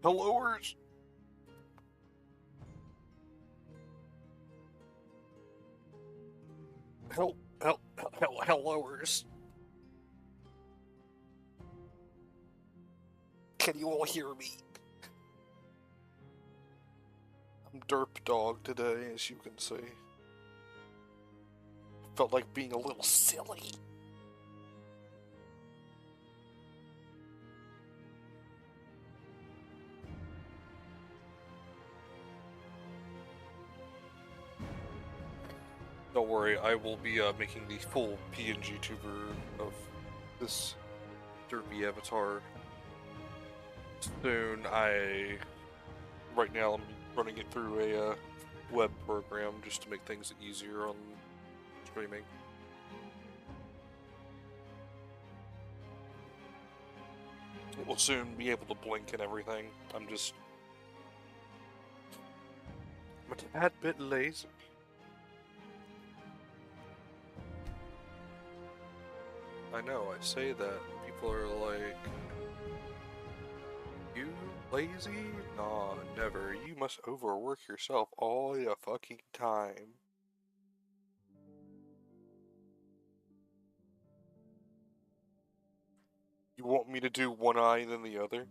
Helloers! Helloers! Can you all hear me? I'm Derp Dog today, as you can see. Felt like being a little silly. Don't worry, I will be making the full PNG tuber of this derpy avatar soon. Right now, I'm running it through a web program just to make things easier on streaming. It will soon be able to blink and everything. I'm a tad bit lazy. I know, I say that, and people are like, you lazy? Nah, never. You must overwork yourself all the fucking time. You want me to do one eye and then the other?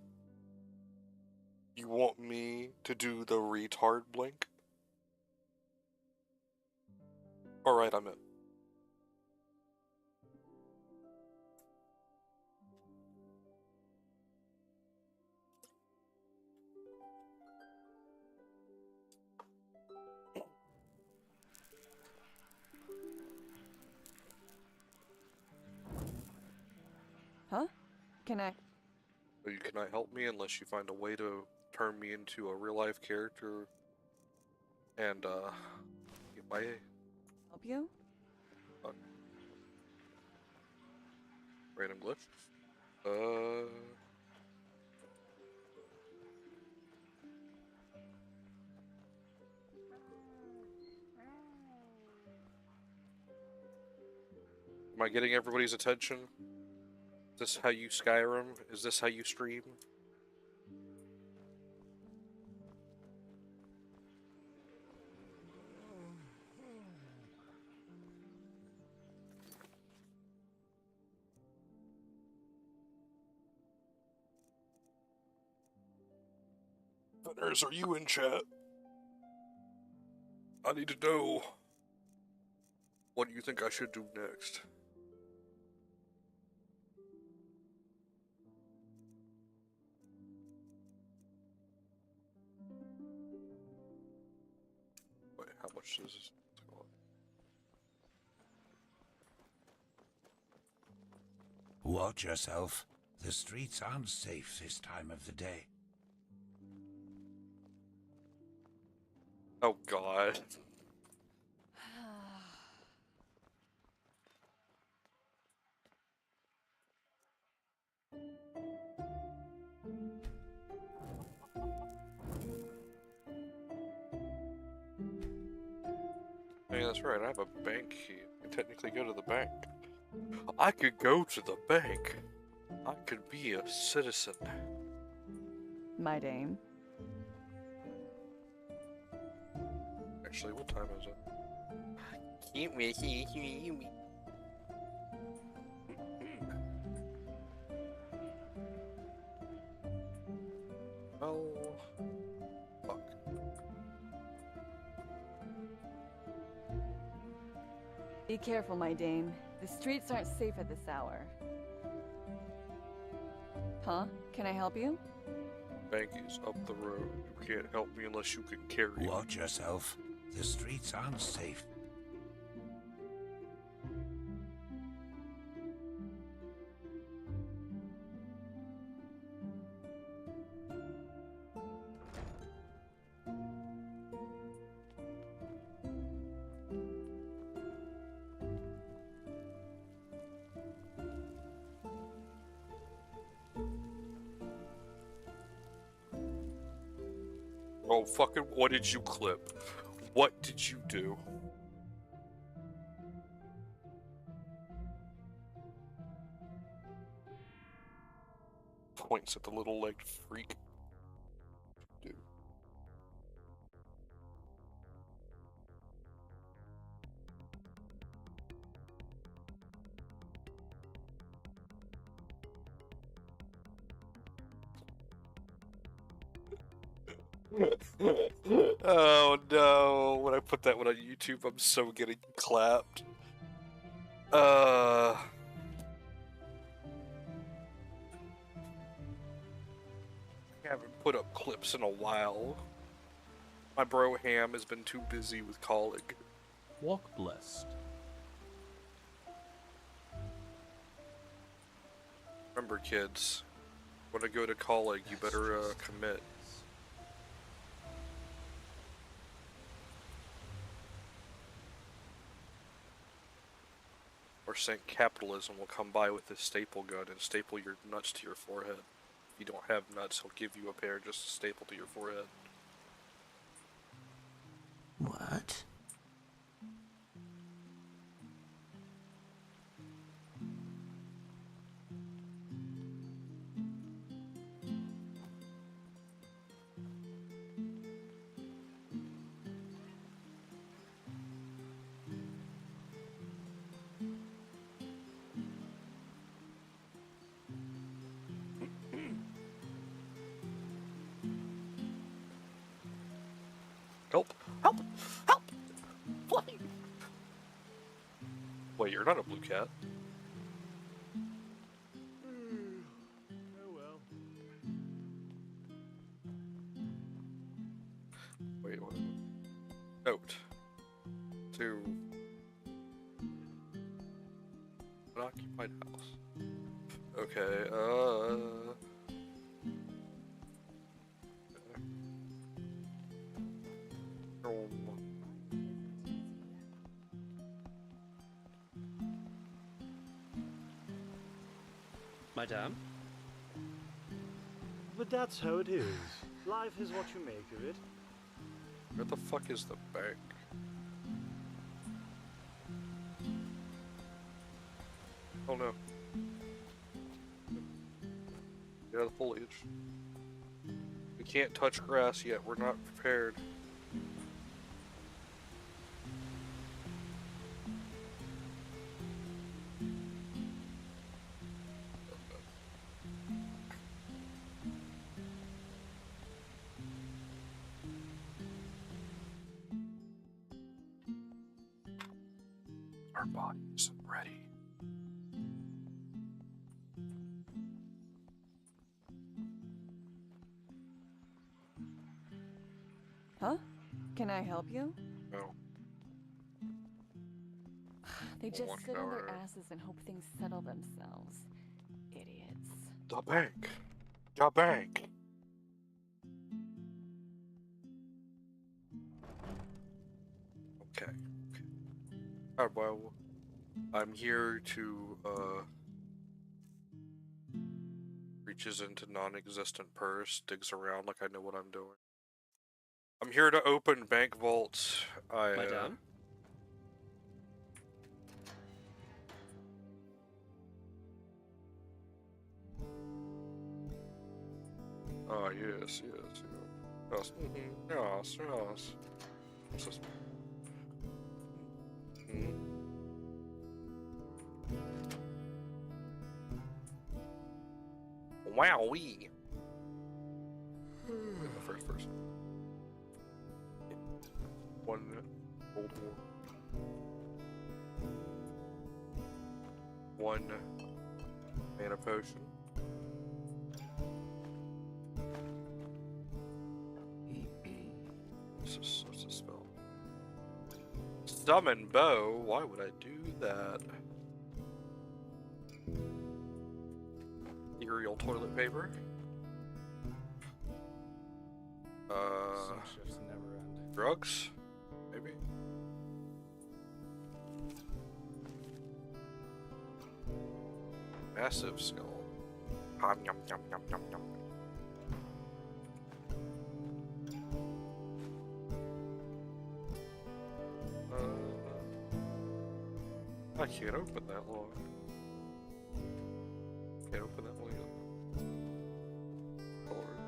You want me to do the retard blink? Alright, I'm in. Huh? Can I? But you cannot help me unless you find a way to turn me into a real-life character and, get my... Help you? Random glitch? Am I getting everybody's attention? Is this how you Skyrim? Is this how you stream? Vetters, are you in chat? I need to know. What do you think I should do next? Wait, how much does this cost? Watch yourself. The streets aren't safe this time of the day. Oh god. Hey, that's right, I have a bank key. I can technically go to the bank. I could go to the bank. I could be a citizen. My Dame. Actually, what time is it? Oh, fuck. Be careful, my Dame. The streets aren't safe at this hour. Huh? Can I help you? Bank is up the road. You can't help me unless you can carry me. Watch yourself. The streets aren't safe. Oh, fucking, what did you clip? What did you do? Points at the little legged freak. Oh no, when I put that one on YouTube, I'm so getting clapped. I haven't put up clips in a while. My bro Ham has been too busy with calling. Walk blessed. Remember, kids, when I go to calling, you better commit. Or Saint Capitalism will come by with his staple gun and staple your nuts to your forehead. If you don't have nuts, he'll give you a pair just to staple to your forehead. What? Help! Help! Help! Please! Wait, you're not a blue cat. Oh well. Wait, what? Note. To an occupied house. Okay, Madame? But that's how it is. Life is what you make of it. where the fuck is the bank? Oh no. Get out of the foliage. We can't touch grass yet, we're not prepared. Our body isn't ready. Huh? Can I help you? No. They just One sit on their hour. asses and hope things settle themselves. Idiots. The bank. The bank. Okay. Alright, well, I'm here to, reaches into non-existent purse, digs around like I know what I'm doing. I'm here to open bank vaults. Madame? Oh, yes, yes, yes. Yes, yes. What's this? Wowee! In the first person. One gold ore. One mana potion. What's this spell? Summon bow? Why would I do that? Ethereal toilet paper. Some shifts never end. Drugs? Maybe? Massive skull. Yum yum yum yum yum yum. I can't open that lock. Can't open that one yet. Lord.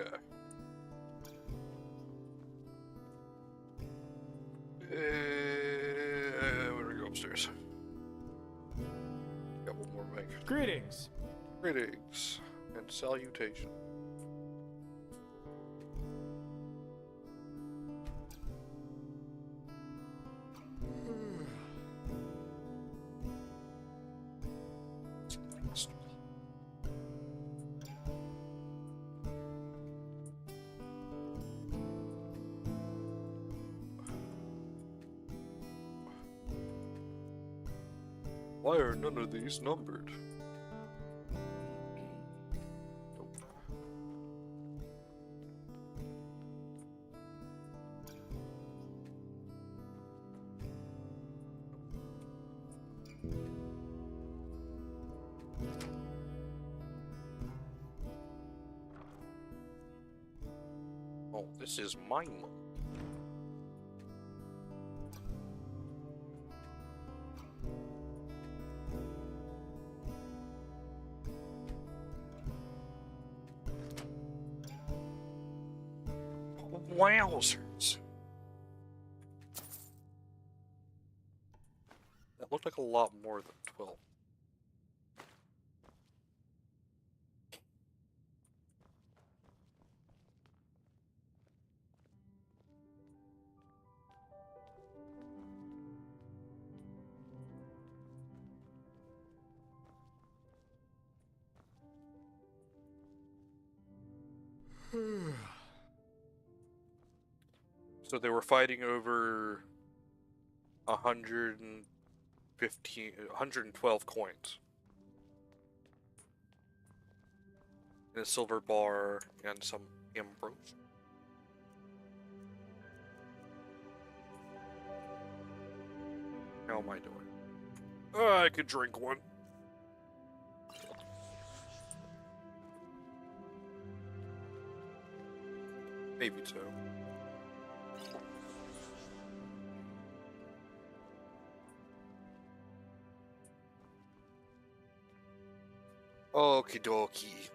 Okay. We're gonna go upstairs. Got one more make. Greetings. Greetings and salutation. Why are none of these numbered? Oh, this is my money. Wowzers. That looked like a lot more than 12. So they were fighting over 112 coins. And a silver bar and some ambrosia. How am I doing? I could drink one. Maybe two. Okie dokie.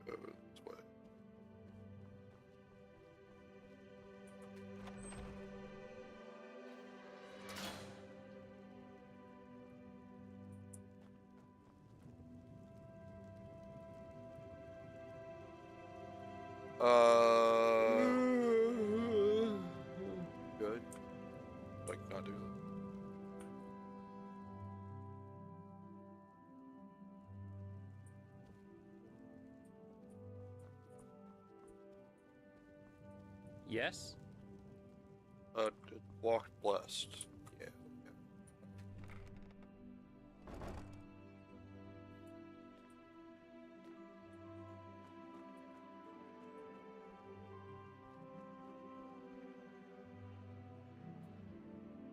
This way. Good. Like, not do that. Yes? Walk blessed. Yeah.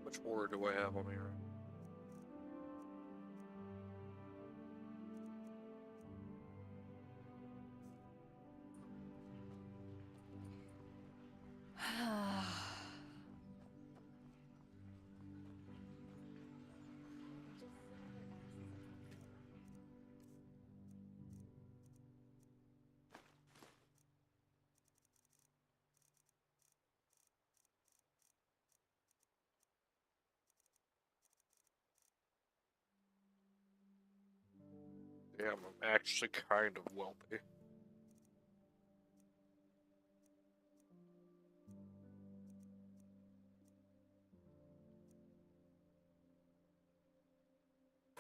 Which order do I have on here? Damn, I'm actually kind of wealthy.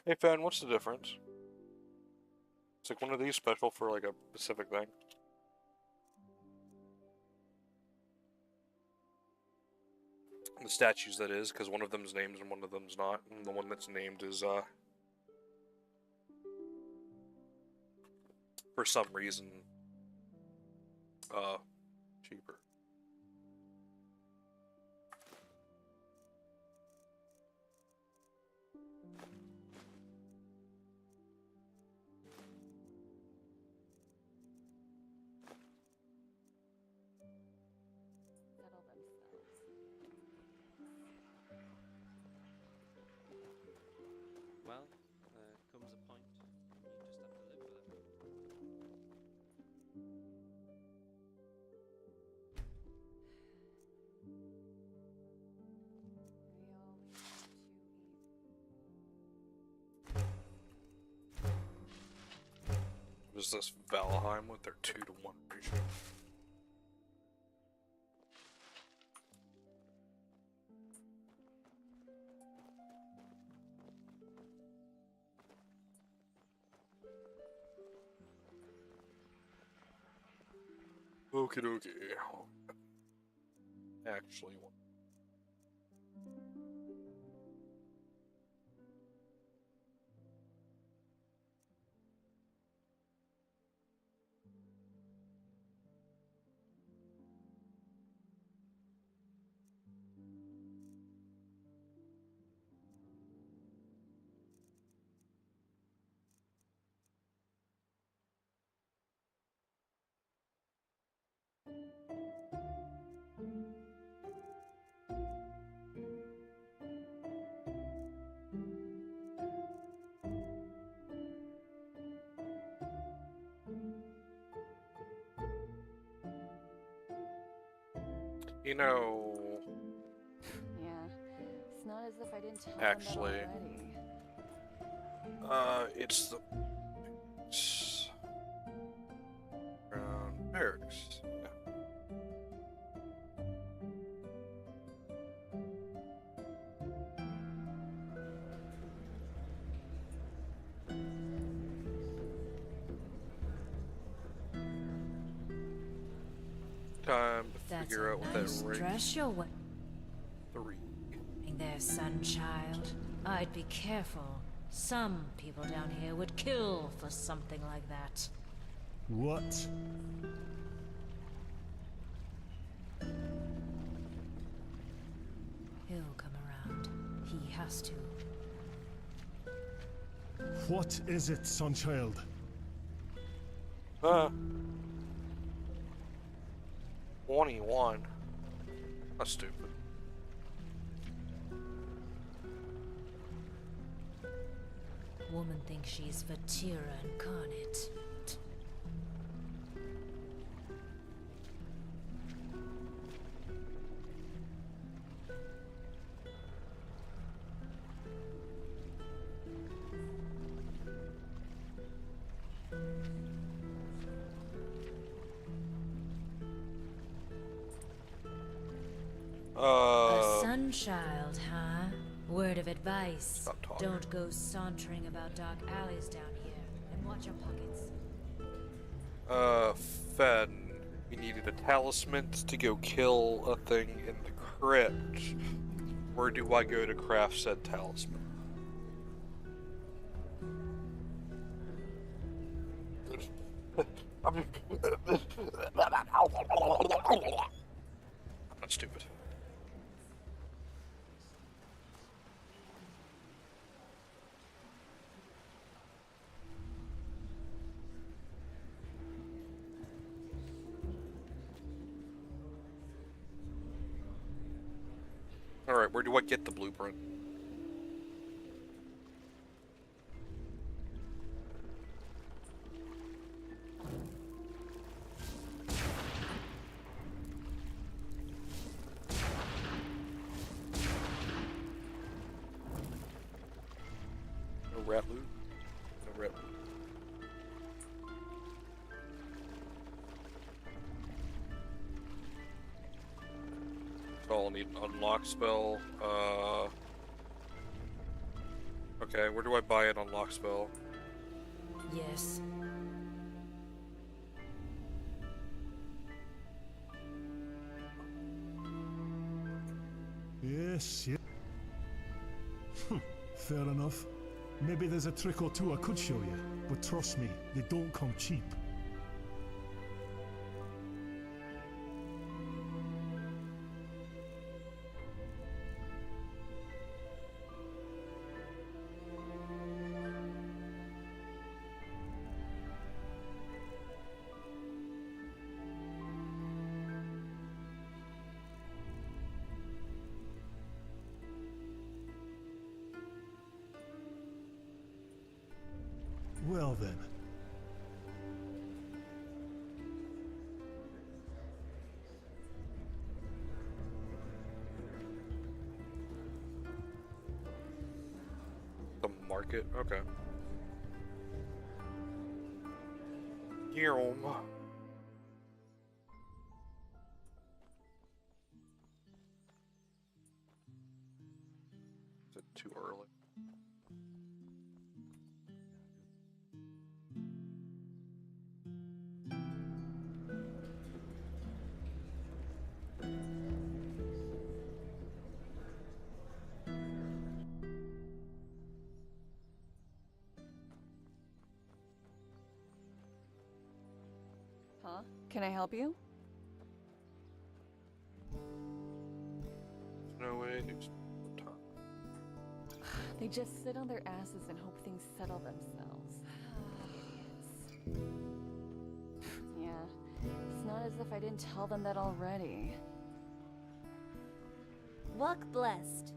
Hey, Fan, what's the difference? It's like one of these special for like a specific thing. The statues, that is, because one of them's named and one of them's not. And the one that's named is, for some reason, cheaper. Settle themselves. Well, Is this Valheim with their 2-to-1 ratio? Okie dokie. Actually, you know, Yeah. It's not as if I didn't tell actually, them that already. it's the around barracks. Yeah. Time to That's figure a out what nice that rank dress you're wearing 3. there, sunchild. I'd be careful. Some people down here would kill for something like that. What? He'll come around. He has to. What is it, Sunchild? 21. That's stupid. Woman thinks she's Vatira incarnate. A sunchild, huh? Word of advice. Stop talking. Don't go sauntering about dark alleys down here. And watch your pockets. Fen, we needed a talisman to go kill a thing in the crypt. Where do I go to craft said talisman? I'm not stupid. Alright, where do I get the blueprint? No rat loot? No rat loot. So I'll need an unlock spell. Okay, where do I buy an unlock spell? Yes. Yes, yeah. Fair enough. Maybe there's a trick or two I could show you, but trust me, they don't come cheap. Well then. The market? Okay. Yum. Is it too early? Huh? Can I help you? No way. Time. They just sit on their asses and hope things settle themselves. Yeah, it's not as if I didn't tell them that already. Walk blessed.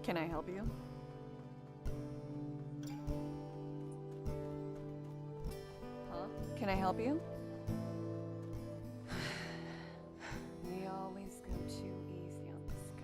Can I help you? Huh? Can I help you? We always go too easy on this guy.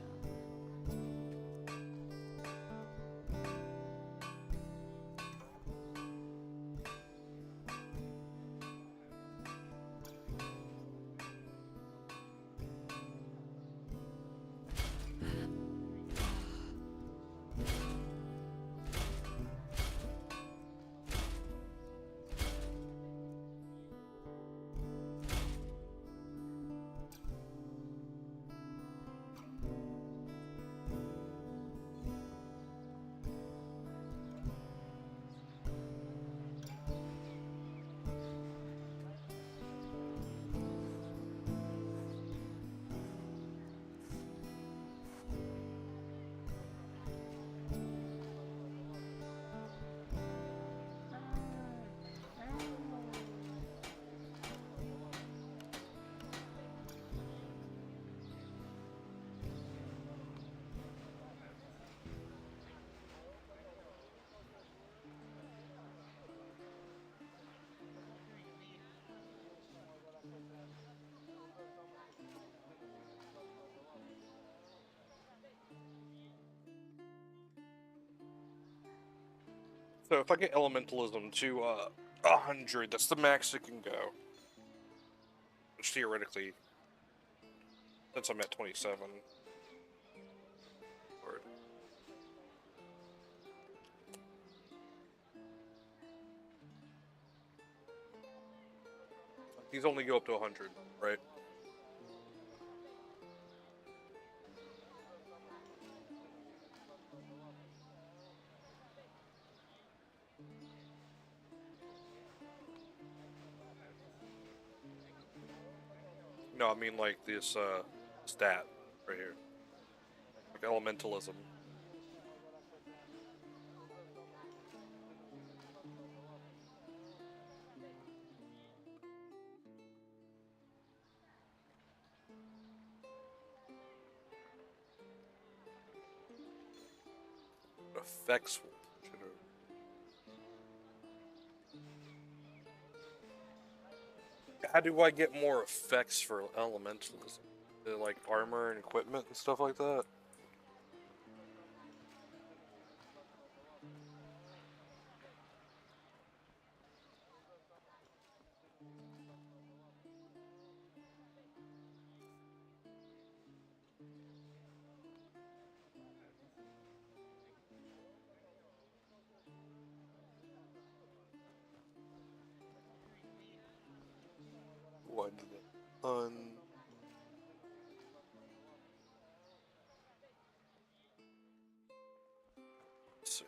So if I get elementalism to 100, that's the max it can go. Which theoretically, since I'm at 27. Or, these only go up to 100, right? No, I mean like this stat right here. Like elementalism. Effects. How do I get more effects for elementalism? Like armor and equipment and stuff like that? What? Let's see.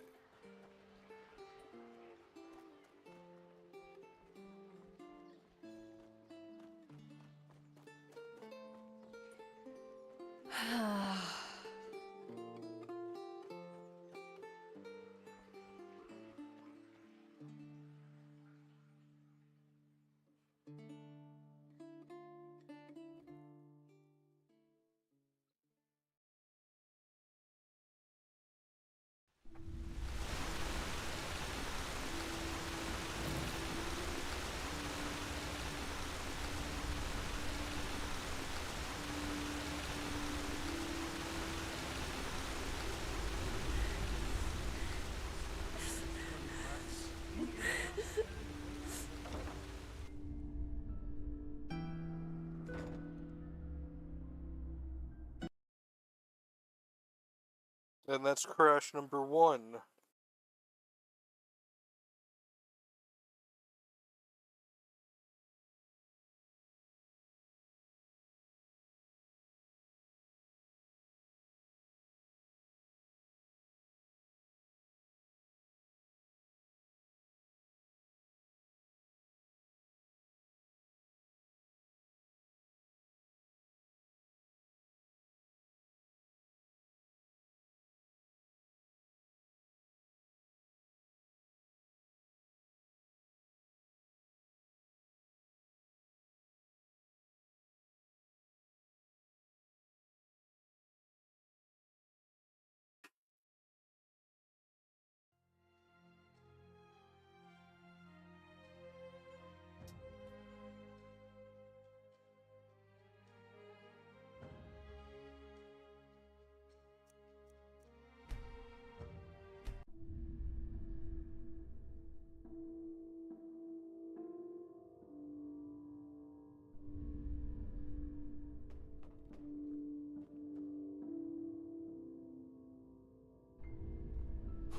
And that's crash number 1.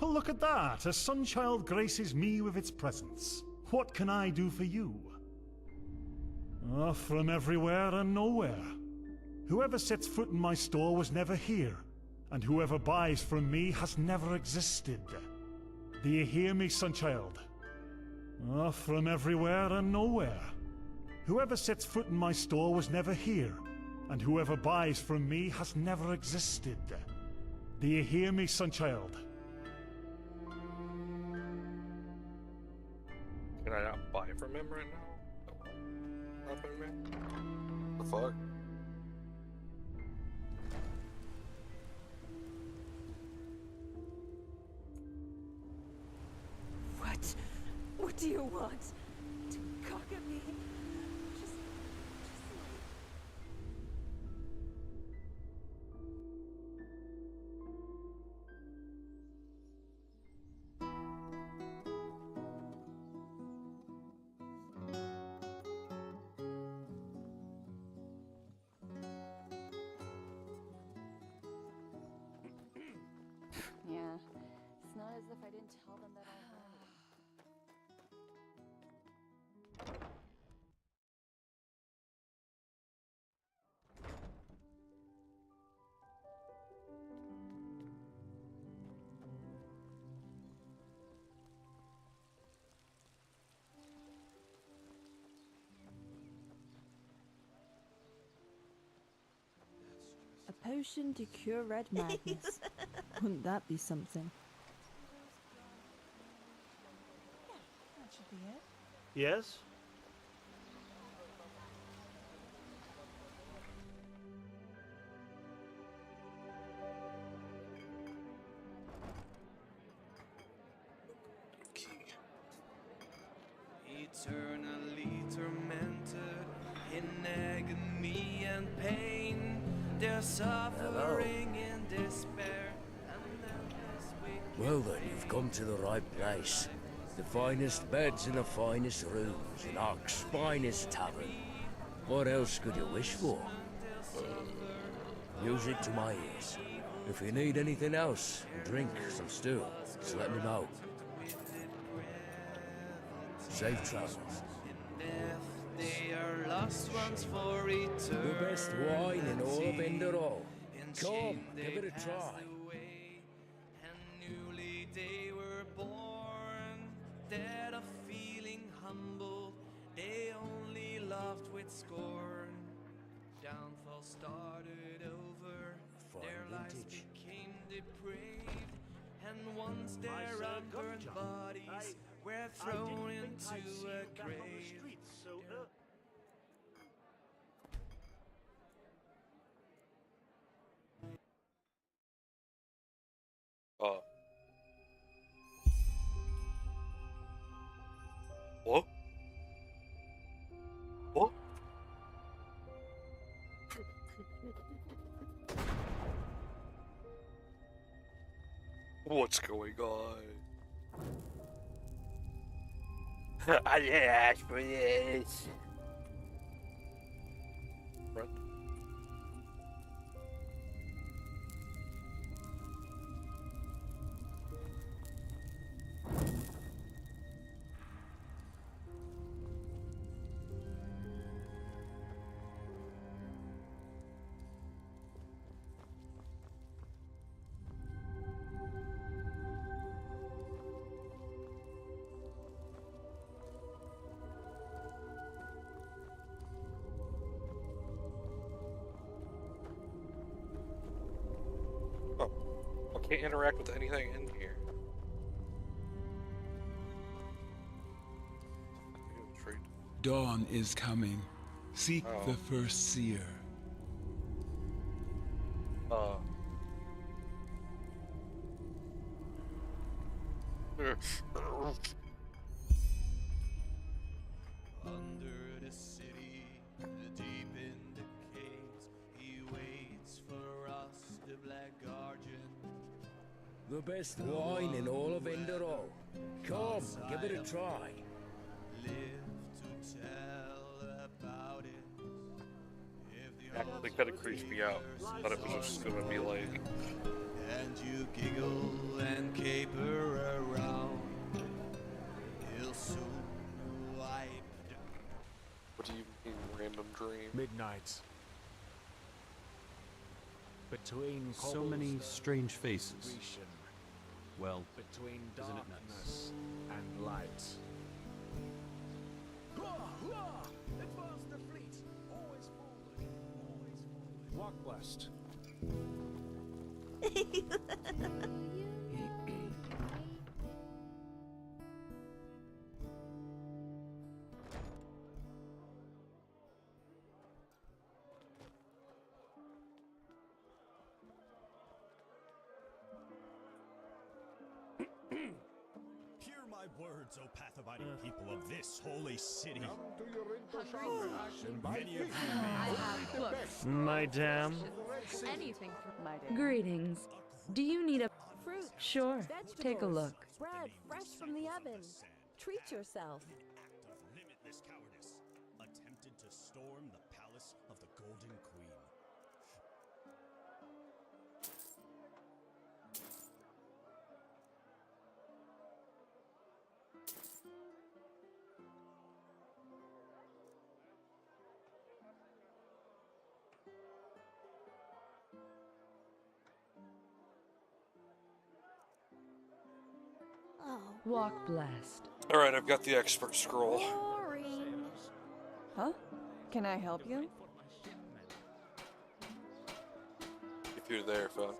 Oh, look at that! A sunchild graces me with its presence. What can I do for you? From everywhere and nowhere. Whoever sets foot in my store was never here, and whoever buys from me has never existed. Do you hear me, sunchild? From everywhere and nowhere. Whoever sets foot in my store was never here, and whoever buys from me has never existed. Do you hear me, sunchild? Can I not buy from him right now? Not from me? The fuck? What do you want? To cock at me? Just yeah, it's not as if I didn't tell them that already. A potion to cure red madness. Wouldn't that be something? That should be it. Yes? Eternally tormented in agony and pain, their suffering and despair. Well then, you've come to the right place. The finest beds in the finest rooms, in Ark's finest tavern. What else could you wish for? Music to my ears. If you need anything else, drink, some stew, just let me know. Safe travels. They are lost ones for eternity. The best wine in all of Enderal. Come, give it a try. And newly they were born, dead of feeling humble. They only laughed with scorn. Downfall started over. fine their lives vintage. became depraved, and once their unburned bodies were thrown into a grave. What? What? What's going on? I didn't ask for this. Run. I can't interact with anything in here. Dawn is coming. Seek the first seer. Under the city, deep in the caves, he waits for us, the Black Guardian. The best wine in all of Enderal. Come, give it a try. Live to tell about it. Actually kind of creeps me out. Thought it was just gonna be like. And you giggle and caper around. He'll soon wipe. What do you mean, random dream? Midnight. Between so many strange faces. Well, between isn't it nice? darkness and light. Advance the fleet. Always forward. Always forward. Walk blessed. Hear my words, O path-abiding people of this holy city. Many of you may Madame. Anything for my day. Greetings. Do you need a Fruit. Sure. Vegetables. Take a look. Bread fresh from the oven. Treat yourself. act of limitless cowardice attempted to storm the palace of the Golden Queen. Walk blessed. Alright, I've got the expert scroll. Boring. Huh? Can I help you? If you're there, phone.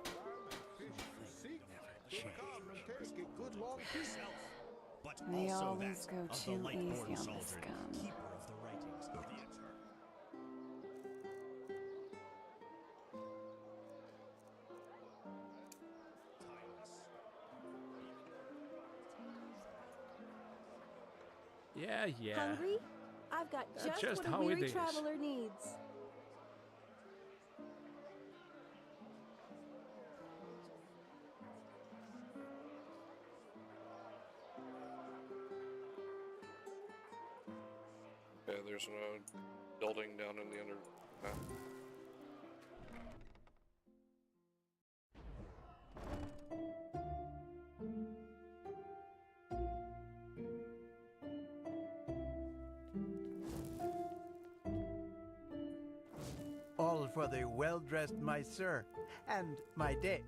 They always go too easy on this gun. Yeah. Hungry? I've got That's just just what a how it weary is. traveler needs. Okay, there's no building down in the under. All for the well-dressed my sir and my day.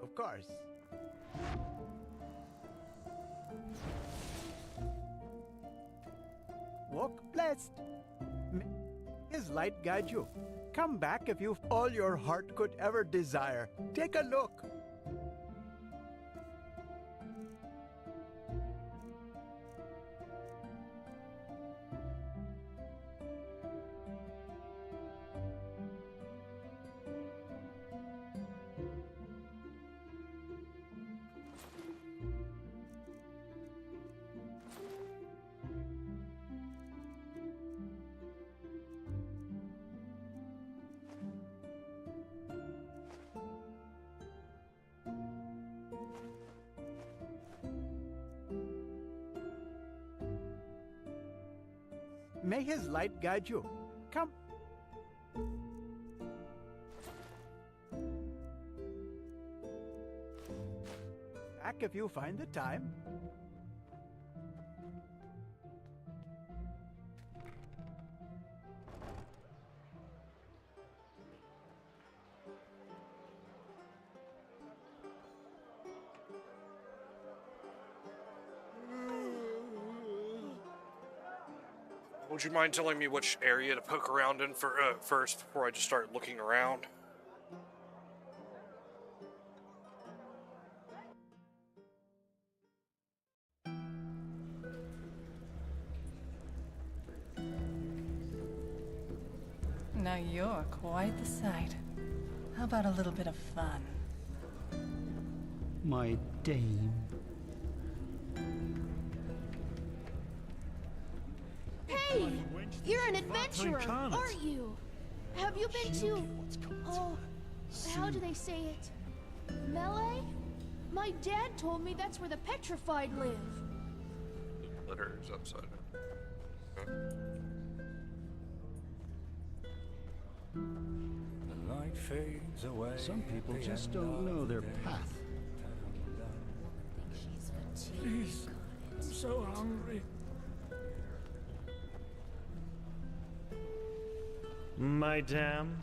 Of course. Walk blessed. May his light guide you. Come back if you've all your heart could ever desire. Take a look. May his light guide you. Come. Back if you find the time. Would you mind telling me which area to poke around in for first before I just start looking around? Now you're quite the sight. How about a little bit of fun? My dame. Hey! You're an adventurer, aren't you? Have you been to... Oh, how do they say it? Melee? My dad told me that's where the petrified live. The letter is upside down. The light fades away. Some people just don't know their path. Please, I'm so hungry. Madame?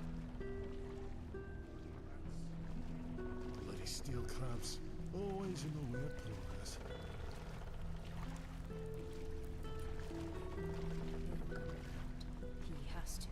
Bloody steel crabs. Always in the way of progress. He has to.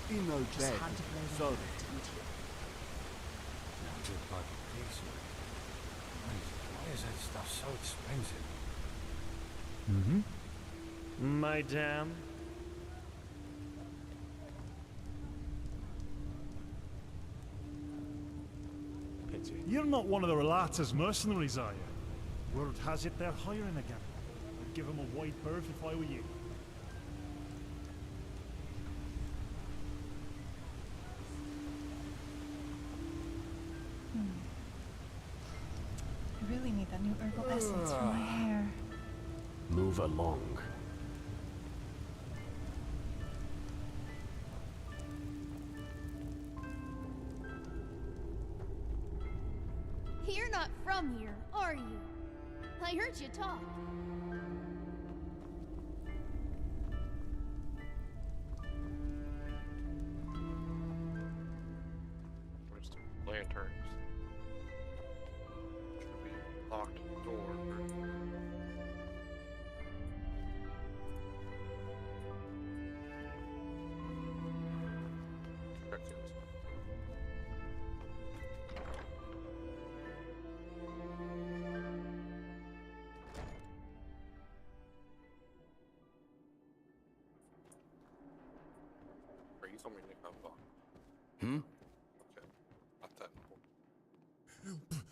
Emo Just bed. had to play So them, didn't you? Why is that stuff so expensive? Mm-hmm. Madame? Pity. You're not one of the Relata's mercenaries, are you? Word has it they're hiring again. I'd give them a wide berth if I were you. I really need that new herbal essence for my hair. Move along. You're not from here, are you? I heard you talk. Where's the lanterns? Should be locked door. Check this. Or you told me to come back. Hmm? Okay. Not that important.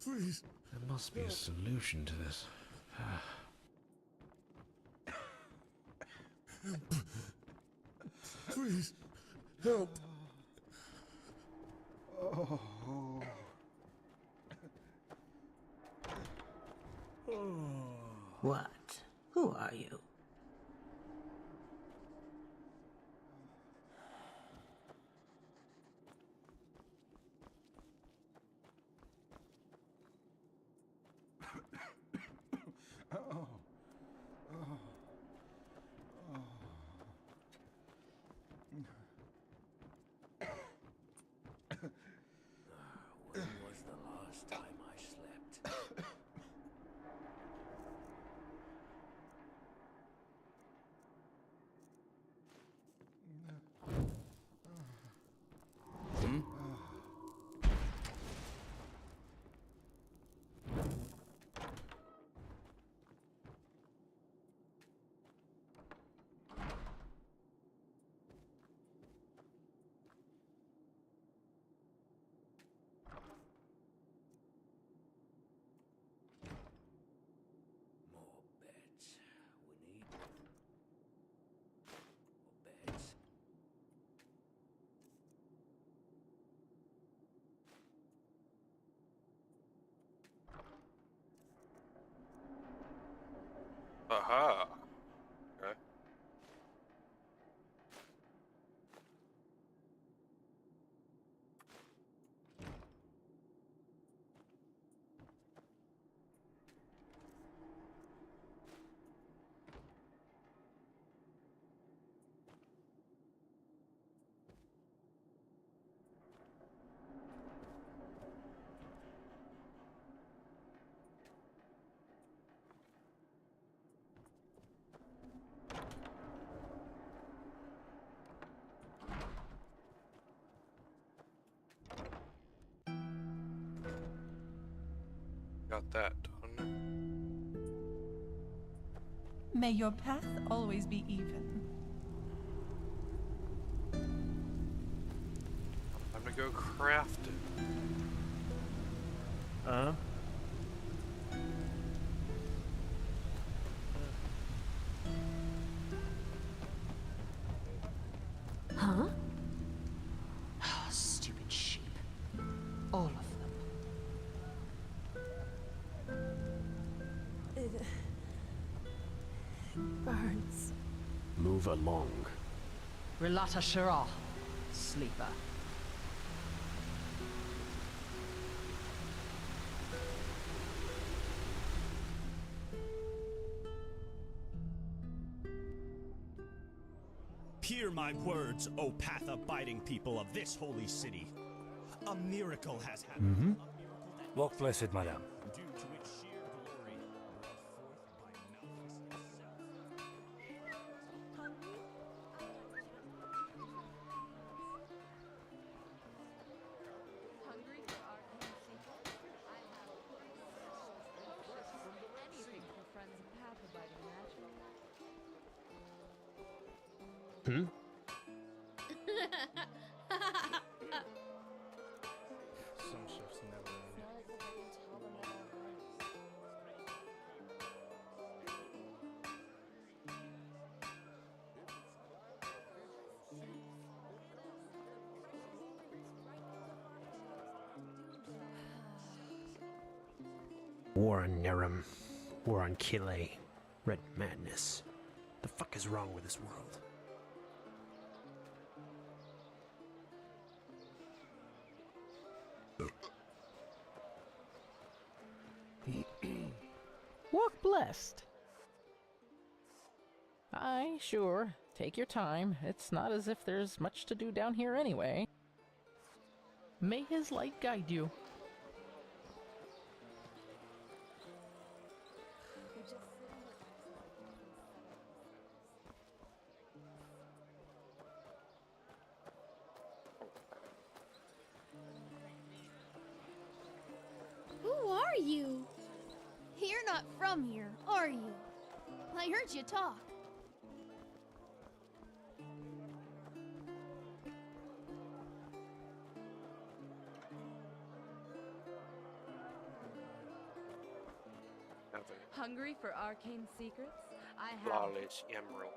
Please. There must be a solution to this. Please. Help. Oh. What? Who are you? When was the last time I slept? Hmm? More beds. We need more beds. Aha. Okay. Got that done. May your path always be even. I'm gonna go craft it. Huh? Huh? Oh, stupid sheep. All of them. It burns. Move along. Relata Shira, sleeper. Hear my words, O path-abiding people of this holy city. A miracle has happened. Mm-hmm. Walk blessed, madame. Due to its sheer glory, brought forth by Malthus himself. Hungry for arcane secrets? I have anything for friends of path abiding natural. Hmm? Some chefs never end. War on Nerum. War on Kile. Red madness. The fuck is wrong with this world? Walk blessed. Aye, sure. Take your time. It's not as if there's much to do down here anyway. May his light guide you. Who are you? You're not from here, are you? I heard you talk. Hungry for arcane secrets? I have. Flawless emerald.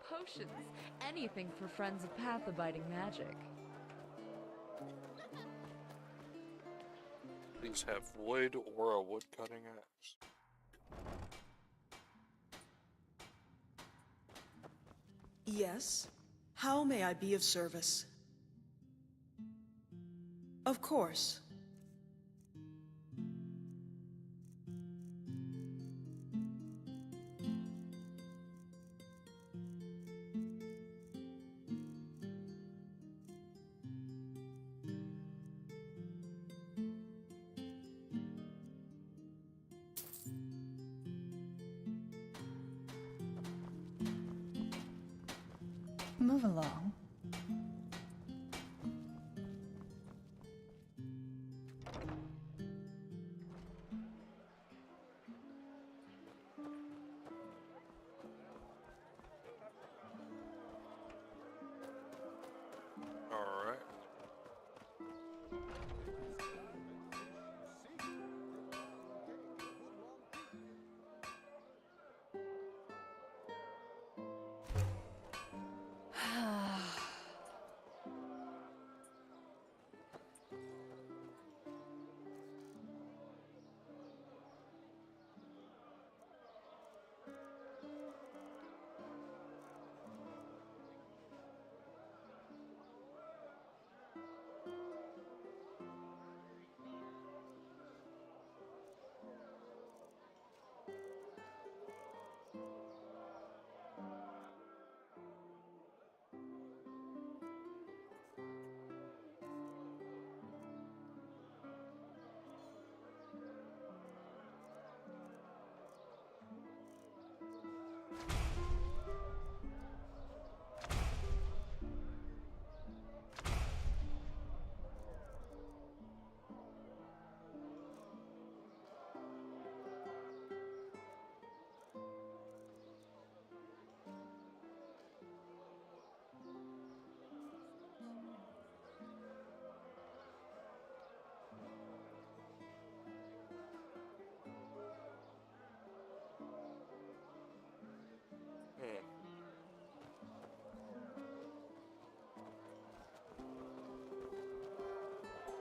potions, anything for friends of path-abiding magic. Please have wood or a wood-cutting axe. Yes? How may I be of service? Of course. Move along. Alright.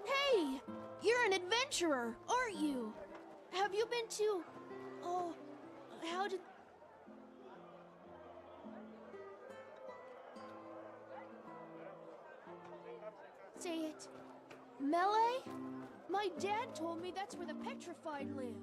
Hey! You're an adventurer, aren't you? Have you been to... Oh, how did... Say it. Melee? My dad told me that's where the petrified live.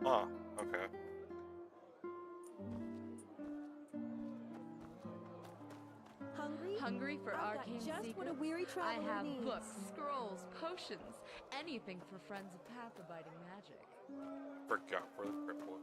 Ah, okay. Hungry for I've got arcane just secrets? what a weary I traveler have needs. books, scrolls, potions, anything for friends of path-abiding magic. Forgot where the crypt was.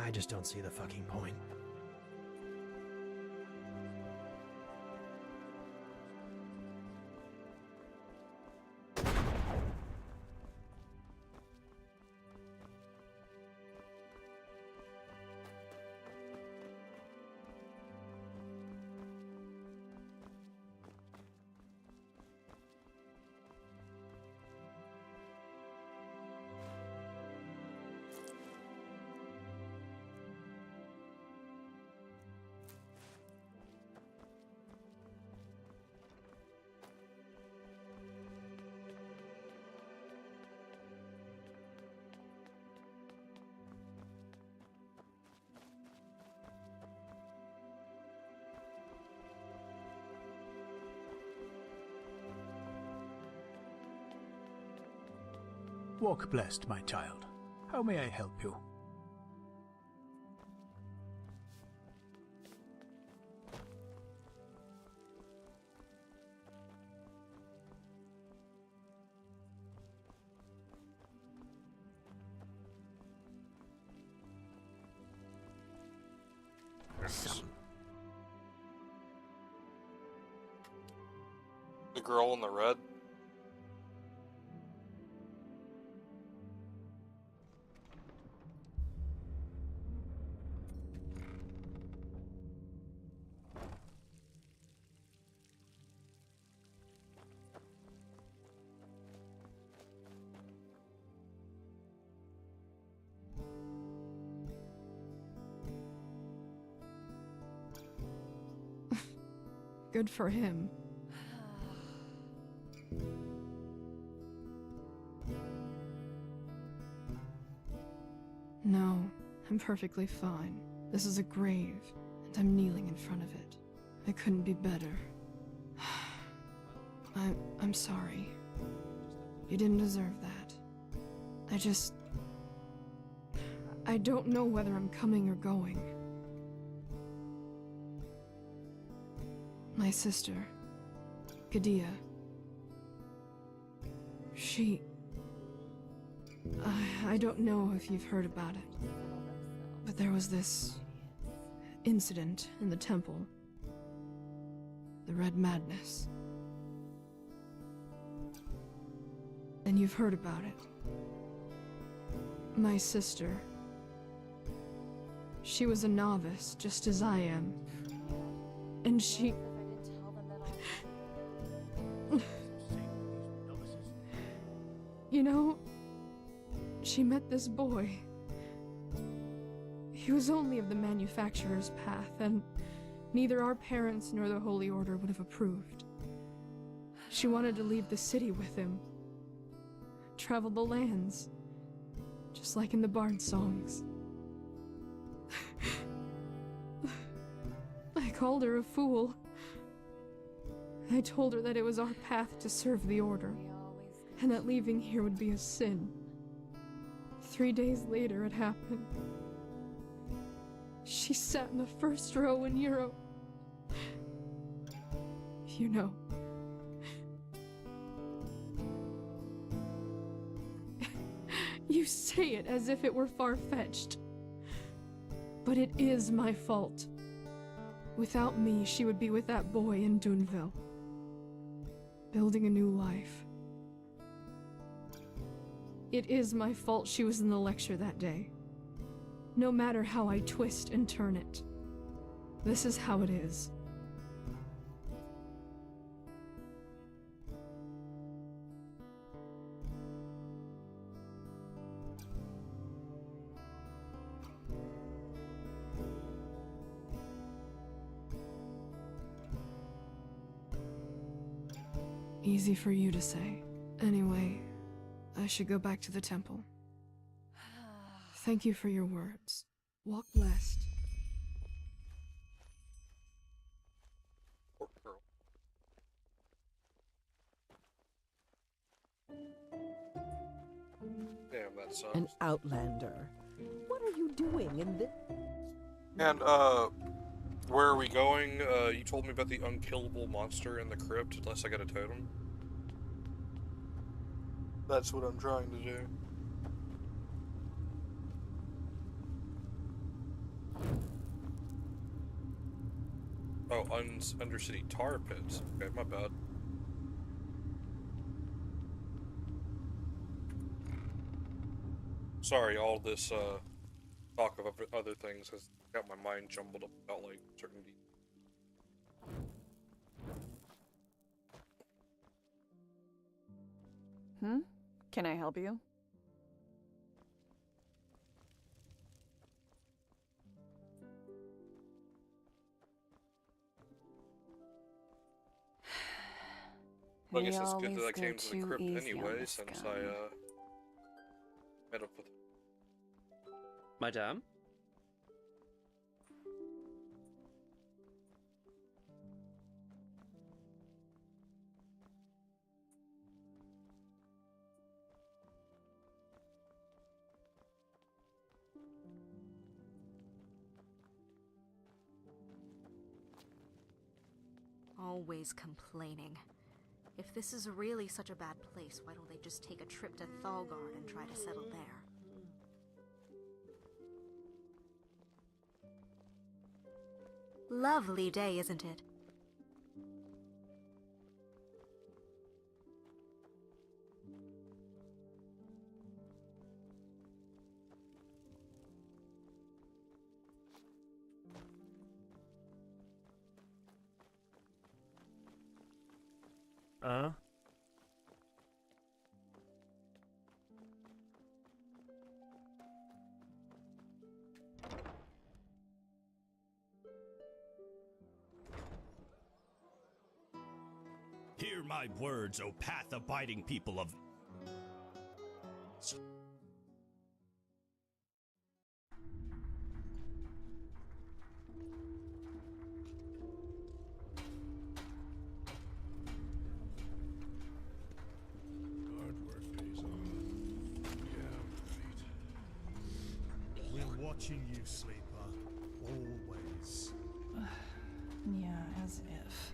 I just don't see the fucking point. Walk blessed, my child. How may I help you? The girl in the red. Good for him. No, I'm perfectly fine. This is a grave, and I'm kneeling in front of it. I couldn't be better. I'm sorry. You didn't deserve that. I don't know whether I'm coming or going. My sister, Gadia. I don't know if you've heard about it, but there was this incident in the temple. The Red Madness. And you've heard about it. My sister. She was a novice, just as I am. And she... You know, she met this boy. He was only of the manufacturer's path, and neither our parents nor the Holy Order would have approved. She wanted to leave the city with him. Travel the lands, just like in the Bard songs. I called her a fool. I told her that it was our path to serve the Order, and that leaving here would be a sin. 3 days later, it happened. She sat in the first row in Europe. You know. You say it as if it were far-fetched. But it is my fault. Without me, she would be with that boy in Duneville, building a new life. It is my fault she was in the lecture that day. No matter how I twist and turn it, this is how it is. Easy for you to say. Anyway, I should go back to the temple. Thank you for your words. Walk blessed. Poor girl. Damn, that sucks. An outlander. What are you doing in this? And, where are we going? You told me about the unkillable monster in the crypt, unless I got a totem. That's what I'm trying to do. Oh, Undercity tar pits. Okay, my bad. Sorry, all this, talk of other things has got my mind jumbled up about, like, certain details. Can I help you? Well, I guess it's good that I came to the crypt anyway, since I, met up with... Madame? always complaining. If this is really such a bad place, why don't they just take a trip to Thalgard and try to settle there? Lovely day, isn't it? Hear my words, O path-abiding people of... We're watching you, sleeper. Always. Yeah, as if.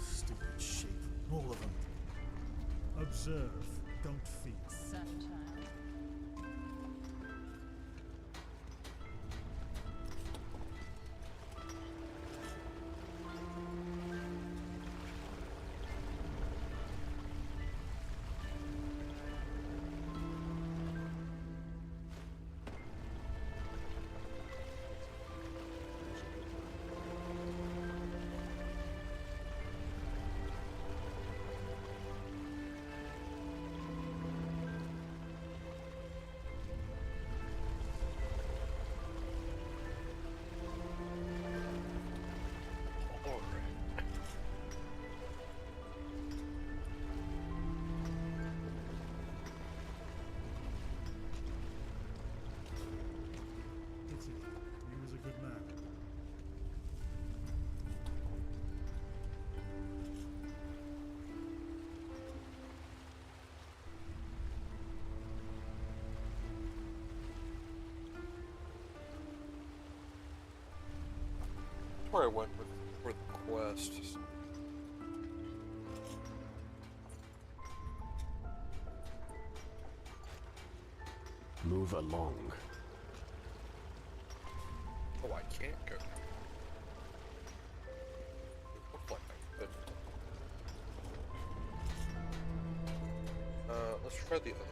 Stupid sheep. All of them. Observe, don't feed. Satire. Pity. He was a good man. That's where I went with the quest. Move along. Oh, I can't go. Looked like I could. Let's try the other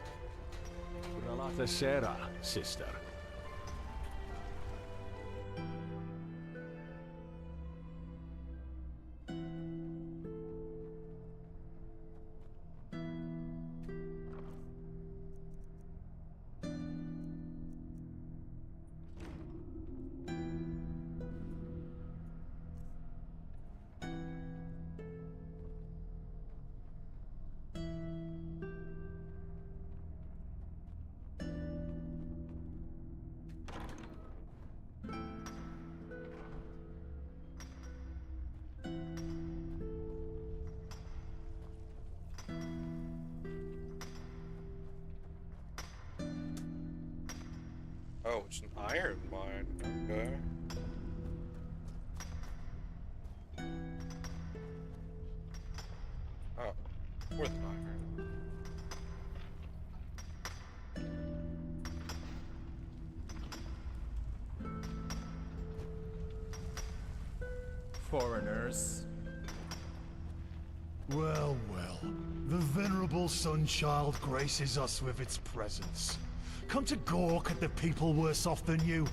one. Relata sera, sister. Oh, it's an iron mine. Okay. Oh, more than iron. Foreigners. Well, well. The venerable Sunchild graces us with its presence. Come to gawk at the people worse off than you.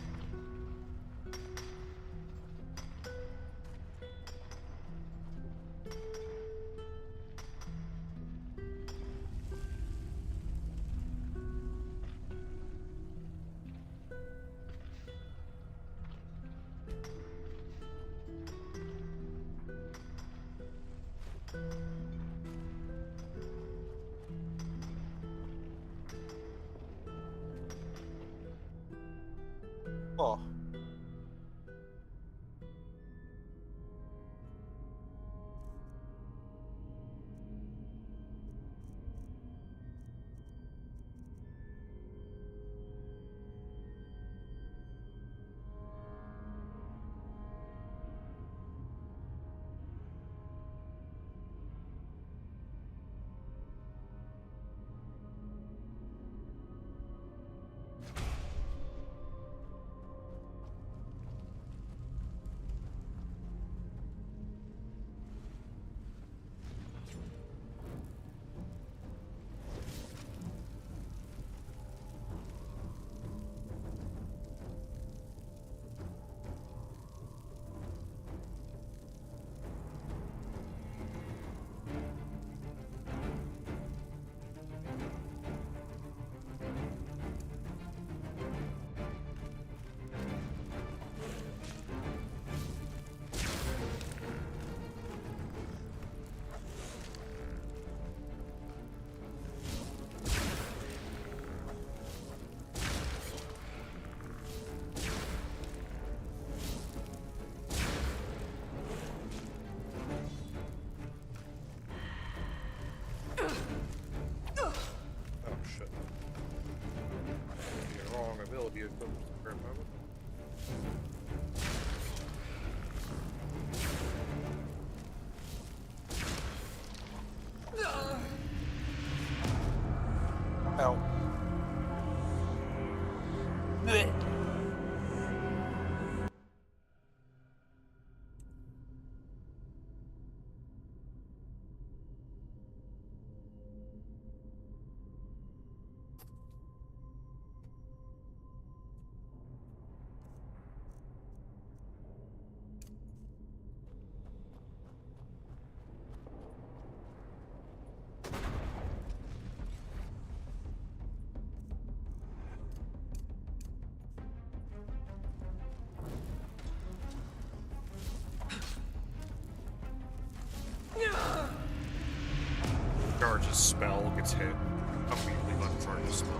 Oh. strong ability equipped at the current moment. Ow. Blech. Charge a spell, gets hit. Immediately let charge a spell.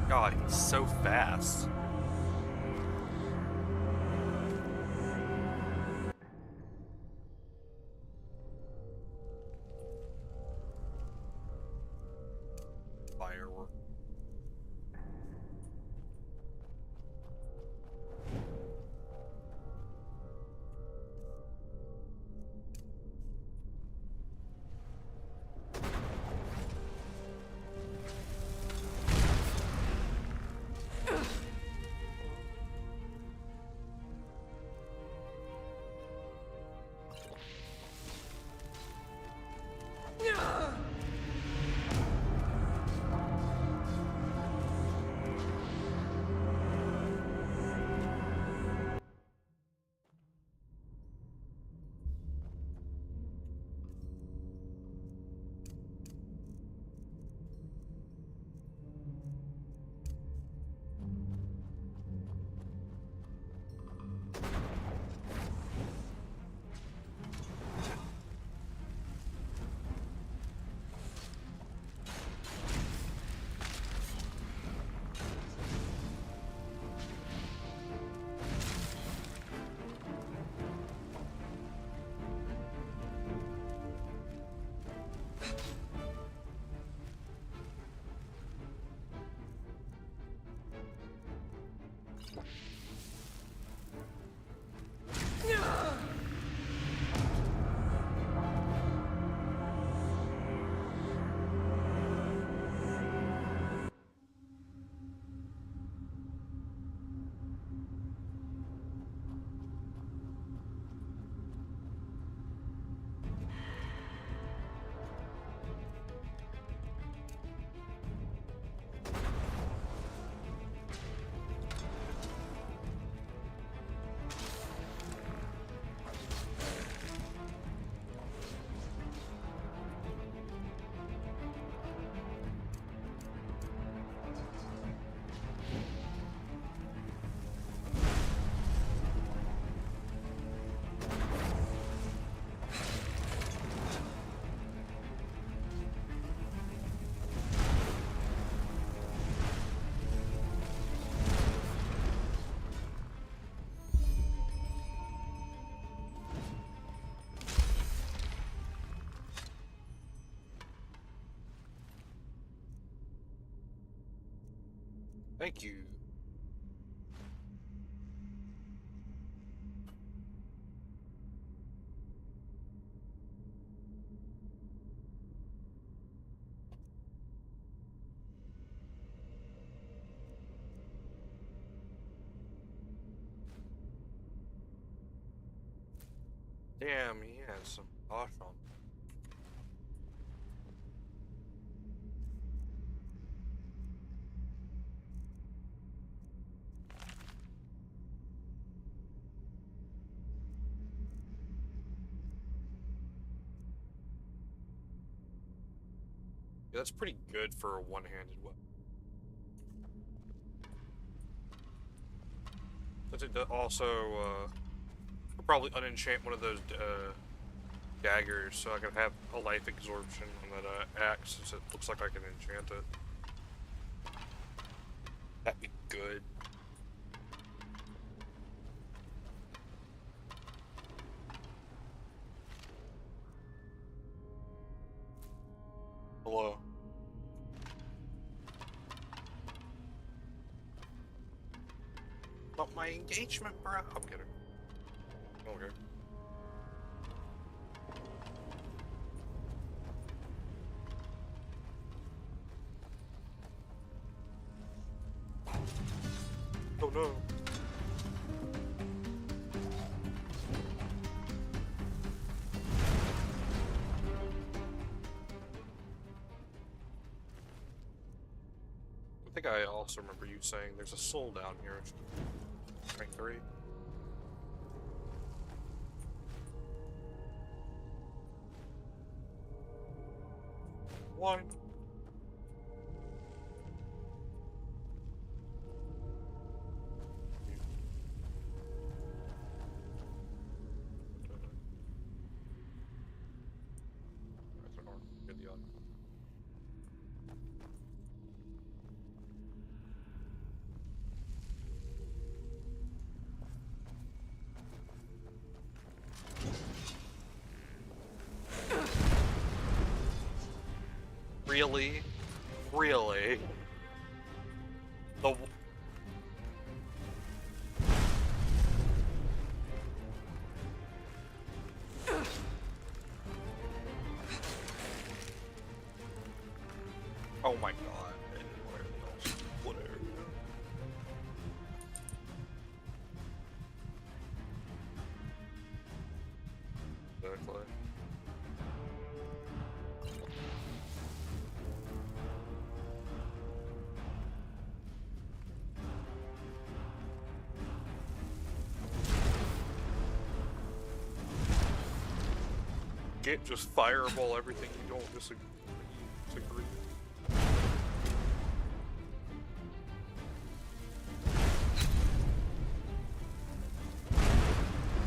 God, he's so fast. Firework. Thank you. Damn, yeah. has some posh on. Yeah, that's pretty good for a one-handed weapon. I think that also, I'll probably unenchant one of those daggers so I can have a life absorption on that axe since it looks like I can enchant it. That'd be good. Hello. Not my engagement, bro. I'm kidding. Okay. Oh no. I think I also remember you saying there's a soul down here. Rank 3. One. Really? Really? The... Oh my god. Whatever. Exactly. Can't just fireball everything you don't disagree.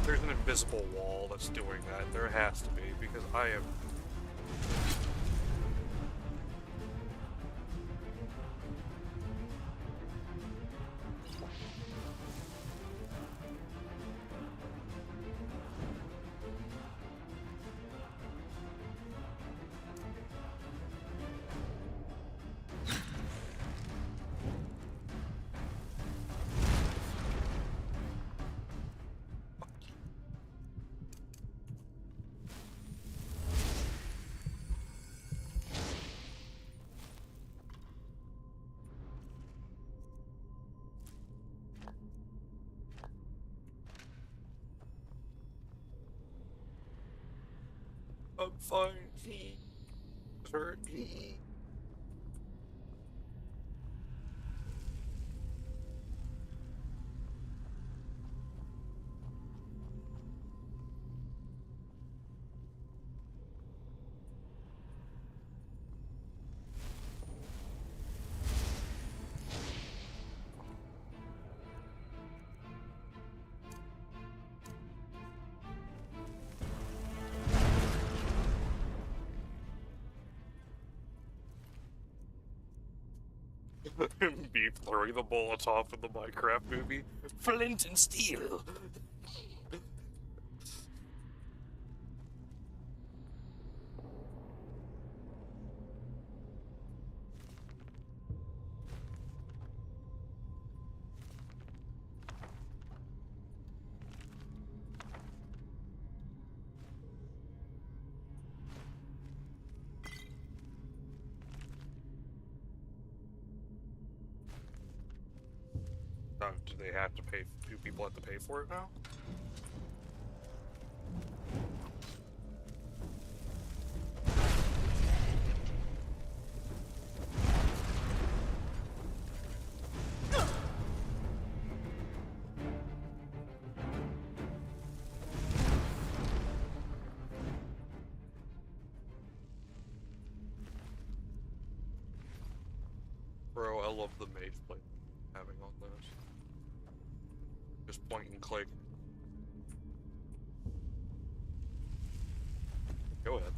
There's an invisible wall that's doing that. There has to be, because I am... I'm fine. Hurt me. Be throwing the bullets off in the Minecraft movie. Flint and steel. Do they have to pay? Do people have to pay for it now? I love the mage play having on this. Just point and click. Go ahead.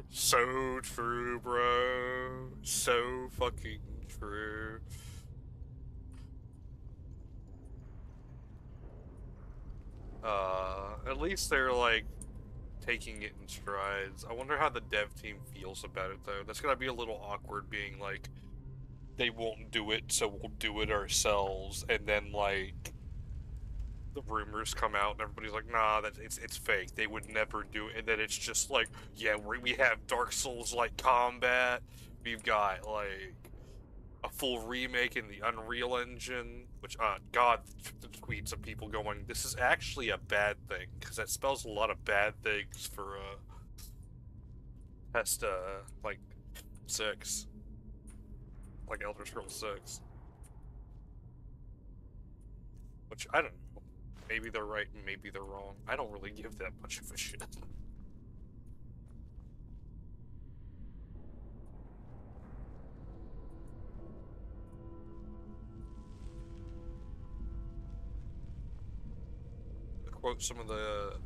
So true, bro. So fucking true. At least they're like taking it in strides. I wonder how the dev team feels about it though. That's gonna be a little awkward being like, they won't do it, so we'll do it ourselves, and then like the rumors come out and everybody's like, nah, it's fake. They would never do it. And then it's just like, yeah, we have Dark Souls like combat. We've got like a full remake in the Unreal Engine, which God, the tweets of people going, this is actually a bad thing because that spells a lot of bad things for test like 6, like Elder Scrolls 6, which I don't know. Maybe they're right and maybe they're wrong. I don't really give that much of a shit. To quote some of the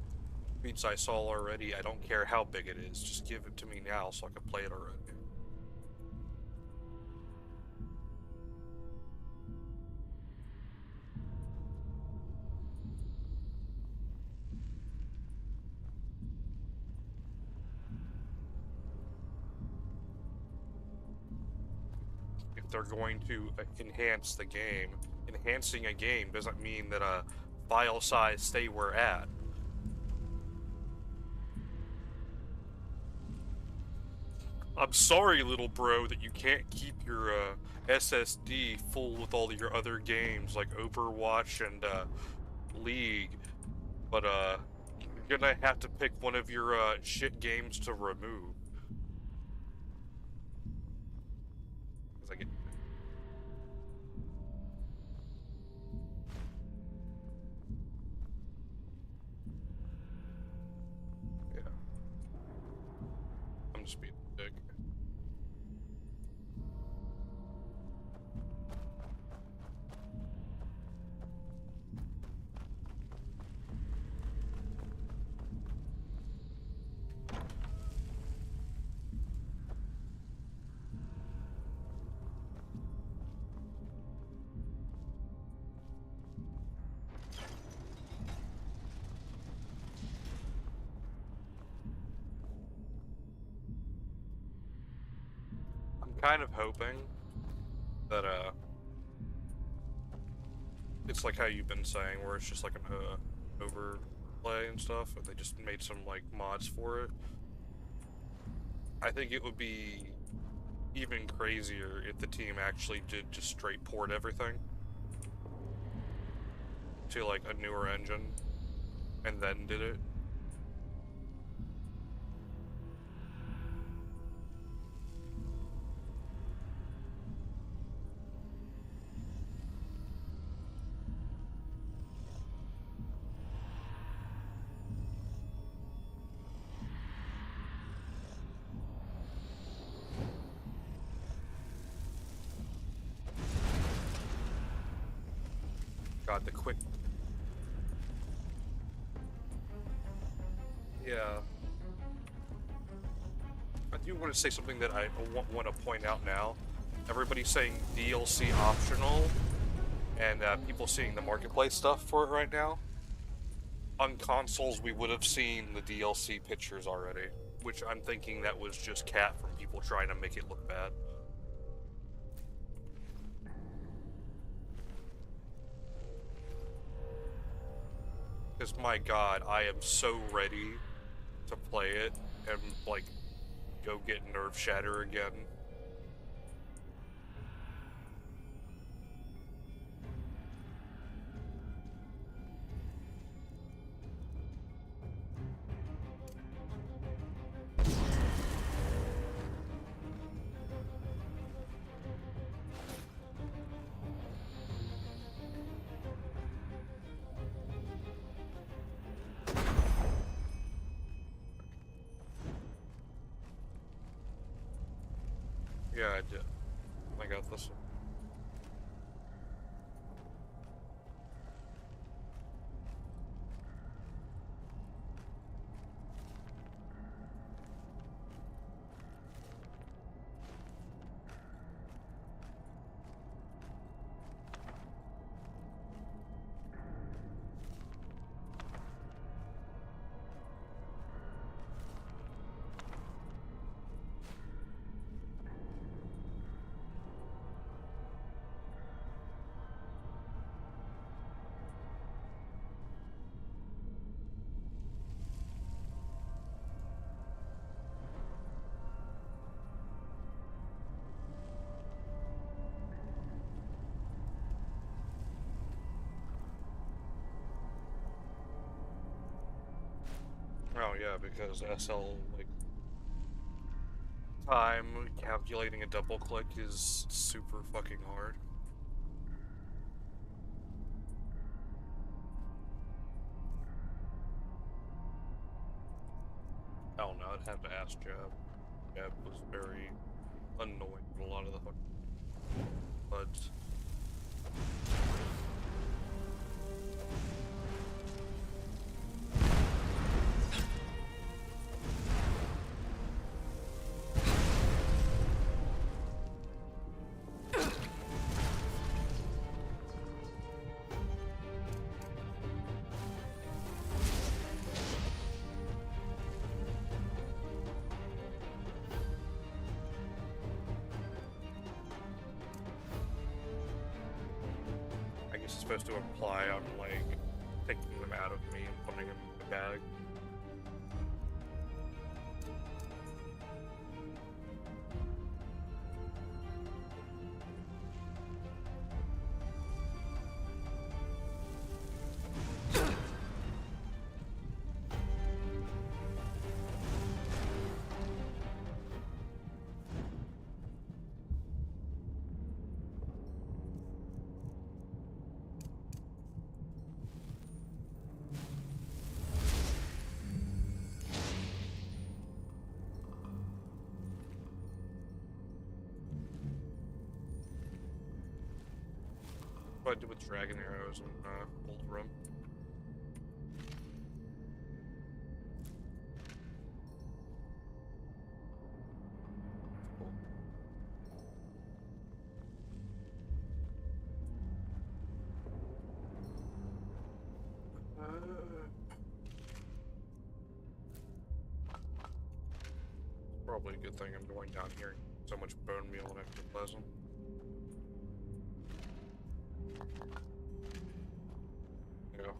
tweets I saw already, I don't care how big it is, just give it to me now so I can play it already. If they're going to enhance the game, enhancing a game doesn't mean that a file size stay where at. I'm sorry, little bro, that you can't keep your SSD full with all your other games like Overwatch and League, but you're gonna have to pick one of your shit games to remove. 'Cause I get. Yeah. I'm just being a dick. Kind of hoping that it's like how you've been saying, where it's just like an overplay and stuff, and they just made some like mods for it. I think it would be even crazier if the team actually did just straight port everything to like a newer engine and then did it. God, the quick. Yeah. I do want to say something that I want to point out now. Everybody's saying DLC optional, and people seeing the marketplace stuff for it right now. On consoles, we would have seen the DLC pictures already, which I'm thinking that was just cat from people trying to make it look bad. Because my god, I am so ready to play it and like go get Nerve Shatter again. Yeah, I did. I got this one. Oh yeah, because SL, like, time calculating a double click is super fucking hard. I don't know, I'd have to ask Jeb. Jeb was very annoying with a lot of the fucking buds. I guess it's supposed to imply I'm, like, taking them out of me and putting them in the bag. What I did with dragon arrows in Old Room. Probably a good thing I'm going down here. So much bone meal and ectoplasm. Yeah.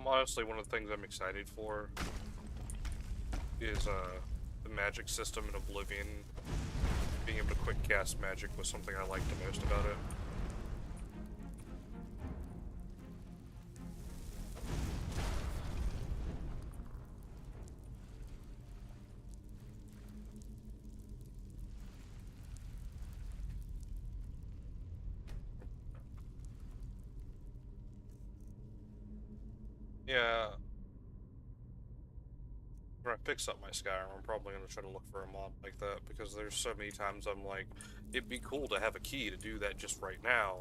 Honestly, one of the things I'm excited for is the magic system in Oblivion. Being able to quick cast magic was something I liked the most about it. Yeah. when I fix up my Skyrim, I'm probably going to try to look for a mod like that, because there's so many times I'm like, it'd be cool to have a key to do that just right now.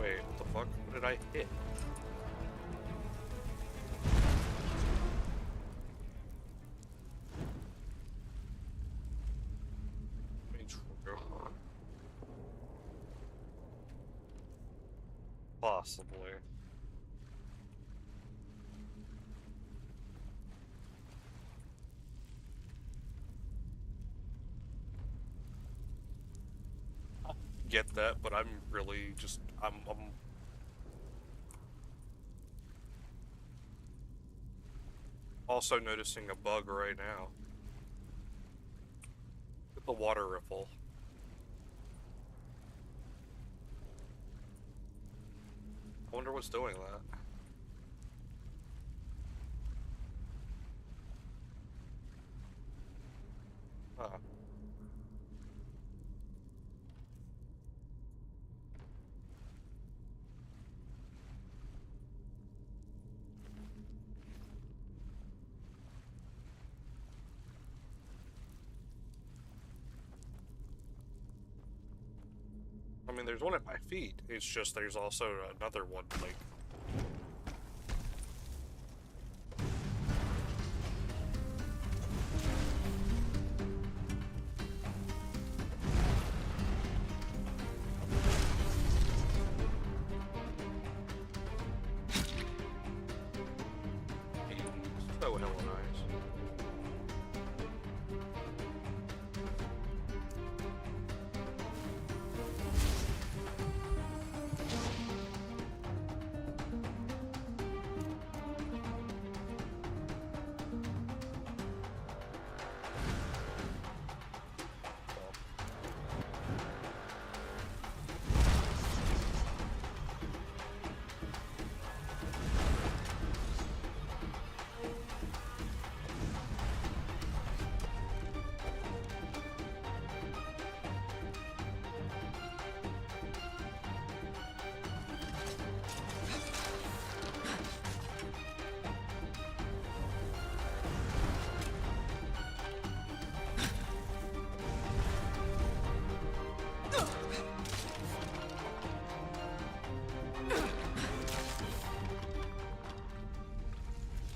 Wait, what the fuck? What did I hit? Possibly. I get that, but I'm really just I'm also noticing a bug right now. With the water ripple. I wonder what's doing that. Huh. I mean, there's one at my feet. It's just there's also another one, like... So hella nice.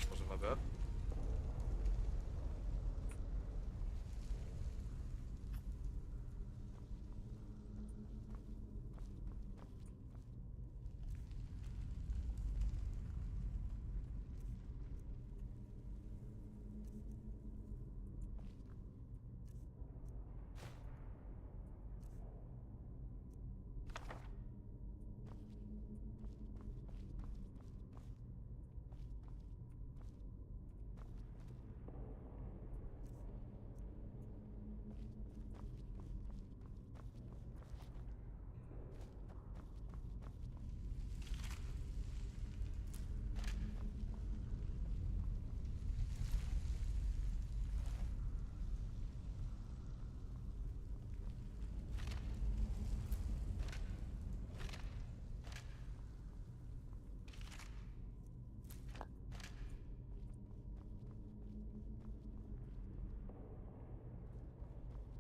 Wasn't my bad.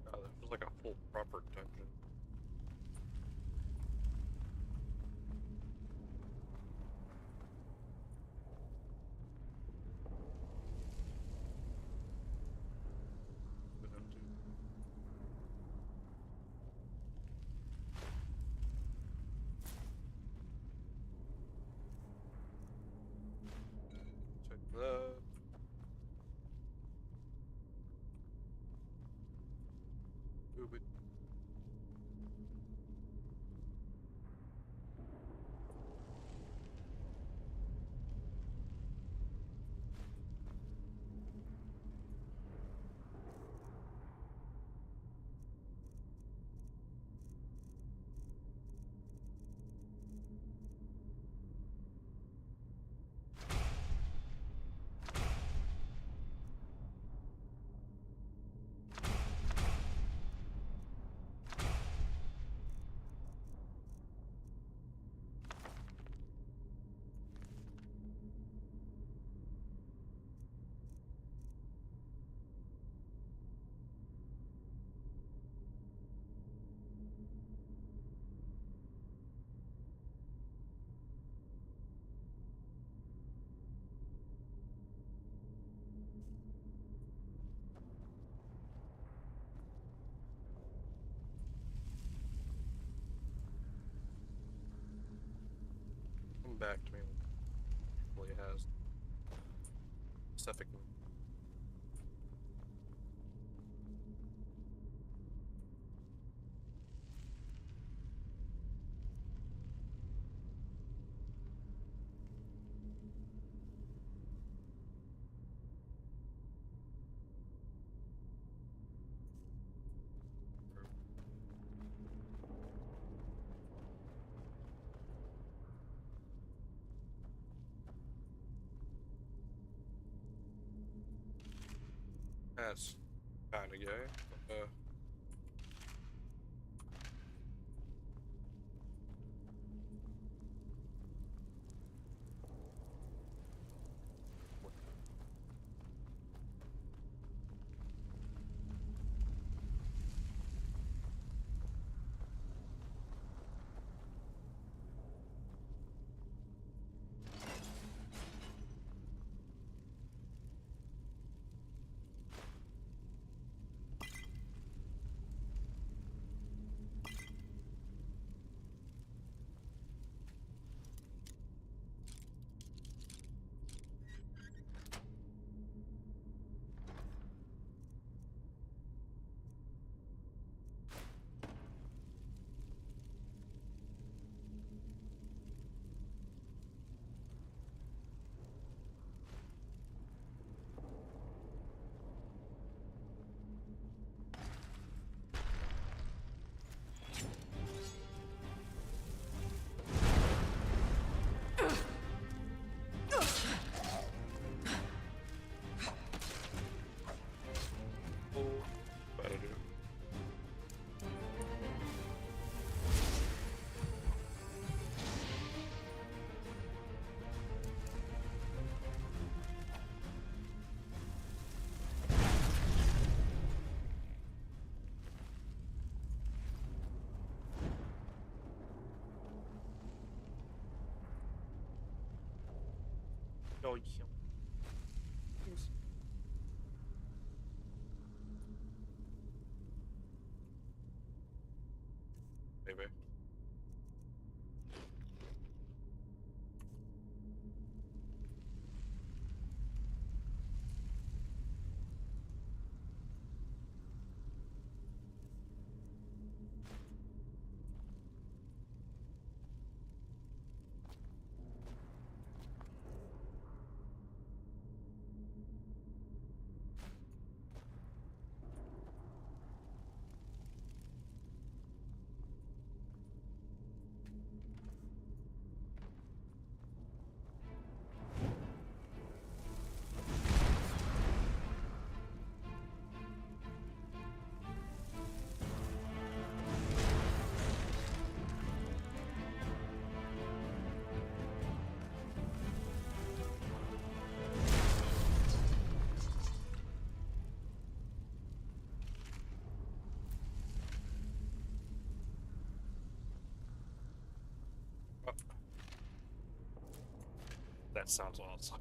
God, that feels like a full proper dungeon. Move it. Come back to me. Well, it has stuff it can. That's kind of gay. Better do. Oh, yeah. Maybe. That sounds awesome.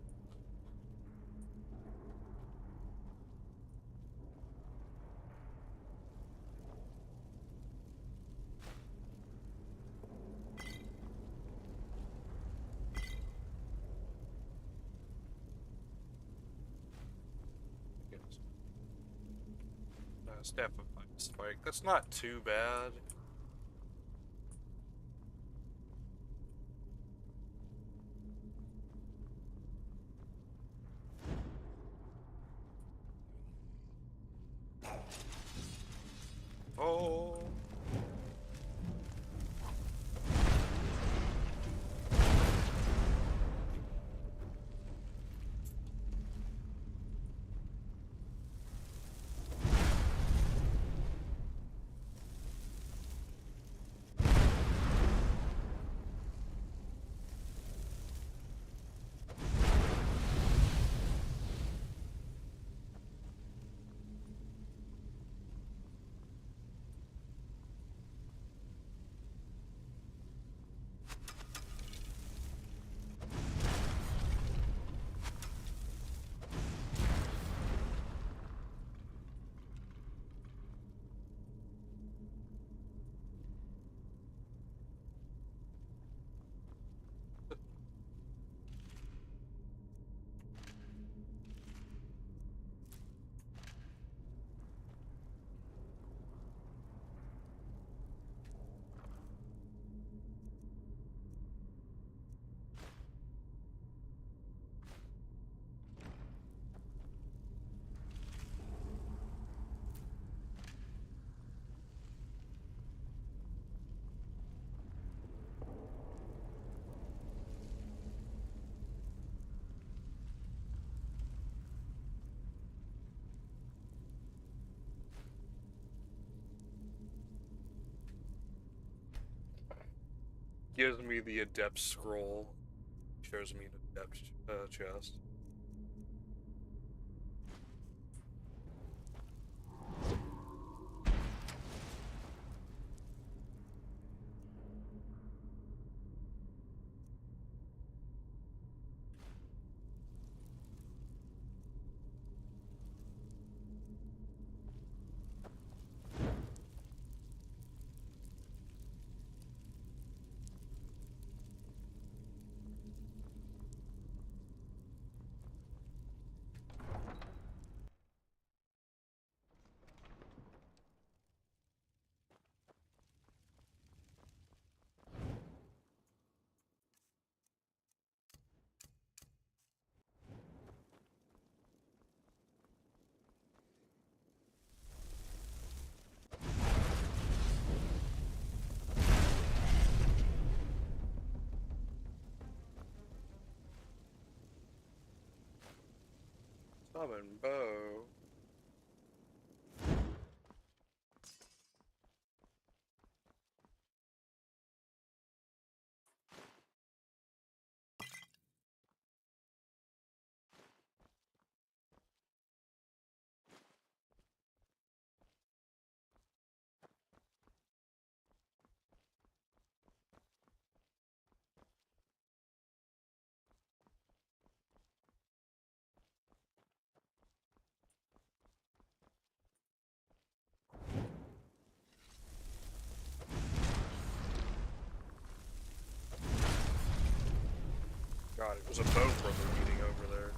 Yes. Staff of Spike. That's not too bad. Oh. Gives me the adept scroll. Shows me an adept chest. Summon bow. God, it was a bow brother meeting over there.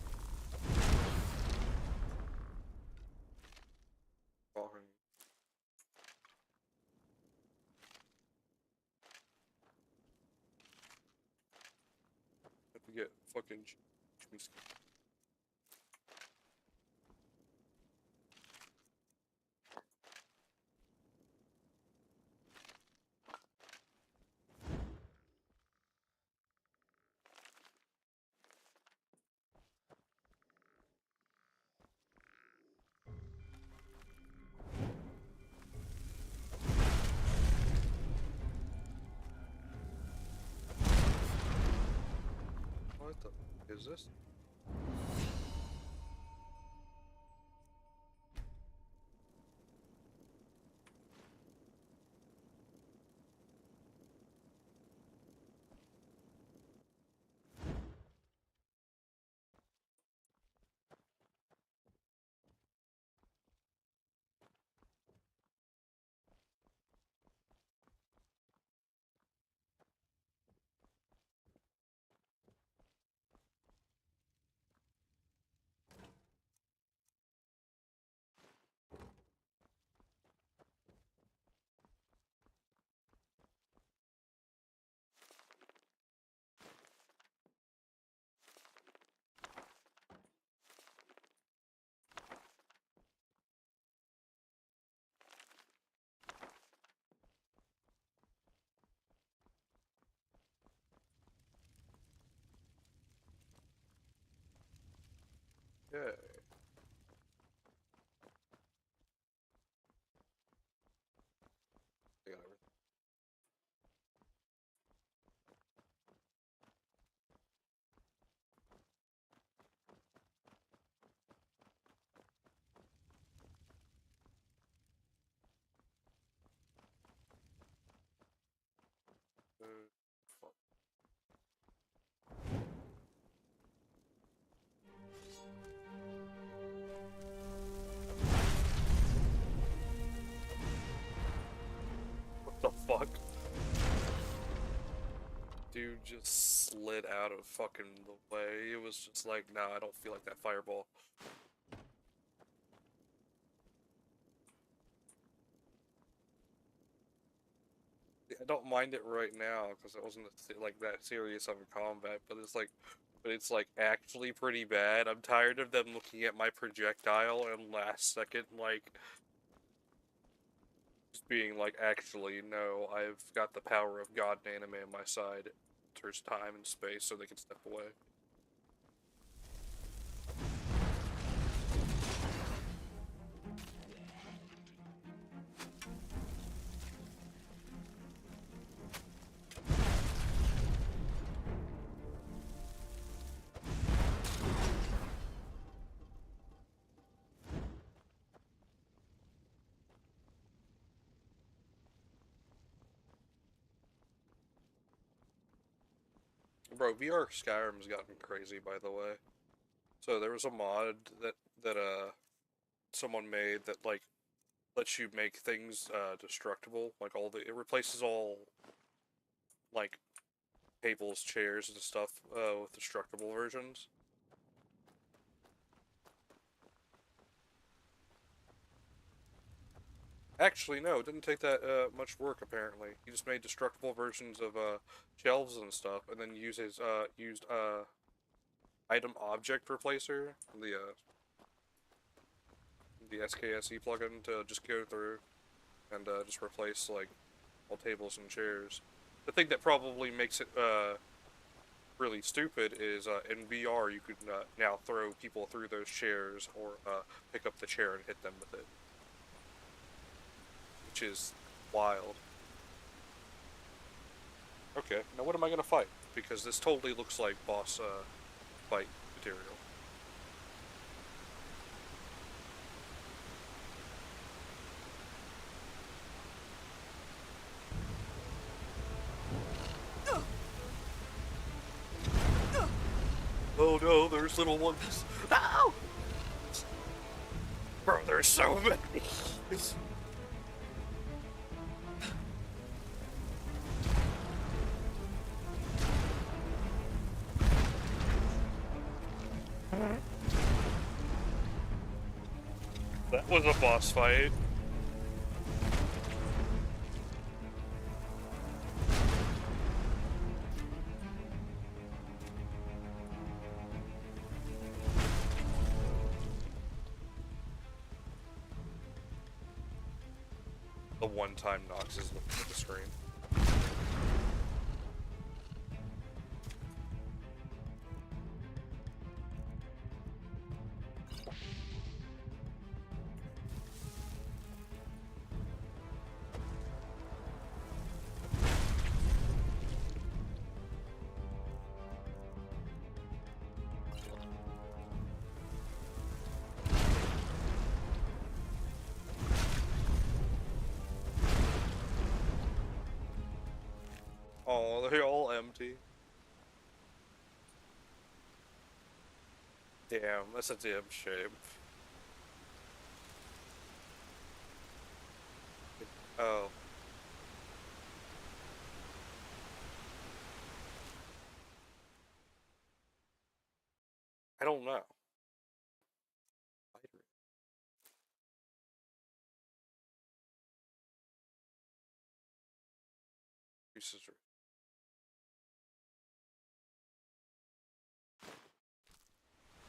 Talking. Have to get fucking. What the f is this? Okay. I got everything. Fuck. What the fuck? Dude just slid out of fucking the way. It was just like, nah, I don't feel like that fireball. I don't mind it right now because it wasn't like that serious of a combat, but it's like actually pretty bad. I'm tired of them looking at my projectile and last second like just being like, actually no, I've got the power of God and anime on my side. There's time and space so they can step away. Bro, VR Skyrim's gotten crazy, by the way. So there was a mod that someone made that like lets you make things destructible. Like it replaces all like tables, chairs, and stuff with destructible versions. Actually, no, it didn't take that much work. Apparently, he just made destructible versions of shelves and stuff, and then used item object replacer, the SKSE plugin to just go through and just replace like all tables and chairs. The thing that probably makes it really stupid is in VR you could now throw people through those chairs or pick up the chair and hit them with it, which is wild. Okay, now what am I gonna fight? Because this totally looks like boss fight material. Oh no, there's little ones. Ow! Bro, there's so many. That was a boss fight. The one time Nox is looking at the screen. Oh, they're all empty. Damn, that's a damn shame. Oh. I don't know.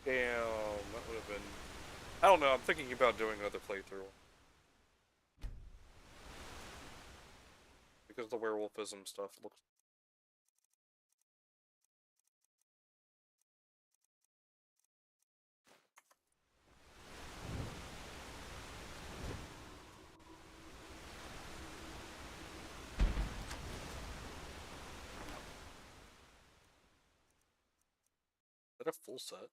Damn, that would have been... I don't know, I'm thinking about doing another playthrough. Because the werewolfism stuff looks... that a full set?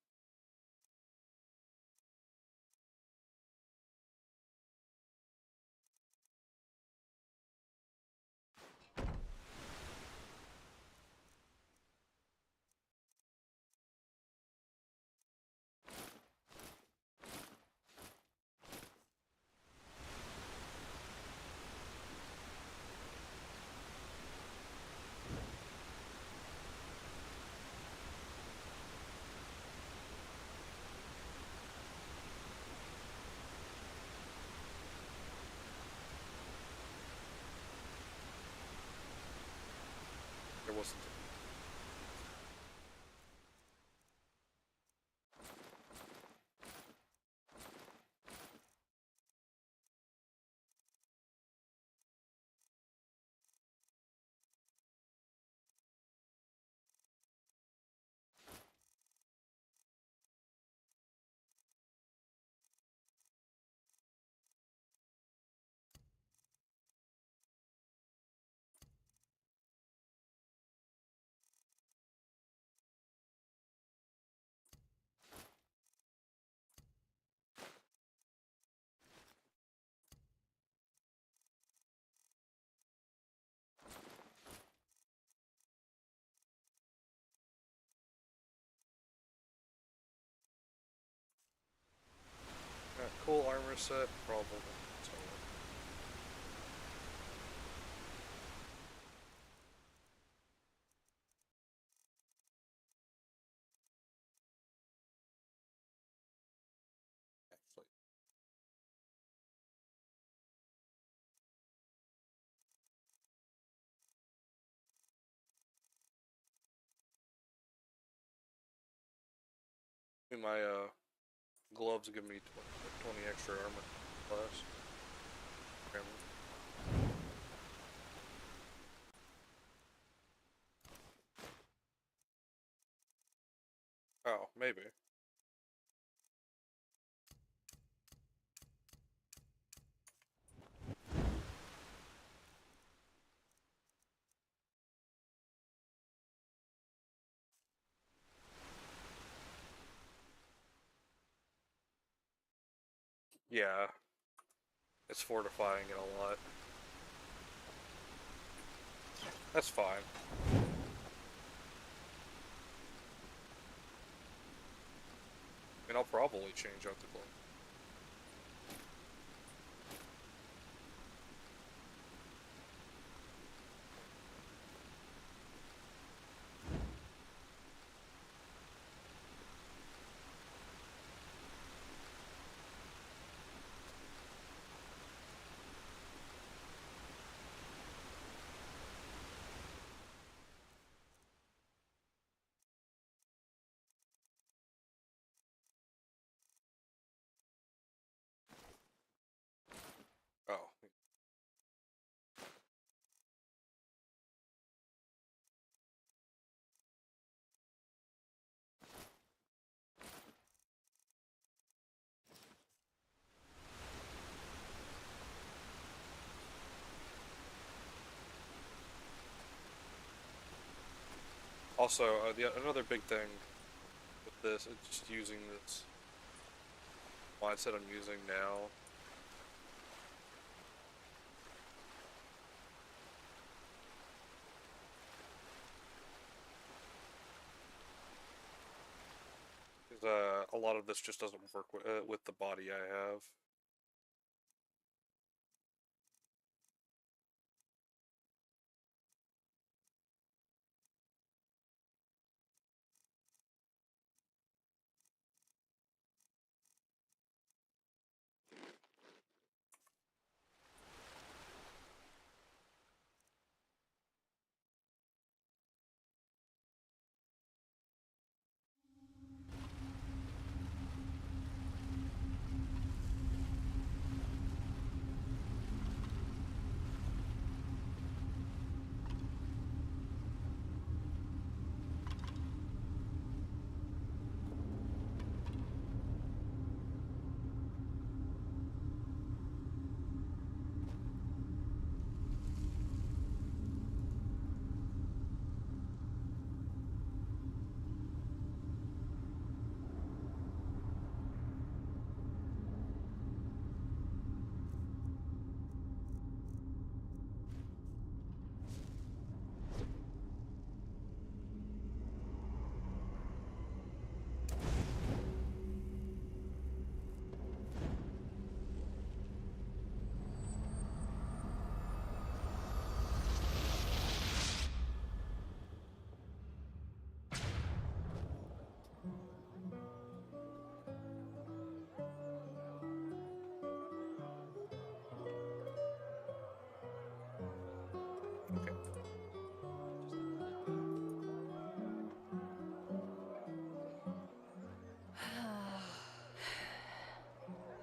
There wasn't. Cool armor set, probably. So, actually, my gloves give me 20 extra armor class. Oh, maybe. Yeah, it's fortifying it a lot. That's fine. I mean, I'll probably change out the glove. Oh. Also, another big thing with this is just using this mindset I'm using now. Because a lot of this just doesn't work with the body I have.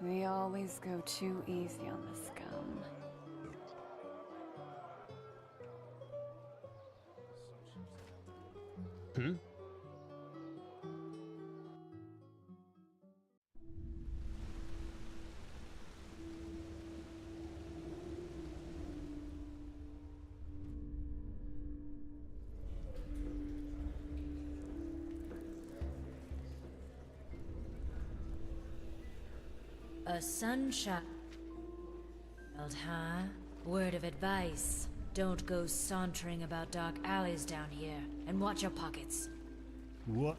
We always go too easy on the scum. Hmm? A sunshine, huh? Word of advice. Don't go sauntering about dark alleys down here, and watch your pockets. What?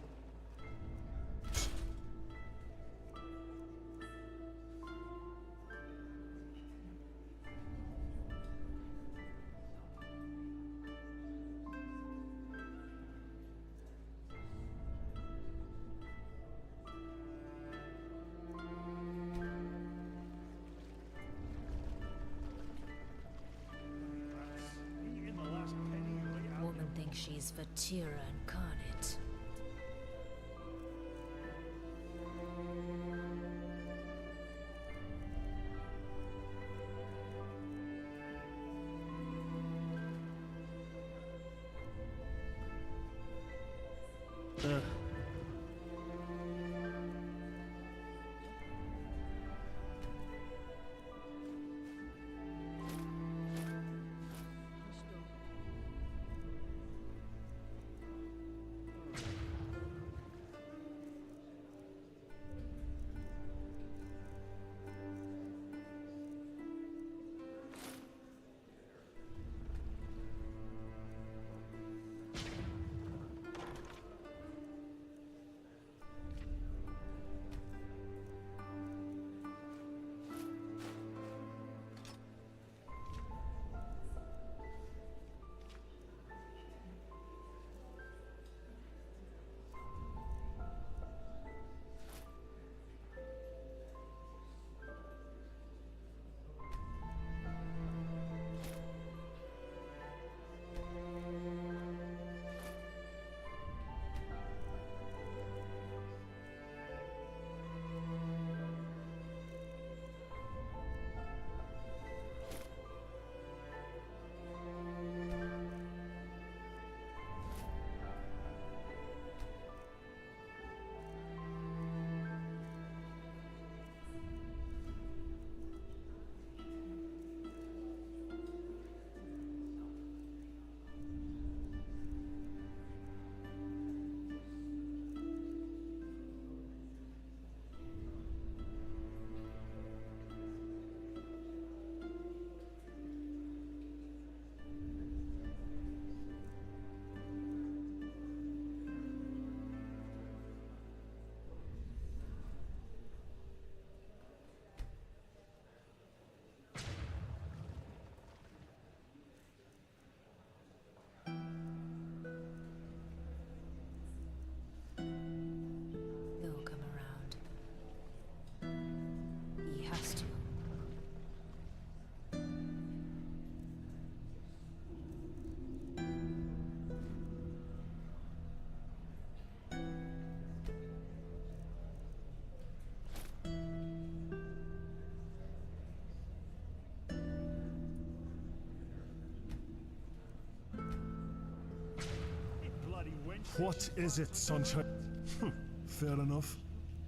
Woman thinks she's Vatira incarnate. He'll come around. He has to. What is it, sunshine? Fair enough.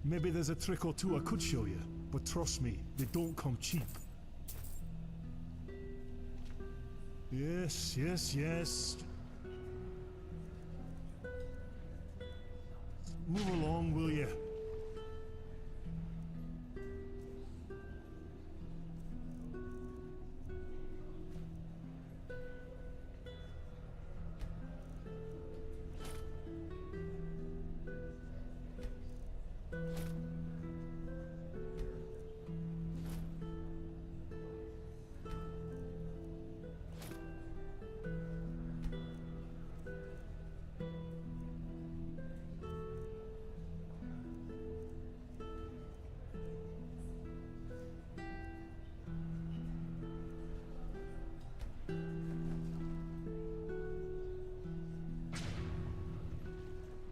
Maybe there's a trick or two I could show you, but trust me, they don't come cheap. Yes, yes, yes. Move along, will you?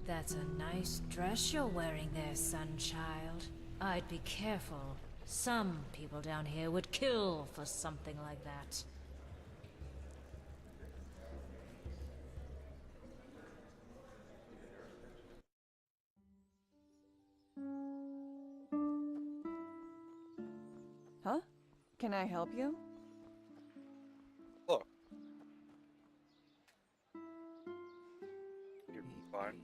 That's a nice dress you're wearing there, sunchild. I'd be careful. Some people down here would kill for something like that. Huh? Can I help you? Look. You're fine.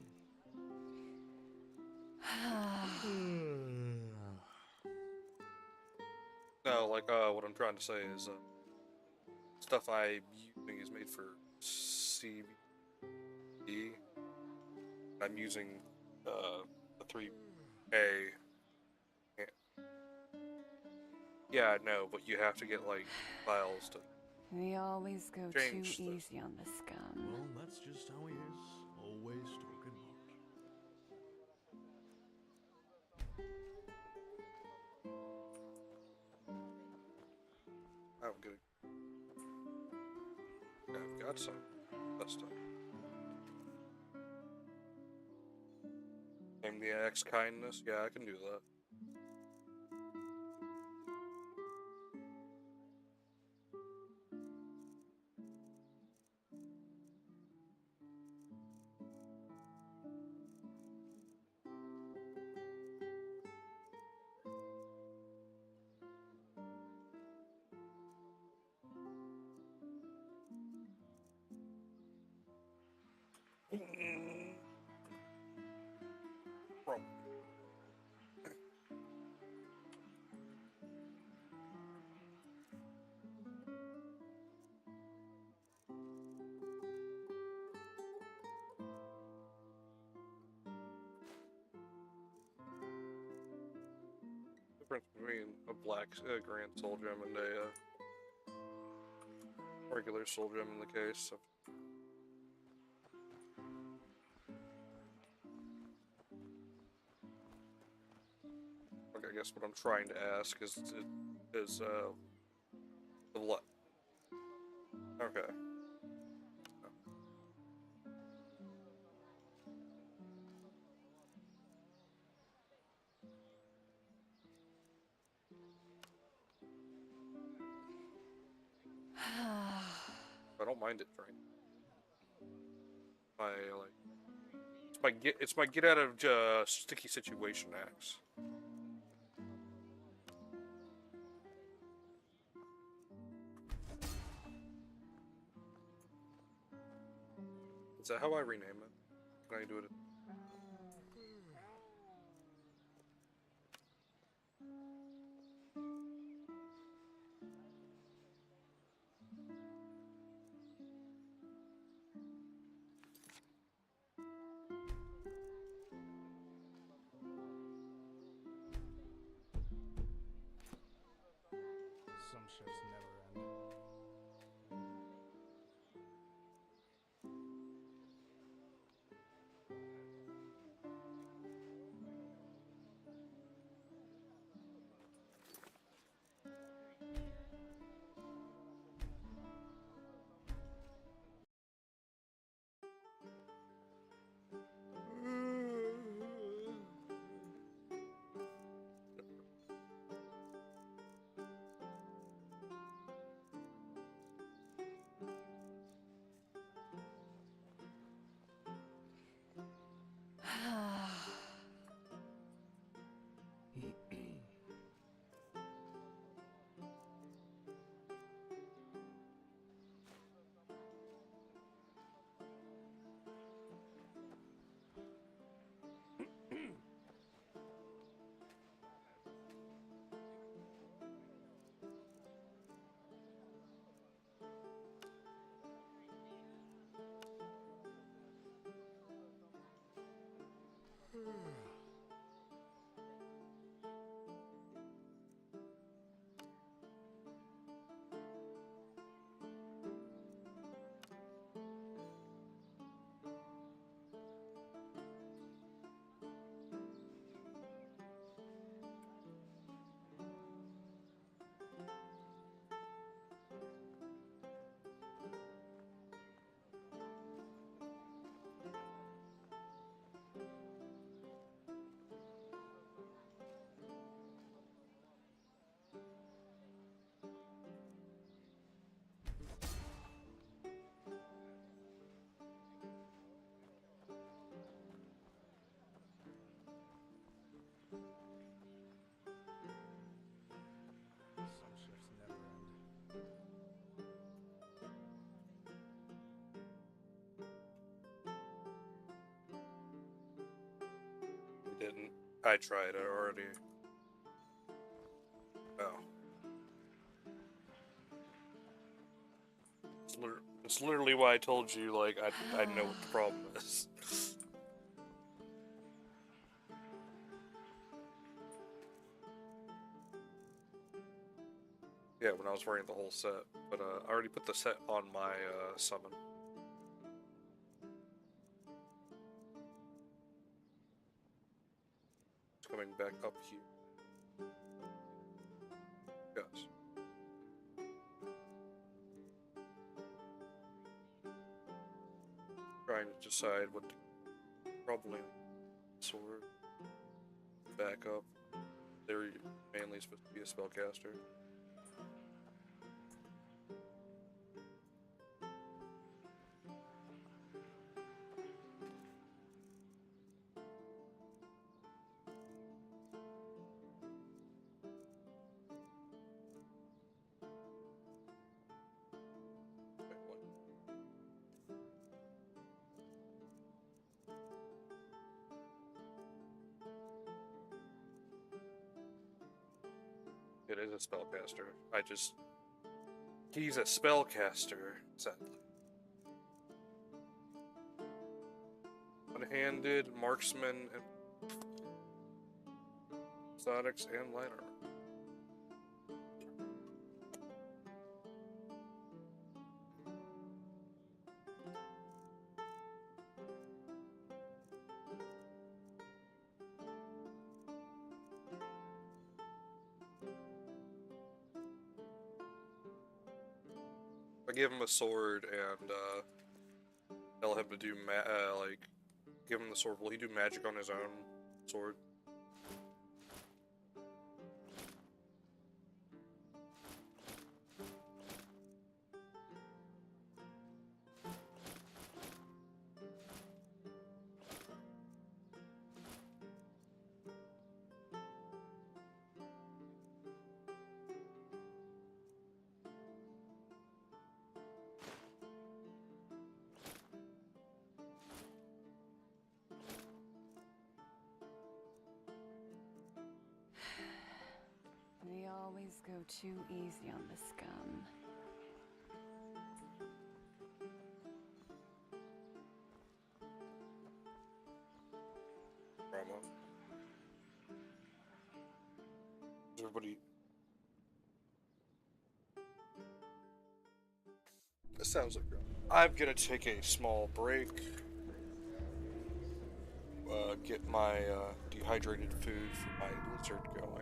No, like, what I'm trying to say is, stuff I'm using is made for CBD. I'm using, the 3A. Yeah, I know, but you have to get, like, files to We always go too change the... easy on the scum. Well, that's just how he is. Always talking I'm good. Yeah, I've got some. That stuff. Name the X kindness. Yeah, I can do that. Bro. Difference between a black grand soul gem and a regular soul gem in the case. So. Okay, I guess what I'm trying to ask is the what? Okay. I don't mind it, right? It's my get out of sticky situation axe. Is that how I rename it? Can I do it? Some shifts never end. I tried it already. Oh. It's literally why I told you, like, I know what the problem is. Yeah, when I was wearing the whole set. But, I already put the set on my, summon. It's coming back up here. Yes. Trying to decide what to probably sword back up. They're mainly supposed to be a spellcaster. It is a spellcaster. He's a spellcaster, sadly. One-handed, marksman, and exotics, and light armor. I give him a sword and tell him to do give him the sword. Will he do magic on his own sword? They always go too easy on the scum. Drama. Everybody. This sounds like drama. I'm gonna take a small break. Get my dehydrated food for my lizard going.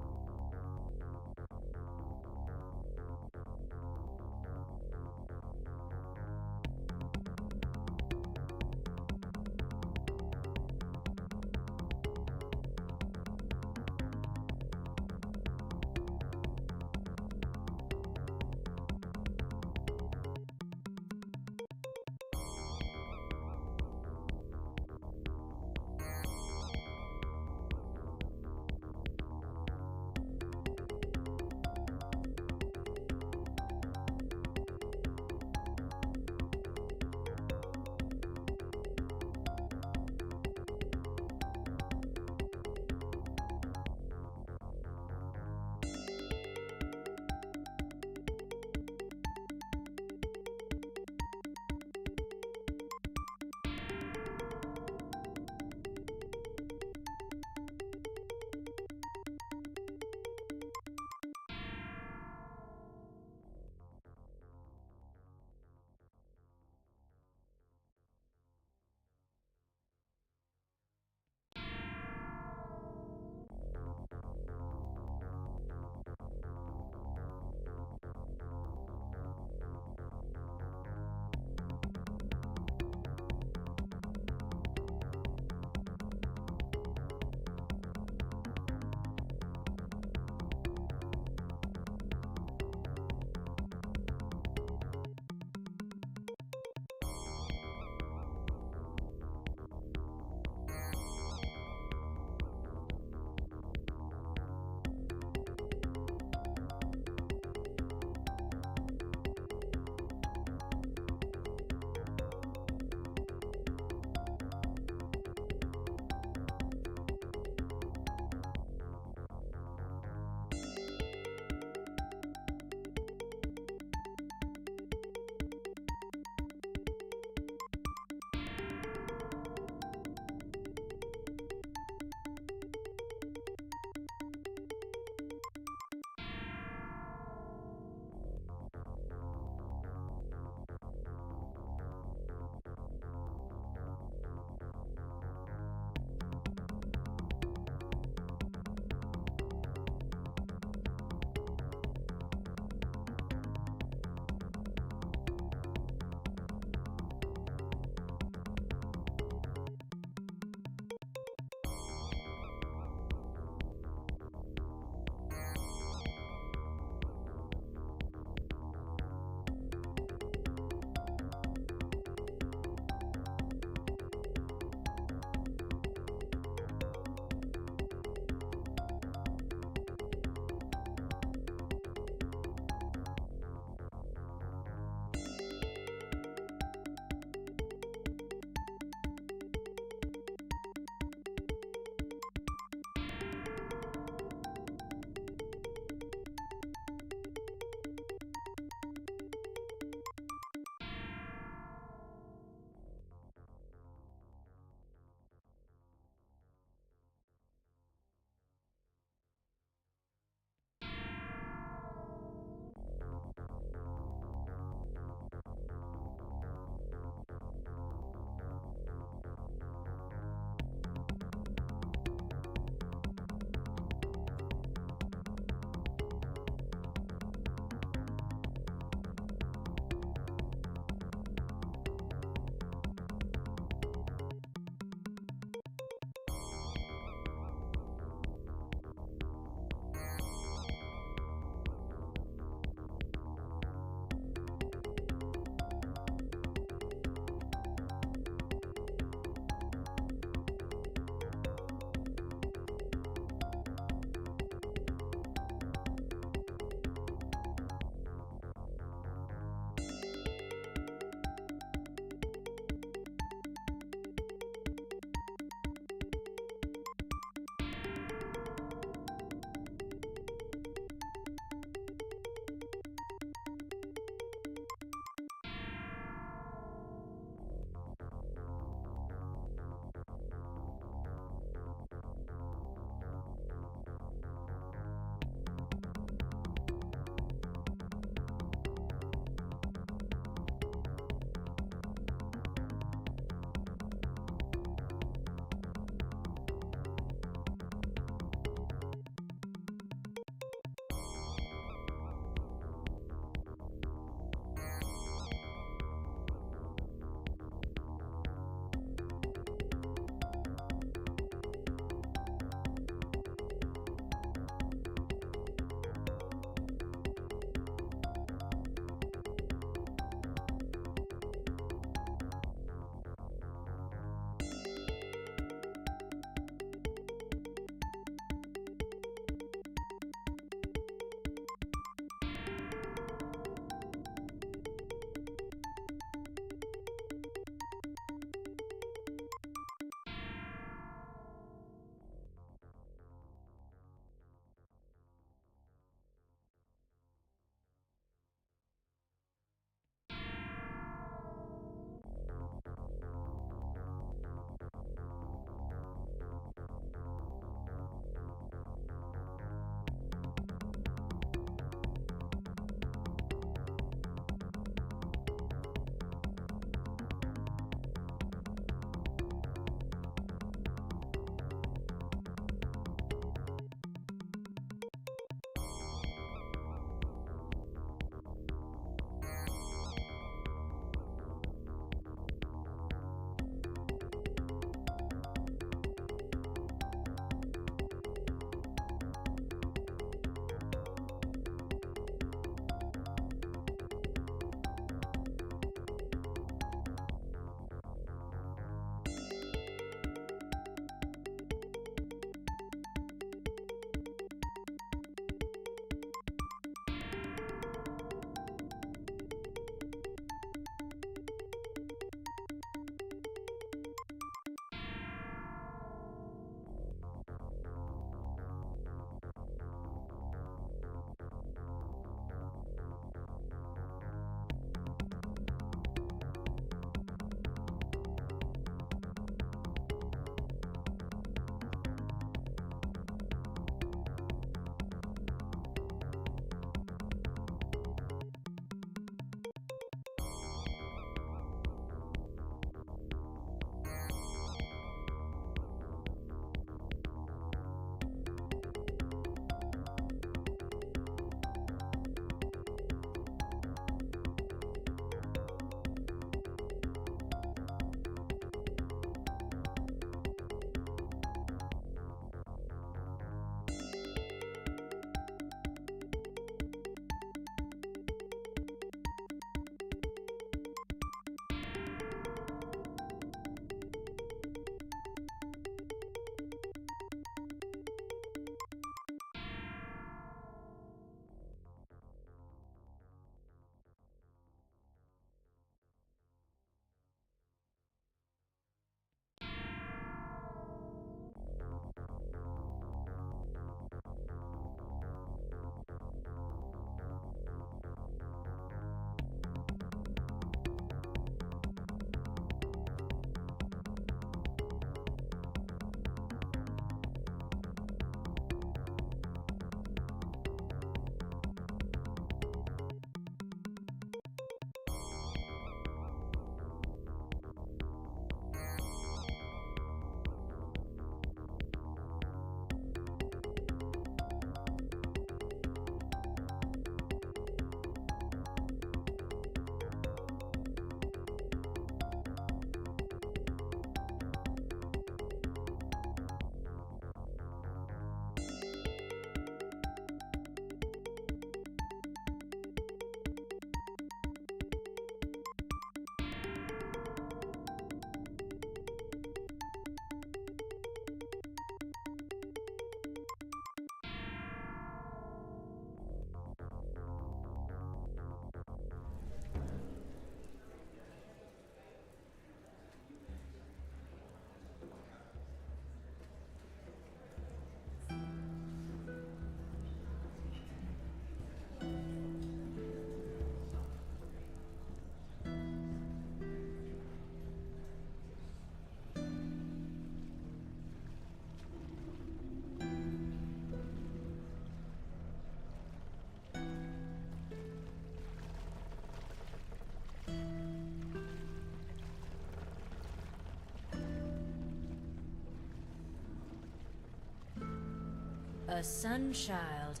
A sun child.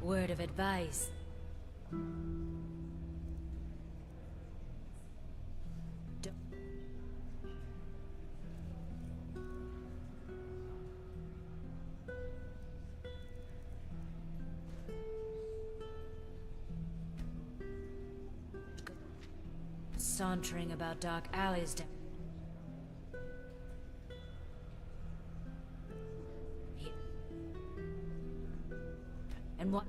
Word of advice. Sauntering about dark alleys down. And what?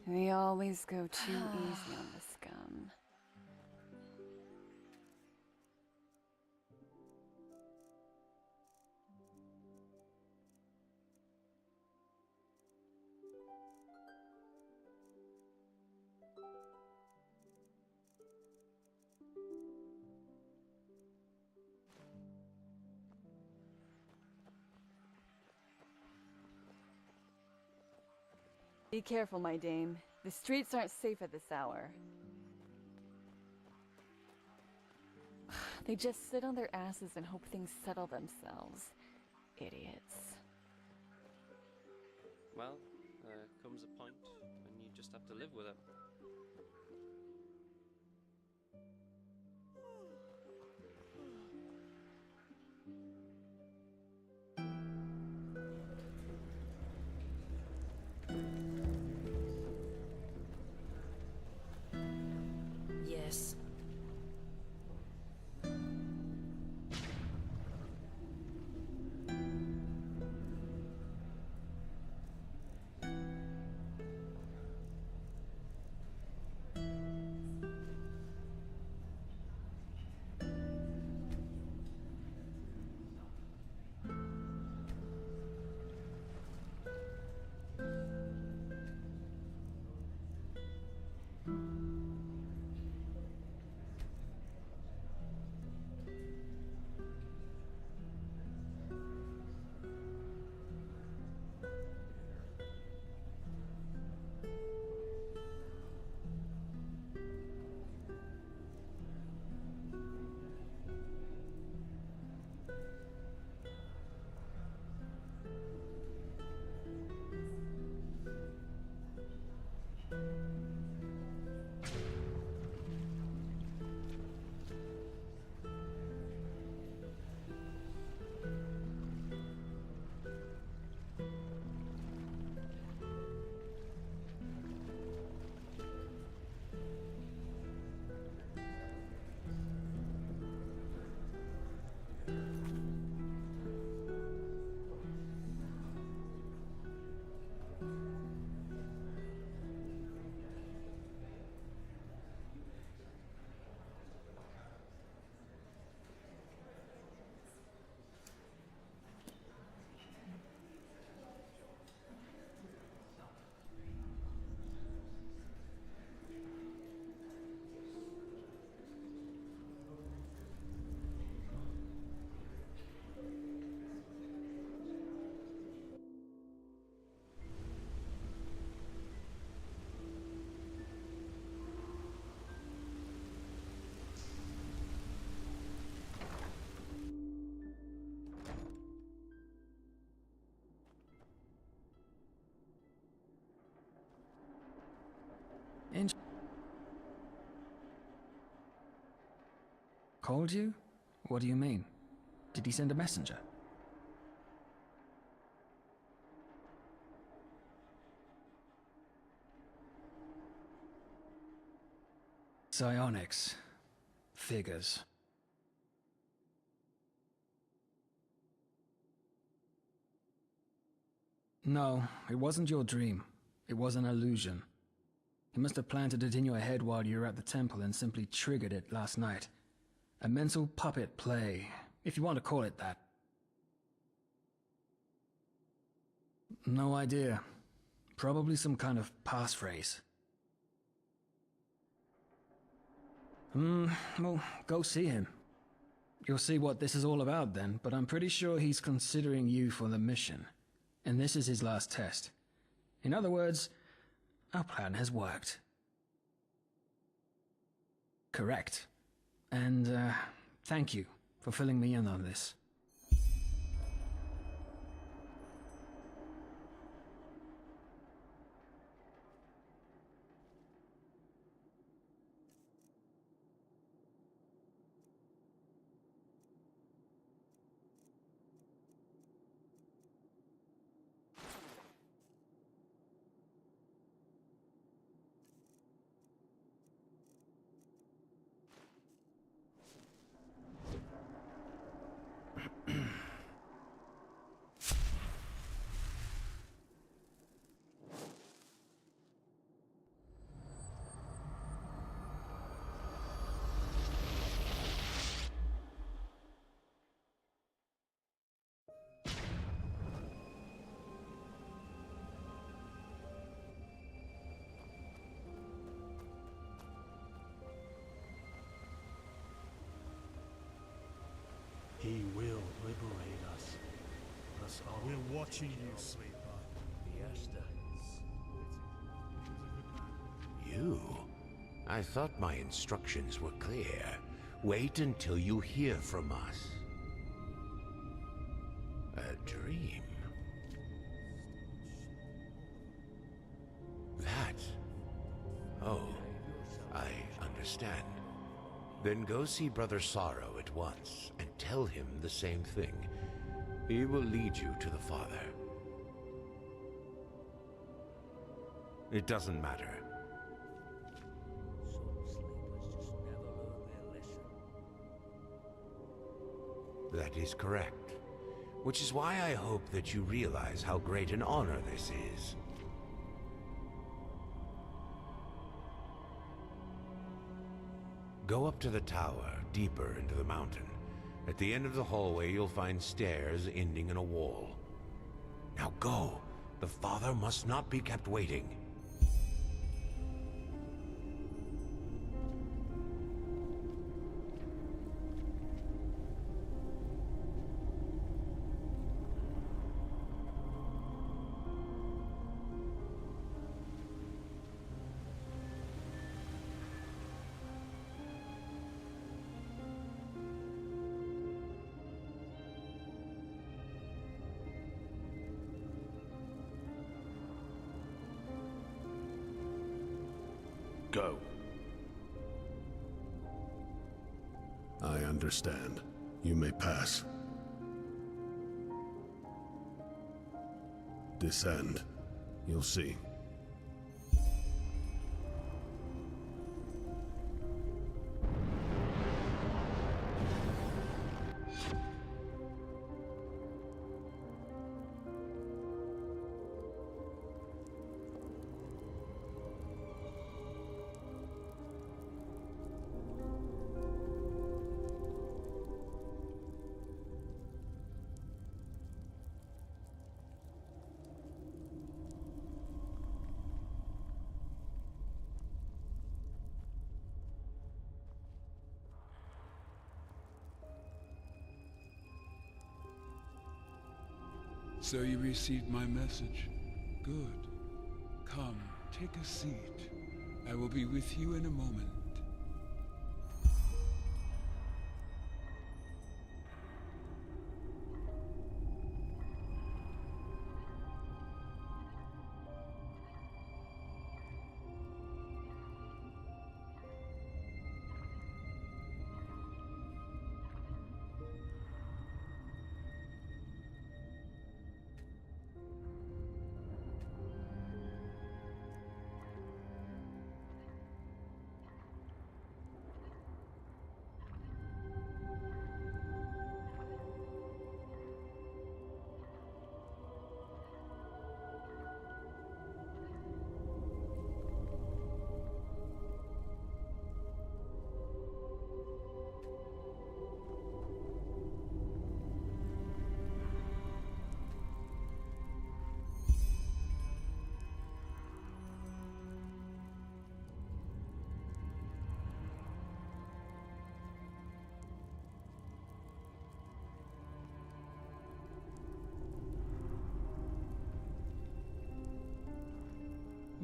They always go too easy on the scum. Be careful, my dame. The streets aren't safe at this hour. They just sit on their asses and hope things settle themselves. Idiots. Well, there comes a point when you just have to live with it. Yes. Called you? What do you mean? Did he send a messenger? Psionics. Figures. No, it wasn't your dream. It was an illusion. He must have planted it in your head while you were at the temple and simply triggered it last night. A mental puppet play, if you want to call it that. No idea. Probably some kind of passphrase. Well, go see him. You'll see what this is all about then, but I'm pretty sure he's considering you for the mission. And this is his last test. In other words, our plan has worked. Correct. And, thank you for filling me in on this. He will liberate us. Us all. We're watching you, sleeper. Fiesta. You? I thought my instructions were clear. Wait until you hear from us. A dream? That? Oh, I understand. Then go see Brother Sorrow at once and tell him the same thing. He will lead you to the Father. It doesn't matter. That is correct. Which is why I hope that you realize how great an honor this is. Go up to the tower, deeper into the mountain. At the end of the hallway, you'll find stairs ending in a wall. Now go! The Father must not be kept waiting. Go. I understand. You may pass. Descend. You'll see. So you received my message. Good. Come, take a seat. I will be with you in a moment.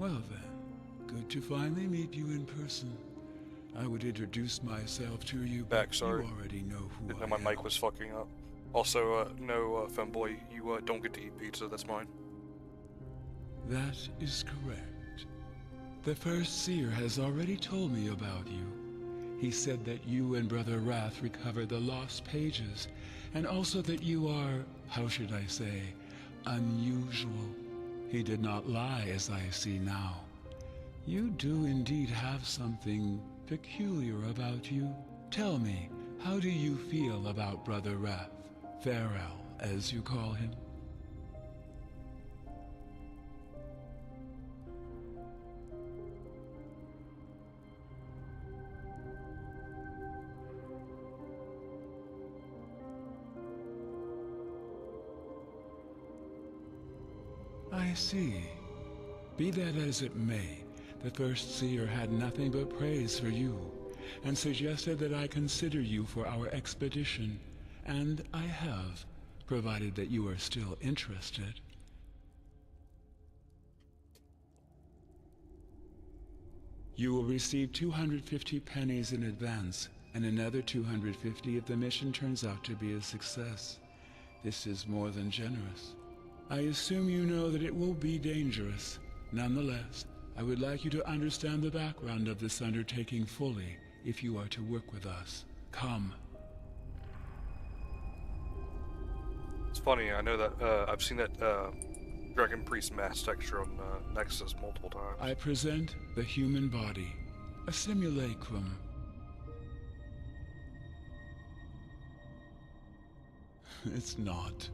Well then, good to finally meet you in person. I would introduce myself to you, but sorry. you already know who Didn't I know am. my mic was fucking up. Also, no, femboy, you don't get to eat pizza, that's mine. That is correct. The First Seer has already told me about you. He said that you and Brother Wrath recovered the lost pages, and also that you are, how should I say, unusual. He did not lie, as I see now. You do indeed have something peculiar about you. Tell me, how do you feel about Brother Wrath? Farrell, as you call him? I see. Be that as it may, the First Seer had nothing but praise for you, and suggested that I consider you for our expedition, and I have, provided that you are still interested. You will receive 250 pennies in advance, and another 250 if the mission turns out to be a success. This is more than generous. I assume you know that it will be dangerous. Nonetheless, I would like you to understand the background of this undertaking fully if you are to work with us. Come. It's funny, I know that, I've seen that, Dragon Priest mask texture on, Nexus multiple times. I present the human body, a simulacrum. It's not.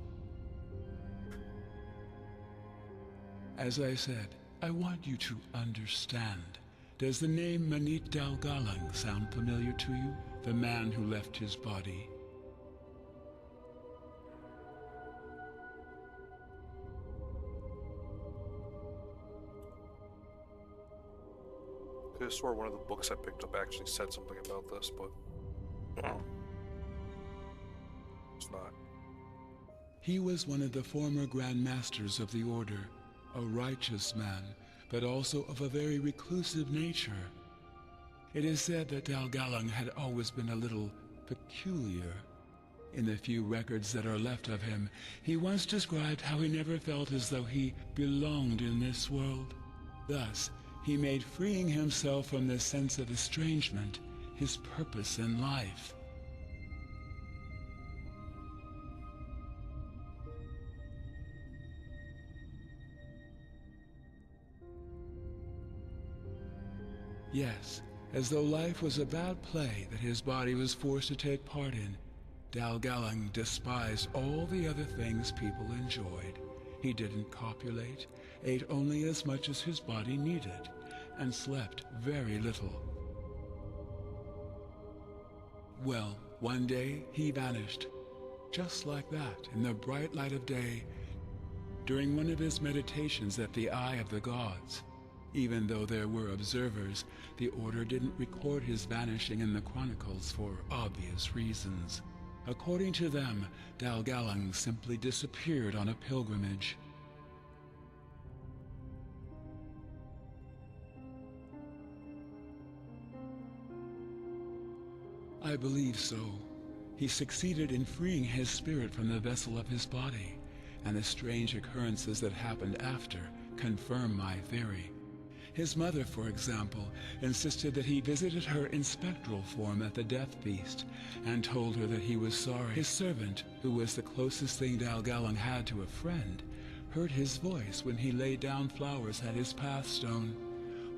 As I said, I want you to understand. Does the name Manit Dalgalang sound familiar to you? The man who left his body? I swore one of the books I picked up actually said something about this, but it's not. He was one of the former Grand Masters of the Order, a righteous man, but also of a very reclusive nature. It is said that Dalgalang had always been a little peculiar. In the few records that are left of him, he once described how he never felt as though he belonged in this world. Thus, he made freeing himself from this sense of estrangement his purpose in life. Yes, as though life was a bad play that his body was forced to take part in, Dalgalang despised all the other things people enjoyed. He didn't copulate, ate only as much as his body needed, and slept very little. Well, one day he vanished, just like that, in the bright light of day, during one of his meditations at the Eye of the Gods. Even though there were observers, the Order didn't record his vanishing in the chronicles for obvious reasons. According to them, Dalgalang simply disappeared on a pilgrimage. I believe so. He succeeded in freeing his spirit from the vessel of his body, and the strange occurrences that happened after confirm my theory. His mother, for example, insisted that he visited her in spectral form at the death feast, and told her that he was sorry. His servant, who was the closest thing Dalgalang had to a friend, heard his voice when he laid down flowers at his pathstone.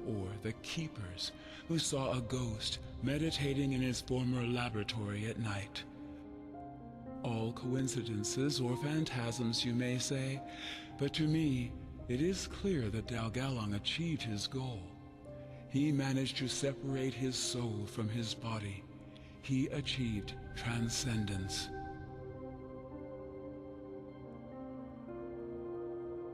Or the keepers, who saw a ghost meditating in his former laboratory at night. All coincidences or phantasms, you may say, but to me, it is clear that Dalgalang achieved his goal. He managed to separate his soul from his body. He achieved transcendence.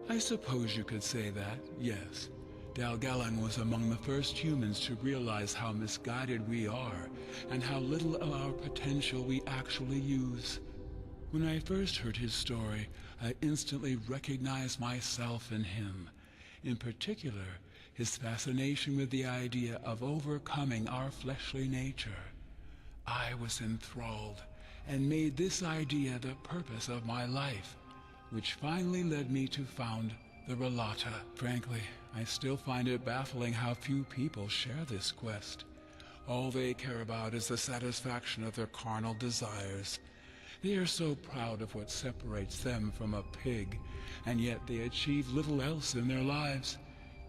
I suppose you could say that, yes. Dalgalang was among the first humans to realize how misguided we are, and how little of our potential we actually use. When I first heard his story, I instantly recognized myself in him. In particular, his fascination with the idea of overcoming our fleshly nature. I was enthralled and made this idea the purpose of my life, which finally led me to found the Relata. Frankly, I still find it baffling how few people share this quest. All they care about is the satisfaction of their carnal desires. They are so proud of what separates them from a pig, and yet they achieve little else in their lives.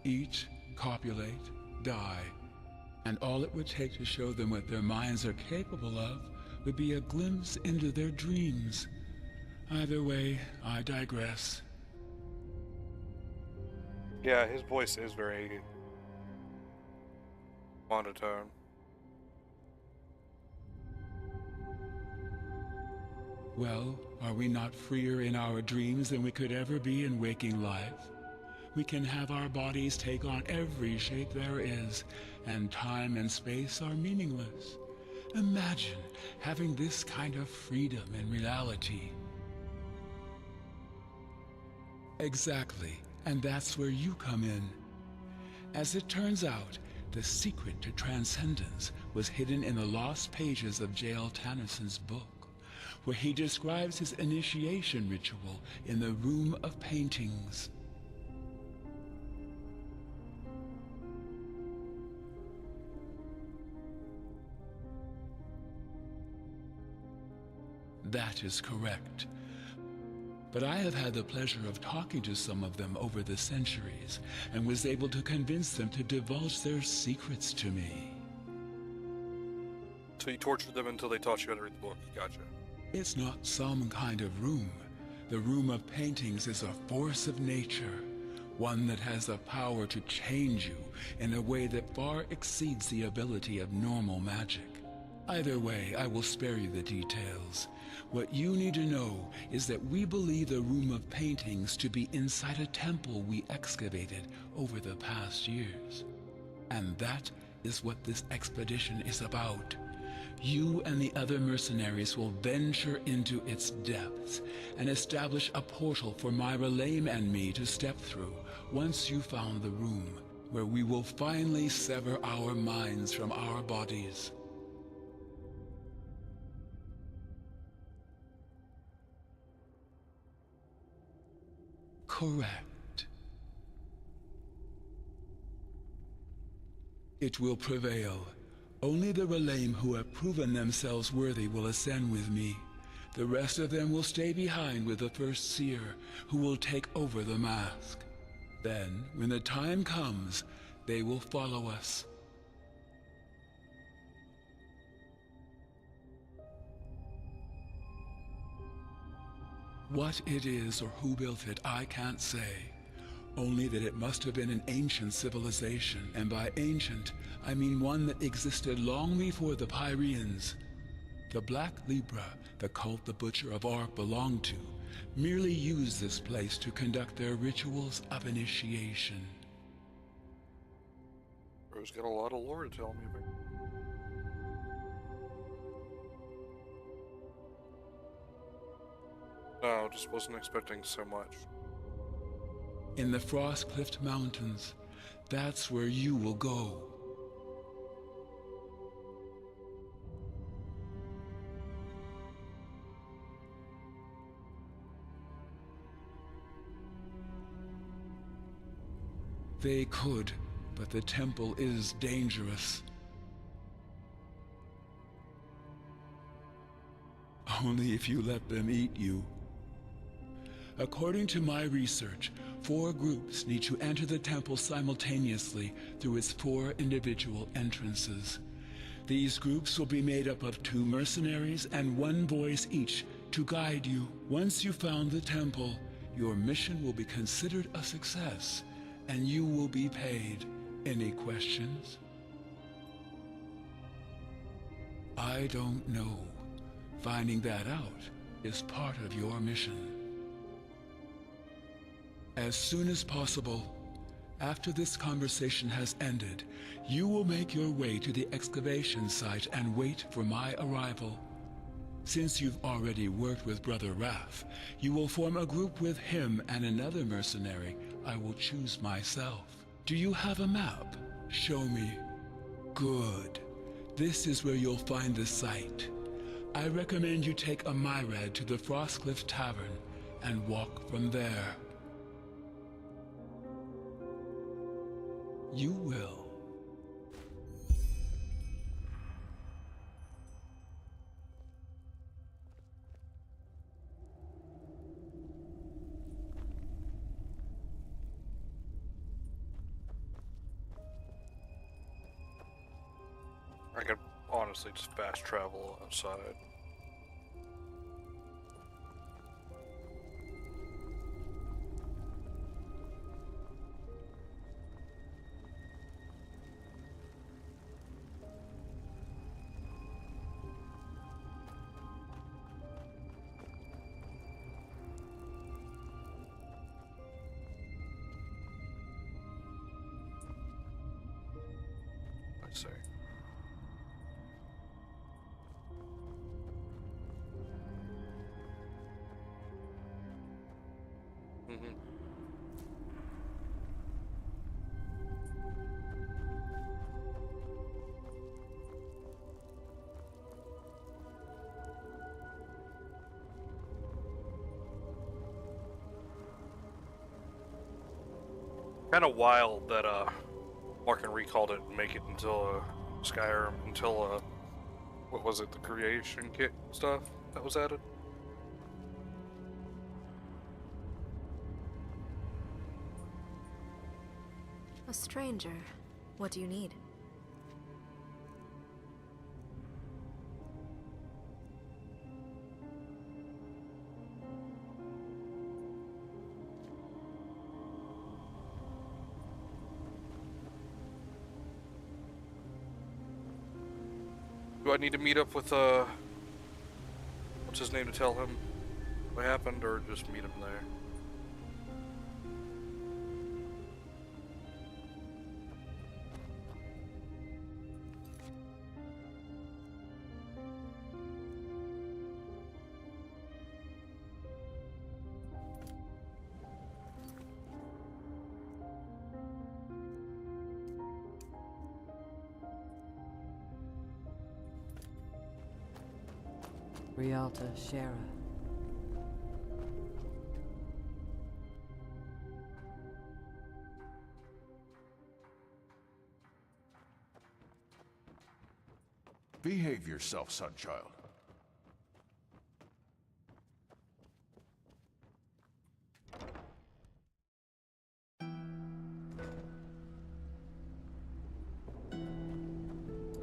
Eat, copulate, die. And all it would take to show them what their minds are capable of would be a glimpse into their dreams. Either way, I digress. Yeah, his voice is very monotone. Well, are we not freer in our dreams than we could ever be in waking life? We can have our bodies take on every shape there is, and time and space are meaningless. Imagine having this kind of freedom in reality. Exactly, and that's where you come in. As it turns out, the secret to transcendence was hidden in the lost pages of J.L. Tannisson's book, where he describes his initiation ritual in the Room of Paintings. That is correct. But I have had the pleasure of talking to some of them over the centuries, and was able to convince them to divulge their secrets to me. So you tortured them until they taught you how to read the book. Gotcha. It's not some kind of room. The Room of Paintings is a force of nature, one that has the power to change you in a way that far exceeds the ability of normal magic. Either way, I will spare you the details. What you need to know is that we believe the Room of Paintings to be inside a temple we excavated over the past years. And that is what this expedition is about. You and the other mercenaries will venture into its depths and establish a portal for Myra Lame and me to step through once you found the room, where we will finally sever our minds from our bodies. Correct. It will prevail. Only the Relame who have proven themselves worthy will ascend with me. The rest of them will stay behind with the first seer, who will take over the mask. Then, when the time comes, they will follow us. What it is or who built it, I can't say. Only that it must have been an ancient civilization, and by ancient, I mean one that existed long before the Pyreans. The Black Libra, the cult the Butcher of Ark belonged to, merely used this place to conduct their rituals of initiation. Bro's got a lot of lore to tell me about. No, just wasn't expecting so much. In the Frost-Cliffed Mountains, that's where you will go. They could, but the temple is dangerous. Only if you let them eat you. According to my research, 4 groups need to enter the temple simultaneously through its 4 individual entrances. These groups will be made up of 2 mercenaries and 1 voice each to guide you. Once you've found the temple, your mission will be considered a success, and you will be paid. Any questions? I don't know. Finding that out is part of your mission. As soon as possible, after this conversation has ended, you will make your way to the excavation site and wait for my arrival. Since you've already worked with Brother Raph, you will form a group with him and another mercenary I will choose myself. Do you have a map? Show me. Good. This is where you'll find the site. I recommend you take a Myrad to the Frostcliff Tavern and walk from there. You will. I could honestly just fast travel outside. Let's see. Kind of wild that Mark and Recall didn't make it until Skyrim, until what was it, the creation kit stuff that was added. A stranger. What do you need? Do I need to meet up with what's his name to tell him what happened, or just meet him there? Rialta Shara. Behave yourself, sonchild.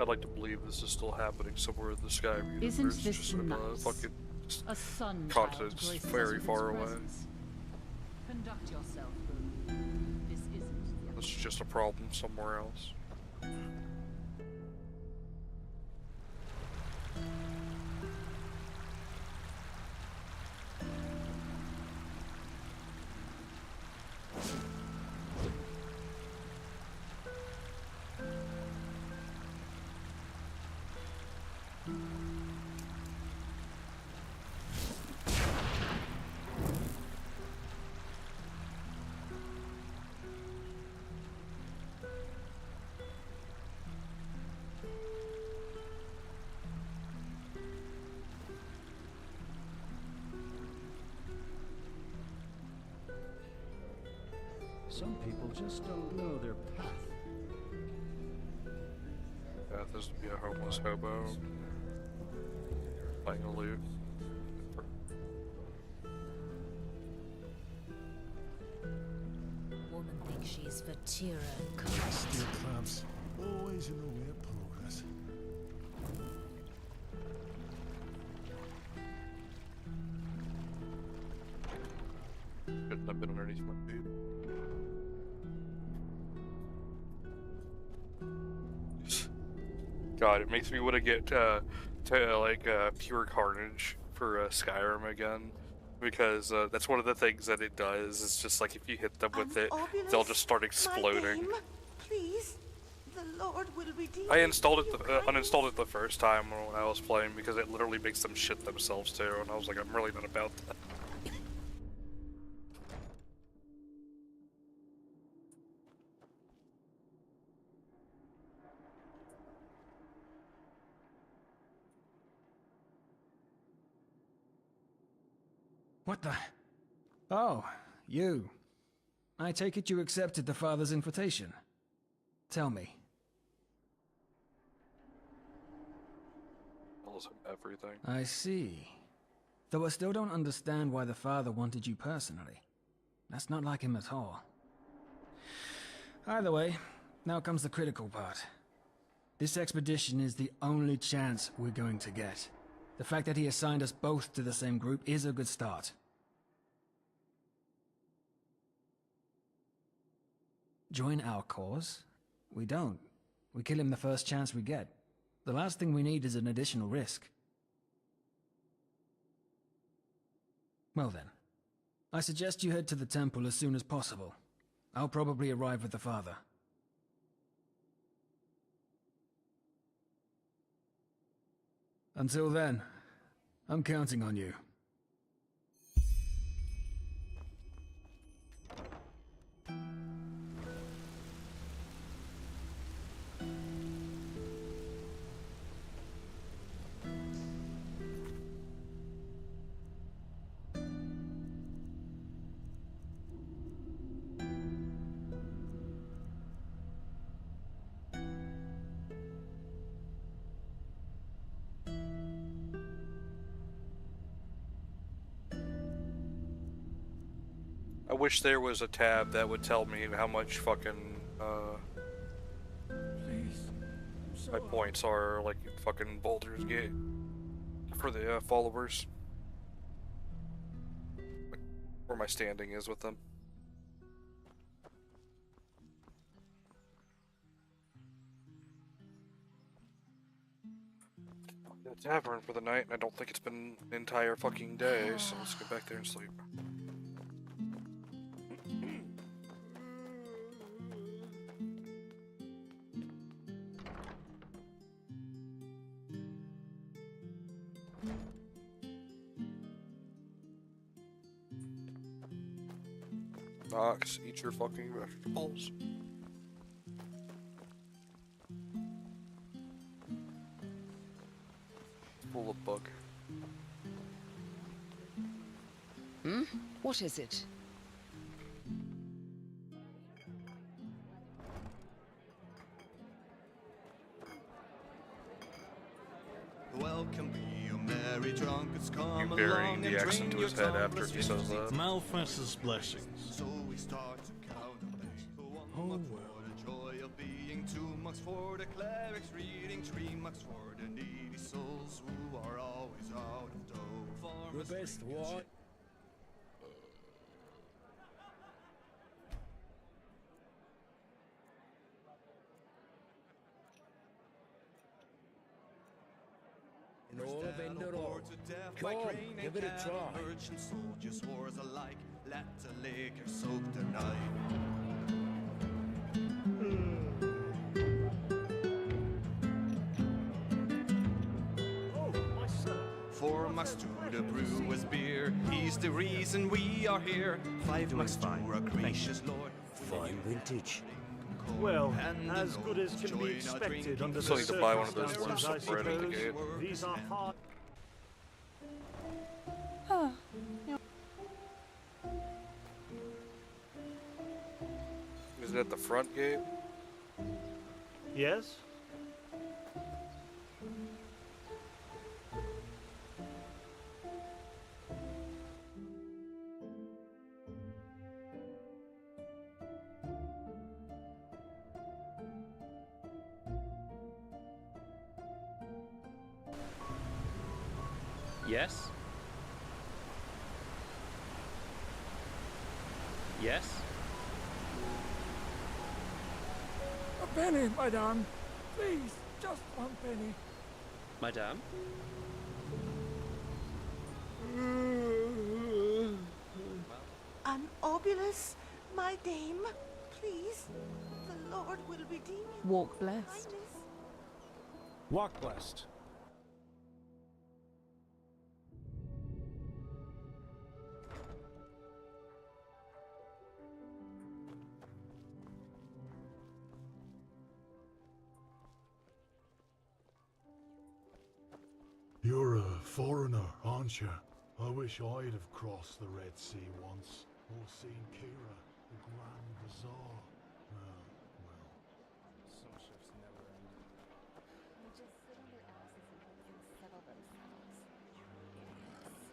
I'd like to believe this is still happening somewhere in the sky. Isn't this just in nice? fucking A sun continents very far away. Conduct yourself, Boone. This isn't. It's just a problem somewhere else. Some people just don't know their path. Path is to be a homeless hobo playing a lute. Woman thinks she's Vatira and Steel clamps, always in the way of progress. Shouldn't have been underneath my feet. God, it makes me want to get to pure carnage for Skyrim again, because that's one of the things that it does. It's just like if you hit them with it, they'll just start exploding. Please, the Lord will redeem. I installed it, uninstalled it the first time when I was playing because it literally makes them shit themselves too, and I was like, I'm really not about that. What the? Oh, you. I take it you accepted the father's invitation. Tell me. Tells him everything. I see. Though I still don't understand why the father wanted you personally. That's not like him at all. Either way, now comes the critical part. This expedition is the only chance we're going to get. The fact that he assigned us both to the same group is a good start. Join our cause? We don't. We kill him the first chance we get. The last thing we need is an additional risk. Well then, I suggest you head to the temple as soon as possible. I'll probably arrive with the father. Until then, I'm counting on you. I wish there was a tab that would tell me how much fucking, my points are, like, in fucking Baldur's Gate. For the, followers. Like, where my standing is with them. The tavern for the night, and I don't think it's been an entire fucking day, so let's get back there and sleep. Knox, eat your fucking vegetables. Full of bug. Hmm? What is it? Welcome be you merry drunkards, come burying along the and axe drain into your his head after tumblers he says that. Malphas's blessings. So we start to count on one mug for the joy of being, 2 mugs for the clerics reading, 3 mugs for the needy souls who are always out of dough. The best what? In all of Enderal. Come on, give it a try. Merchant soldiers, wars alike, let the liquor soak the night. Oh, my son. 4 mugs to the brewer's beer, he's the reason we are here. 5 mugs to our gracious lord. Fine vintage. Well, as good as can be expected under the So I need to buy one of those circumstances, lumps I of bread at the suppose. gate. These are hard. Huh. Is it at the front gate? Yes? Yes? Yes? A penny, madame. Please, just 1 penny. Madame? An obulus, my dame, please. The Lord will redeem you. Walk blessed. Walk blessed. You're a foreigner, aren't you? I wish I'd have crossed the Red Sea once, or seen Kira, the Grand Bazaar. Well. Some shifts never end. They just sit on their asses and hope things settle themselves. Idiots.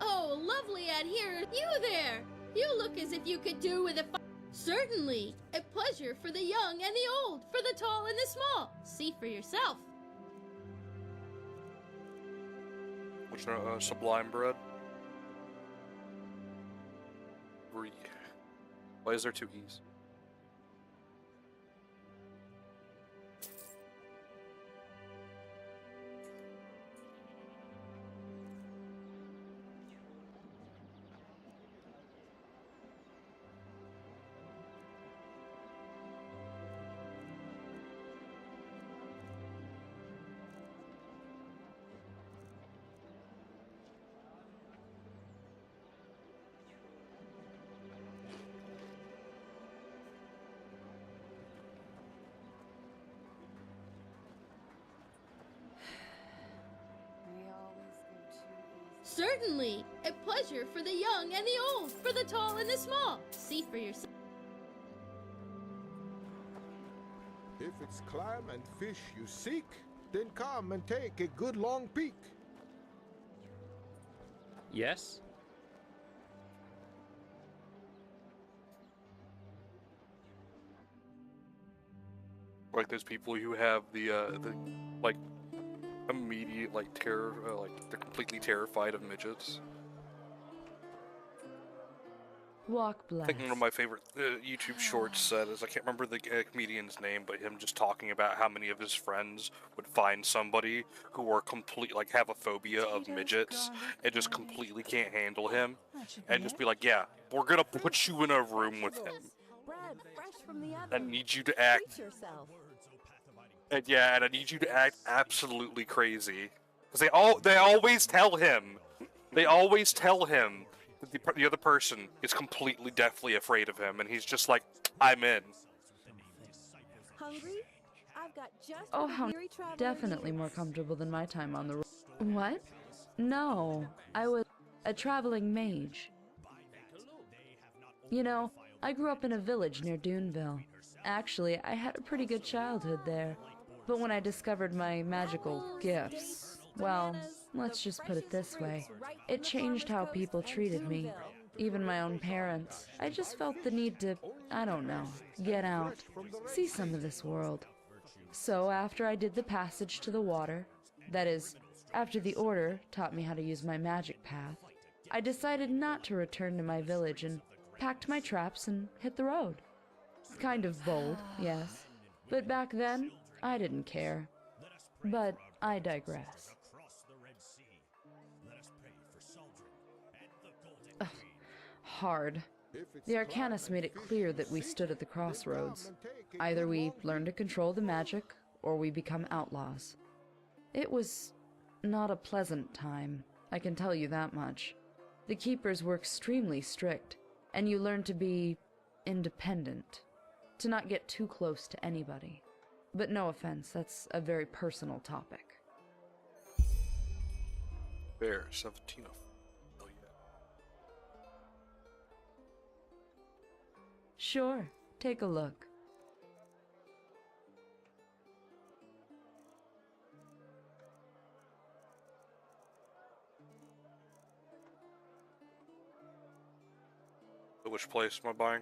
Oh, lovely Ed here. You there! You look as if you could do with a Certainly! A pleasure for the young and the old, for the tall and the small. See for yourself. Which sublime bread? Why is there two E's? Certainly! A pleasure for the young and the old, for the tall and the small. See for yourself. If it's clam and fish you seek, then come and take a good long peek. Yes? Like those people who have the like immediate terror, they're completely terrified of midgets. Walk blessed. I think one of my favorite YouTube shorts said is, I can't remember the comedian's name, but him just talking about how many of his friends would find somebody who were have a phobia of midgets and just completely can't handle him, and just be like, yeah, we're gonna put you in a room with him. Bread fresh from the oven. I need you to act. Treat yourself. And yeah, and I need you to act absolutely crazy. Because they always tell him. They always tell him that the other person is completely deathly afraid of him, and he's just like, I'm in. Hungry? I've got just Oh, what a how weary traveler definitely needs. more comfortable than my time on the road. What? No, I was a traveling mage. You know, I grew up in a village near Duneville. Actually, I had a pretty good childhood there. But when I discovered my magical gifts, well, let's just put it this way. It changed how people treated me. Even my own parents. I just felt the need to, I don't know, get out. See some of this world. So after I did the passage to the water, that is, after the Order taught me how to use my magic path, I decided not to return to my village and packed my traps and hit the road. Kind of bold, yes. But back then, I didn't care. But I digress. Ugh, hard. The Arcanist made it clear that we stood at the crossroads. Either we learn to control the magic, or we become outlaws. It was not a pleasant time, I can tell you that much. The keepers were extremely strict, and you learn to be independent, to not get too close to anybody. But no offense, that's a very personal topic. Bear, 17. Oh yeah. Sure, take a look. Which place am I buying?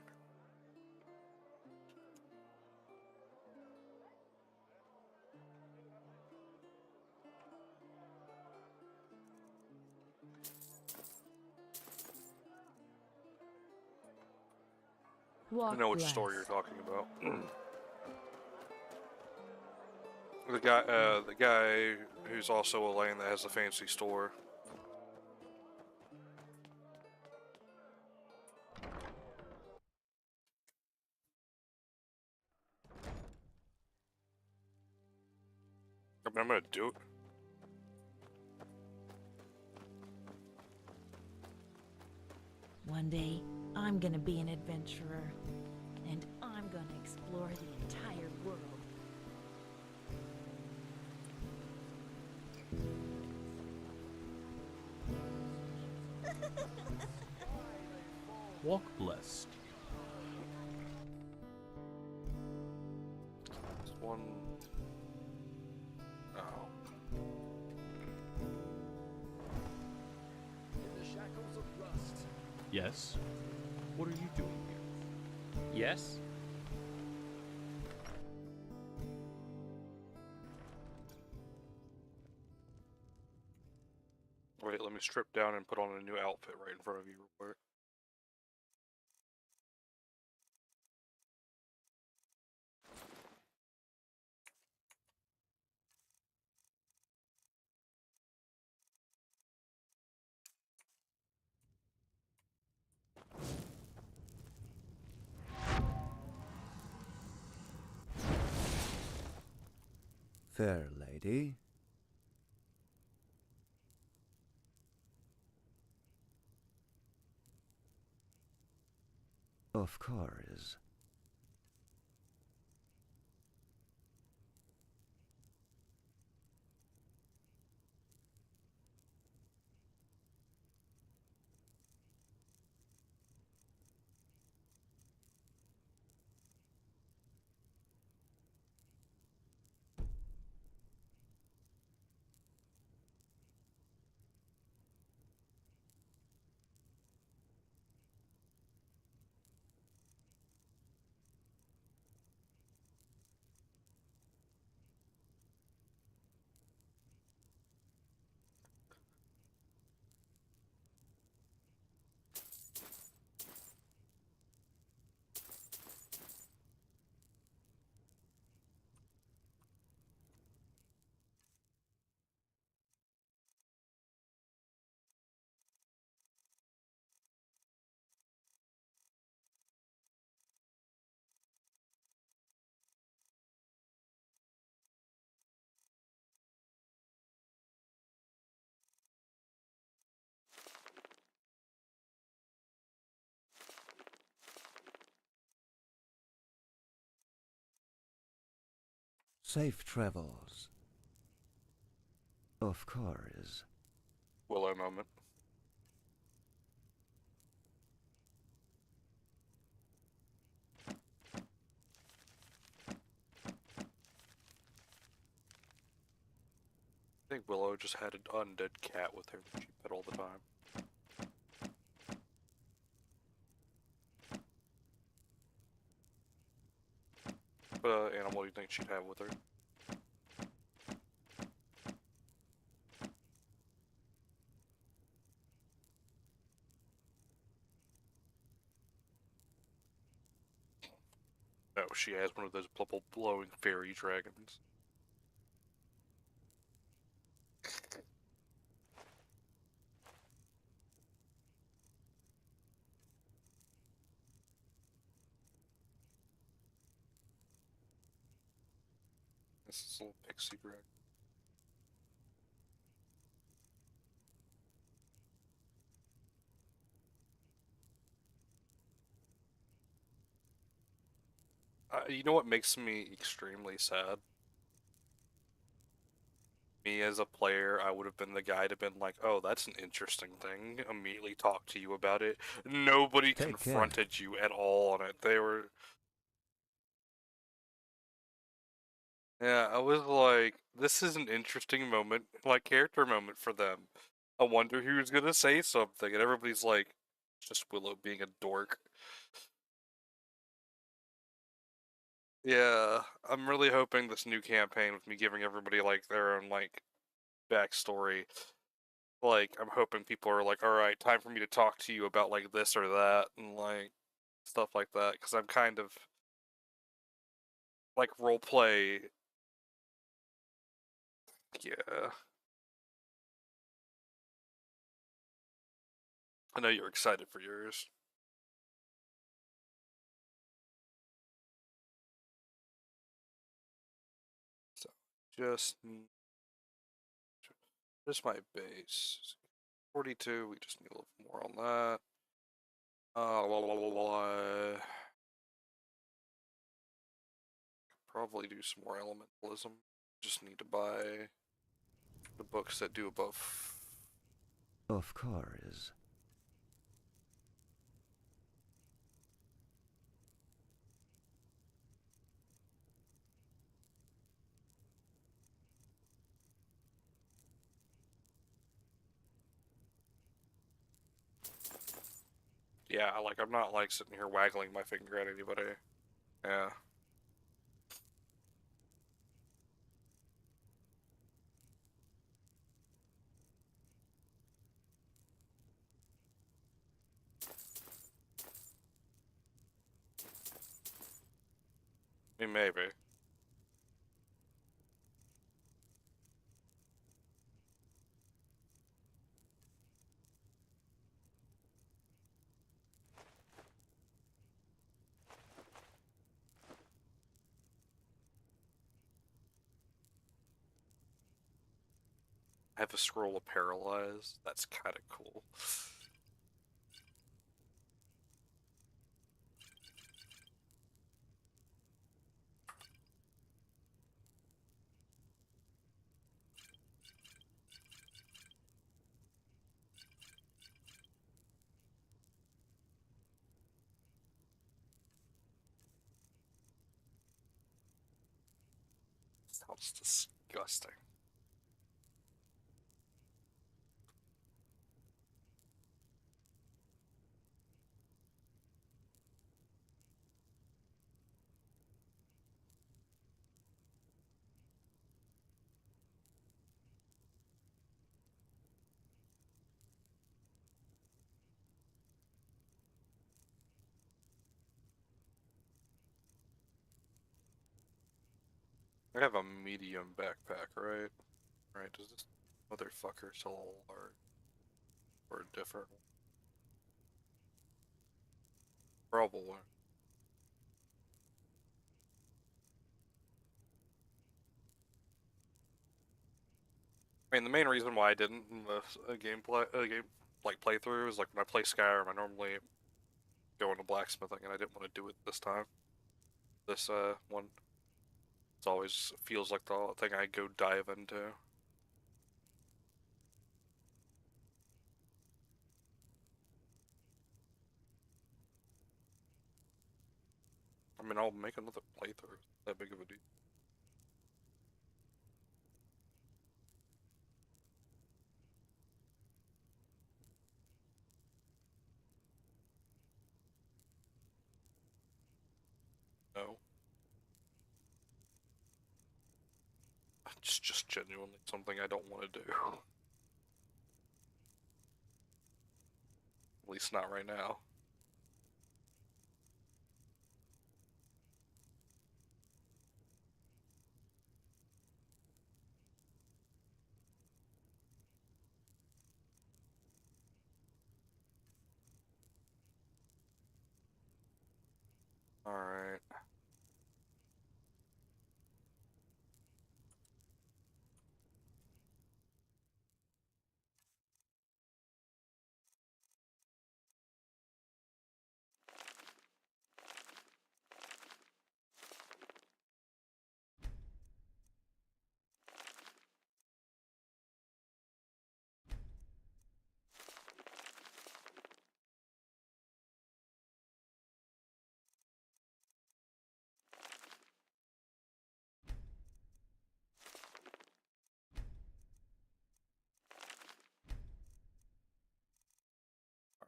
I know which store you're talking about. The guy who's also Elaine that has a fancy store. I'm gonna do it. One day, I'm gonna be an adventurer, and I'm gonna explore the entire world. Walk blessed. This one. Oh. In the shackles of rust. Yes? What are you doing here? Yes? Wait, let me strip down and put on a new outfit right in front of you real quick. Fair lady. Of course. Safe travels. Of course. Willow moment. I think Willow just had an undead cat with her that she pet all the time. What animal do you think she'd have with her? No, she has one of those glowing fairy dragons. This is a little pixie dragon. You know what makes me extremely sad? Me as a player, I would have been the guy to been like, oh, that's an interesting thing. Immediately talk to you about it. Nobody Take care. confronted you at all on it. They were... Yeah, I was like, this is an interesting moment, like character moment for them. I wonder who's gonna say something, and everybody's like, it's just Willow being a dork. Yeah, I'm really hoping this new campaign with me giving everybody like their own like backstory. Like, I'm hoping people are like, all right, time for me to talk to you about like this or that and like stuff like that, because I'm kind of like role play. Yeah, I know you're excited for yours. So just my base. 42, we just need a little more on that. Probably do some more elementalism. Just need to buy the books that do above. Of course. Yeah, like, I'm not, like, sitting here waggling my finger at anybody. Yeah. I mean, maybe. I have a scroll of paralyze. That's kind of cool. Sounds disgusting. I have a medium backpack, right? Right, does this motherfucker sell a large? Or a different one? Probably. I mean, the main reason why I didn't in the game like playthrough is like when I play Skyrim, I normally go into blacksmithing, and I didn't want to do it this time. This one, it always feels like the thing I go dive into. I mean, I'll make another playthrough. That big of a deal. No. It's just genuinely something I don't want to do. At least not right now. Alright.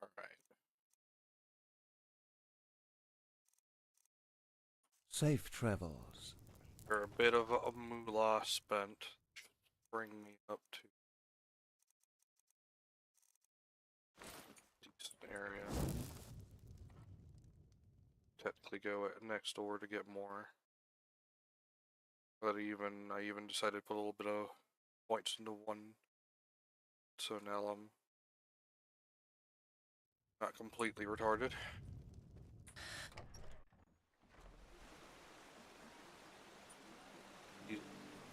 Alright. Safe travels. For a bit of a moolah spent, should bring me up to decent area. Technically go next door to get more. But I even decided to put a little bit of points into one, so now I'm not completely retarded.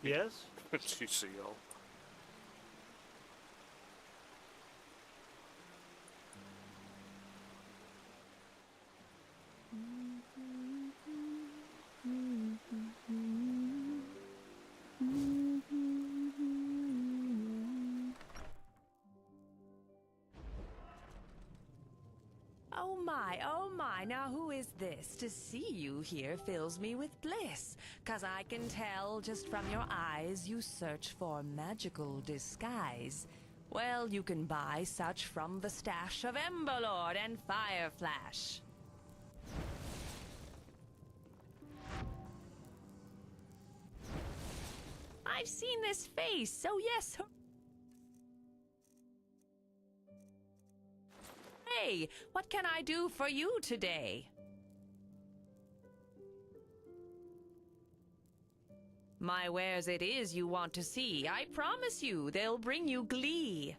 Yes? TCL. Oh my, now who is this? To see you here fills me with bliss, 'cause I can tell just from your eyes you search for magical disguise. Well, you can buy such from the stash of Emberlord and Fireflash. I've seen this face, so yes. Hey, what can I do for you today? My wares it is you want to see. I promise you, they'll bring you glee.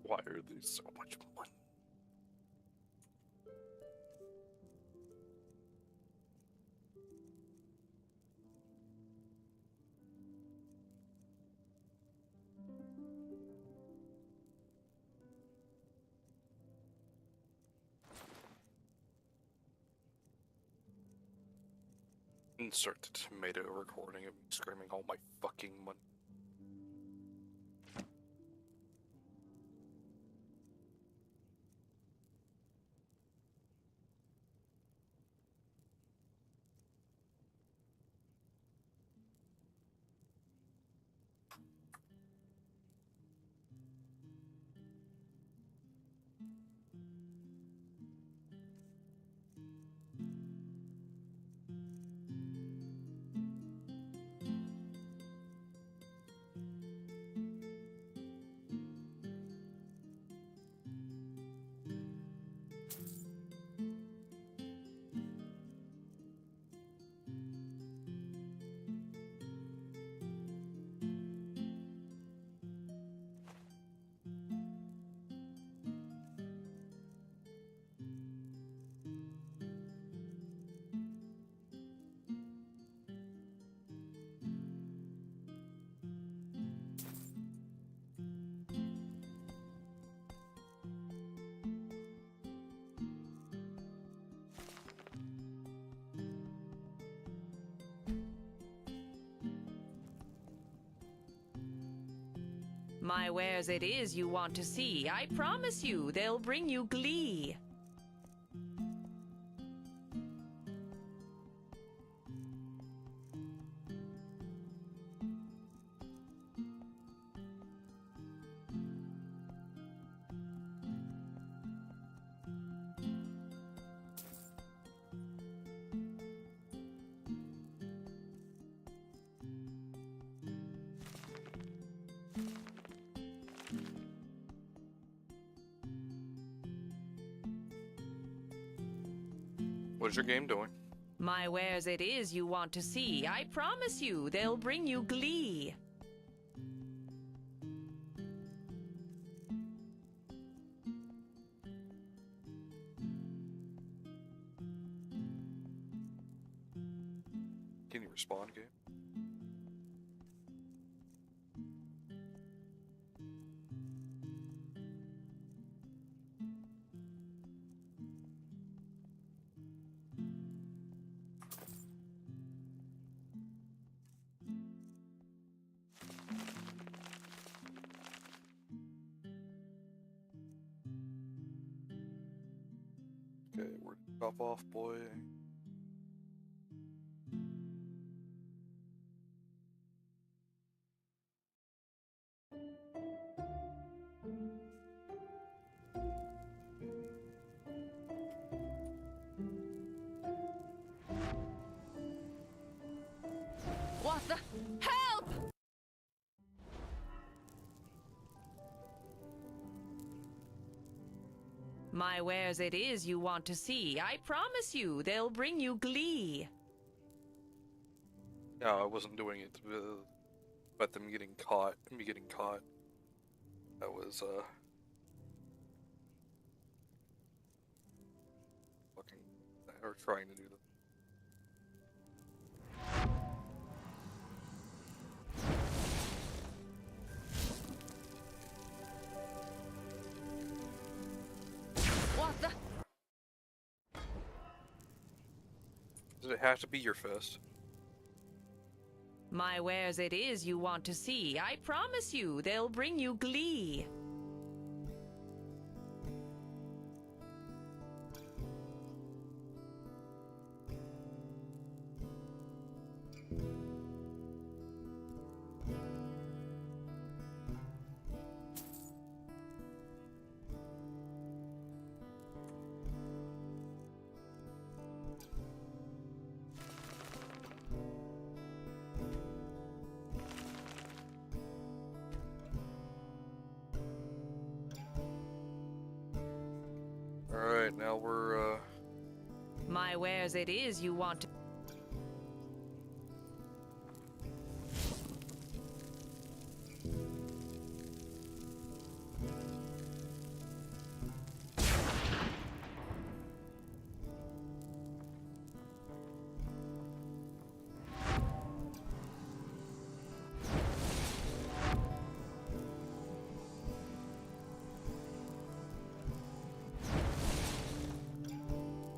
Why are these so much money? Insert the tomato recording of me screaming all my fucking money. My wares it is you want to see. I promise you, they'll bring you glee. What's your game doing? My wares it is you want to see. I promise you, they'll bring you glee. Can you respond, game? Okay, we're top off, boy. What the? Help! My wares it is you want to see. I promise you, they'll bring you glee. Yeah, I wasn't doing it about them getting caught, me getting caught. That was, fucking, or trying to do that. What the? Is Does it have to be your fist? My wares it is you want to see. I promise you, they'll bring you glee. Alright, now we're, My wares it is you want to...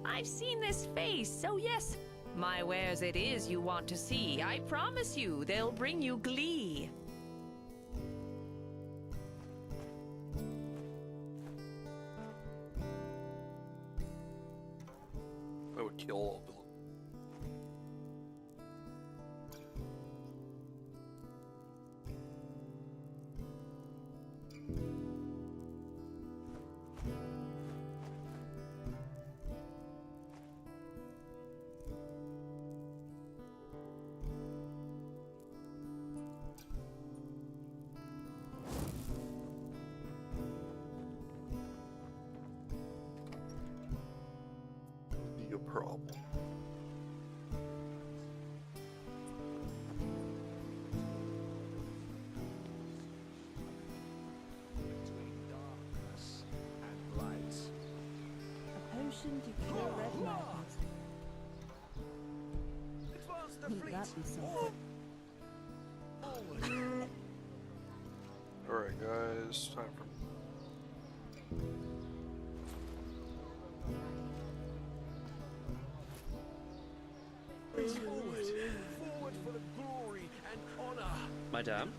I've seen this face, so yes. My wares it is you want to see. I promise you, they'll bring you glee. I would kill all of them. Be a problem. Between darkness and light. A potion to cure red markings. Advance the Wouldn't fleet. that be something? Forward. Alright guys, time for... Forward. Forward for the glory and honor. Madame?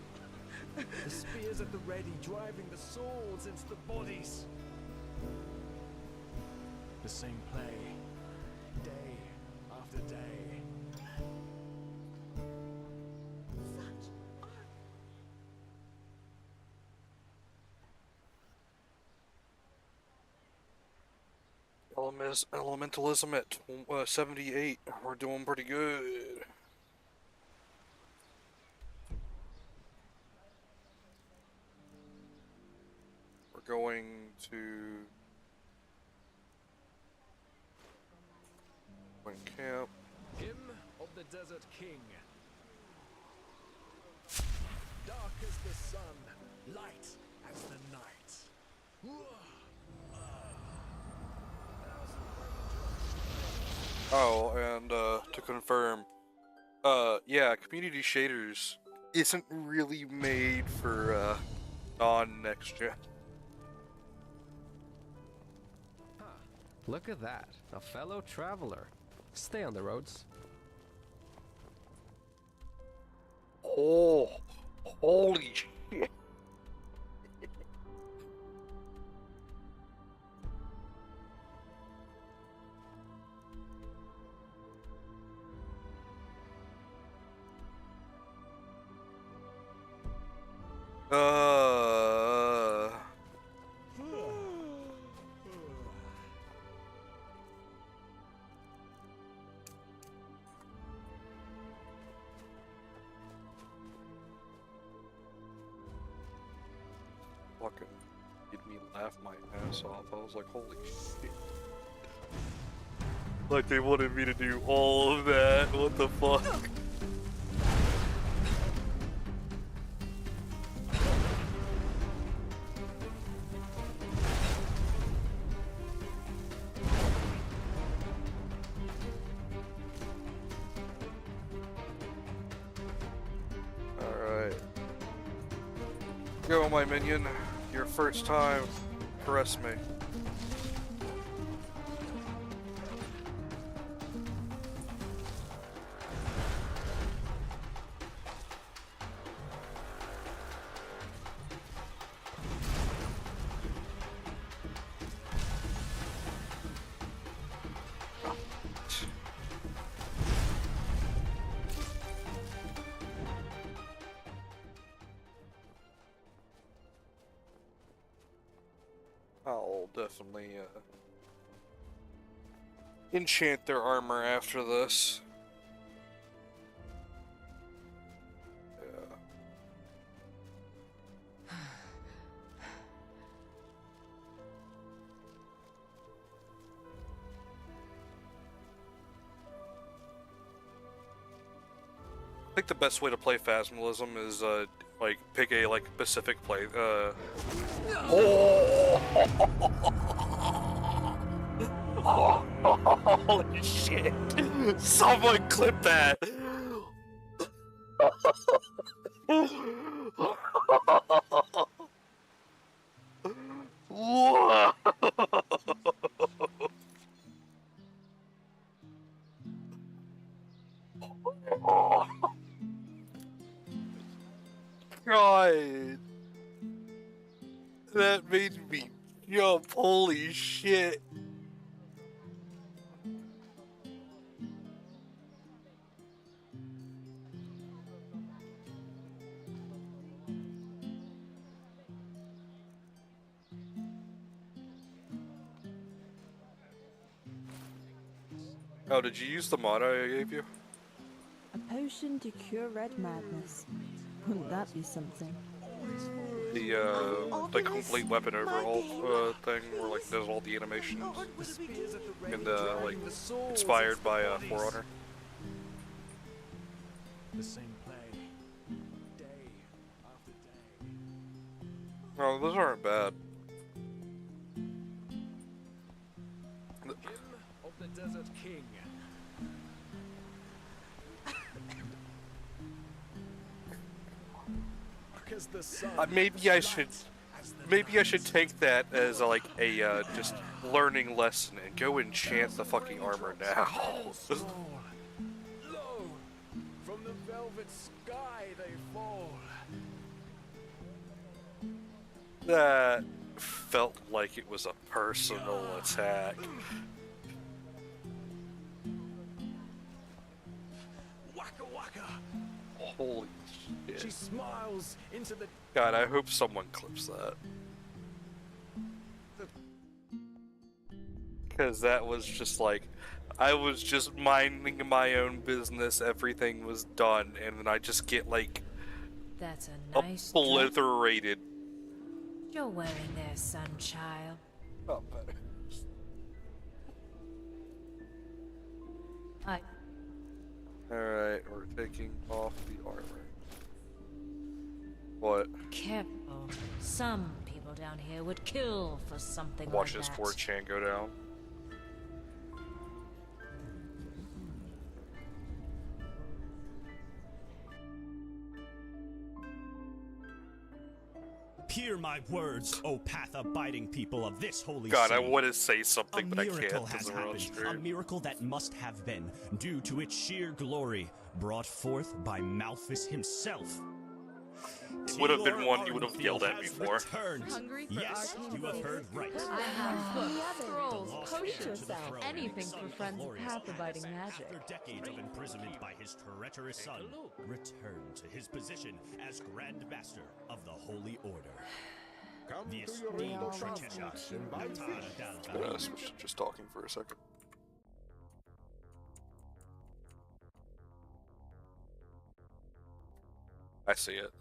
The spears at the ready, driving the swords into the bodies. The same play, day after day. Such art. Elementalism at 78. We're doing pretty good. We're going to camp. Hymn of the Desert King. Dark as the sun, light as the night. Oh, and to confirm, yeah, community shaders isn't really made for non-next gen. Look at that, a fellow traveler. Stay on the roads. Oh, holy shit. Fucking made me laugh my ass off. I was like, holy shit. Like they wanted me to do all of that. What the fuck? Alright. Go, my minion. Your first time. Caress me. definitely enchant their armor after this. Yeah. I think the best way to play Phasmalism is like pick a like Pacific play. Holy shit! Someone clip that. Whoa! God, that made me jump. Holy shit. Oh, did you use the mod I gave you? A potion to cure red madness. Wouldn't that be something? The complete weapon overhaul thing where like does all the animations and like inspired by For Honor. The same play, day after day. No, those aren't bad. Hymn of the Desert King. As the sun Maybe I should take that as like a just learning lesson and go enchant the fucking armor now. Lo, from the velvet sky they fall. That felt like it was a personal attack. Waka waka. Holy shit. She smiles into the God, I hope someone clips that. Because that was just like, I was just minding my own business, everything was done, and then I just get like That's a nice obliterated. You're wearing there, sunchild. Oh, better. Alright, we're taking off the armor. What? Careful. Some people down here would kill for something Watch like this that. 4chan go down. Hear my words, O path-abiding people of this holy God, city. I want to say something, but I A miracle can't. has Doesn't happened, a miracle that must have been, due to its sheer glory, brought forth by Malthus himself. It would have been one you would have yelled at me for. Hungry for Yes, arcane you have heard right. I have books, The scrolls, lost heir potions, to the throne, anything for son friends of glorious path-abiding Atlas, magic. after decades of imprisonment by his treacherous son, returned to his position as Grand Master of the Holy Order. The esteemed Patricia I'm gonna switch to just talking for a second. I see it.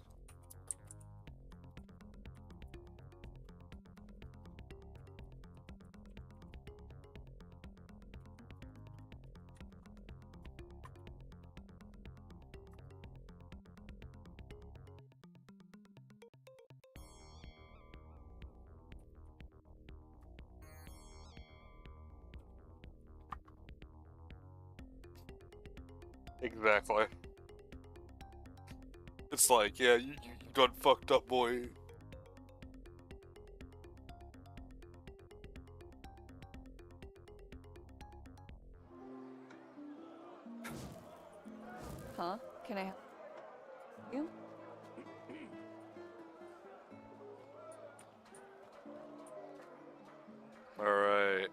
Exactly. It's like, yeah, you got fucked up, boy. Huh? Can I help you? Alright.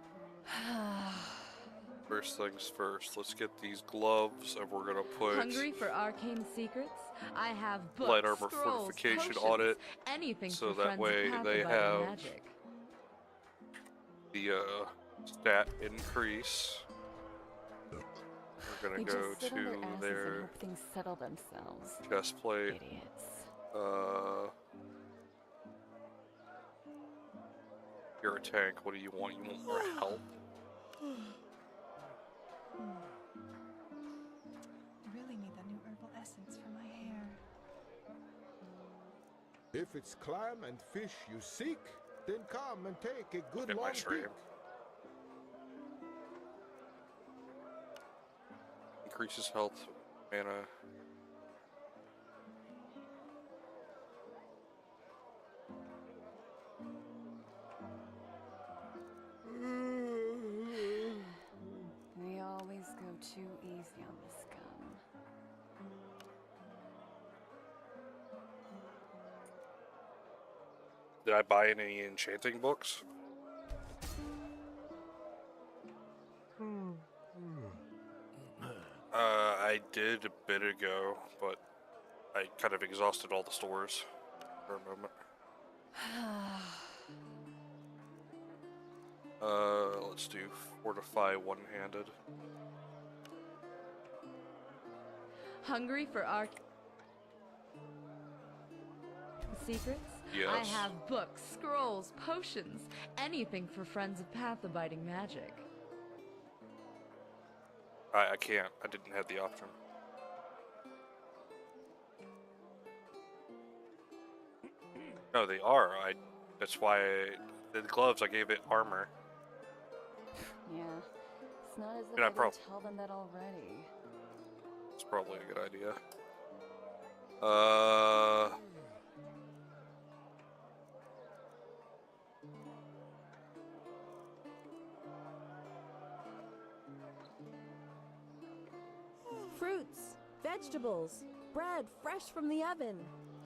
First things first, let's get these gloves and we're gonna put Hungry for arcane secrets? I have books, light armor scrolls, fortification potions, on it, anything so for that friends way of they path-abiding have magic. the stat increase. We're gonna They go just sit on to their asses and their hope things settle themselves. chest plate. Idiots. You're a tank. What do you want? You want more help? I really need that new herbal essence for my hair. If it's clam and fish you seek, then come and take a good Get long my peek. stream. Increases health, mana. They always go too easy on the scum. Did I buy any enchanting books? I did a bit ago, but I kind of exhausted all the stores for a moment. Let's do fortify one-handed. Hungry for arc secrets? Yes. I have books, scrolls, potions, anything for friends of path-abiding magic. I can't. I didn't have the option. No, they are. That's why the gloves, I gave it armor. Yeah. It's not as if And I I didn't tell them that already. It's probably a good idea. Fruits, vegetables, bread fresh from the oven.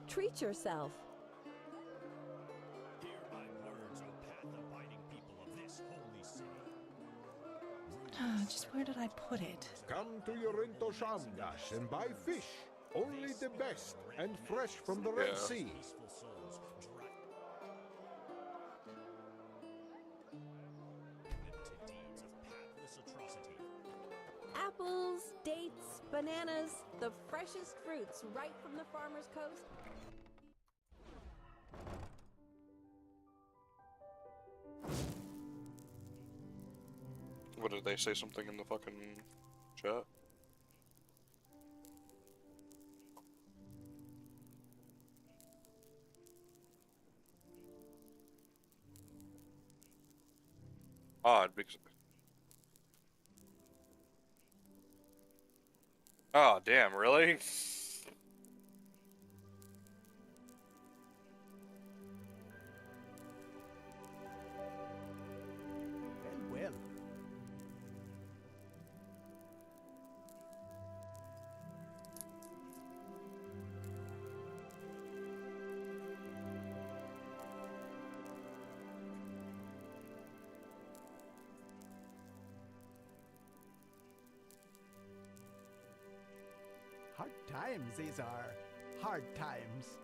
Treat yourself. Hear my words, O path-abiding people of this holy city. Just where did I put it? Come to Yorinto Shamgash and buy fish. Only the best and fresh from the Red Sea. Apples, dates, bananas, the freshest fruits right from the farmer's coast. What did they say? Something in the fucking chat? Odd because. Oh damn! Really? Well. Hard times these are. Hard times.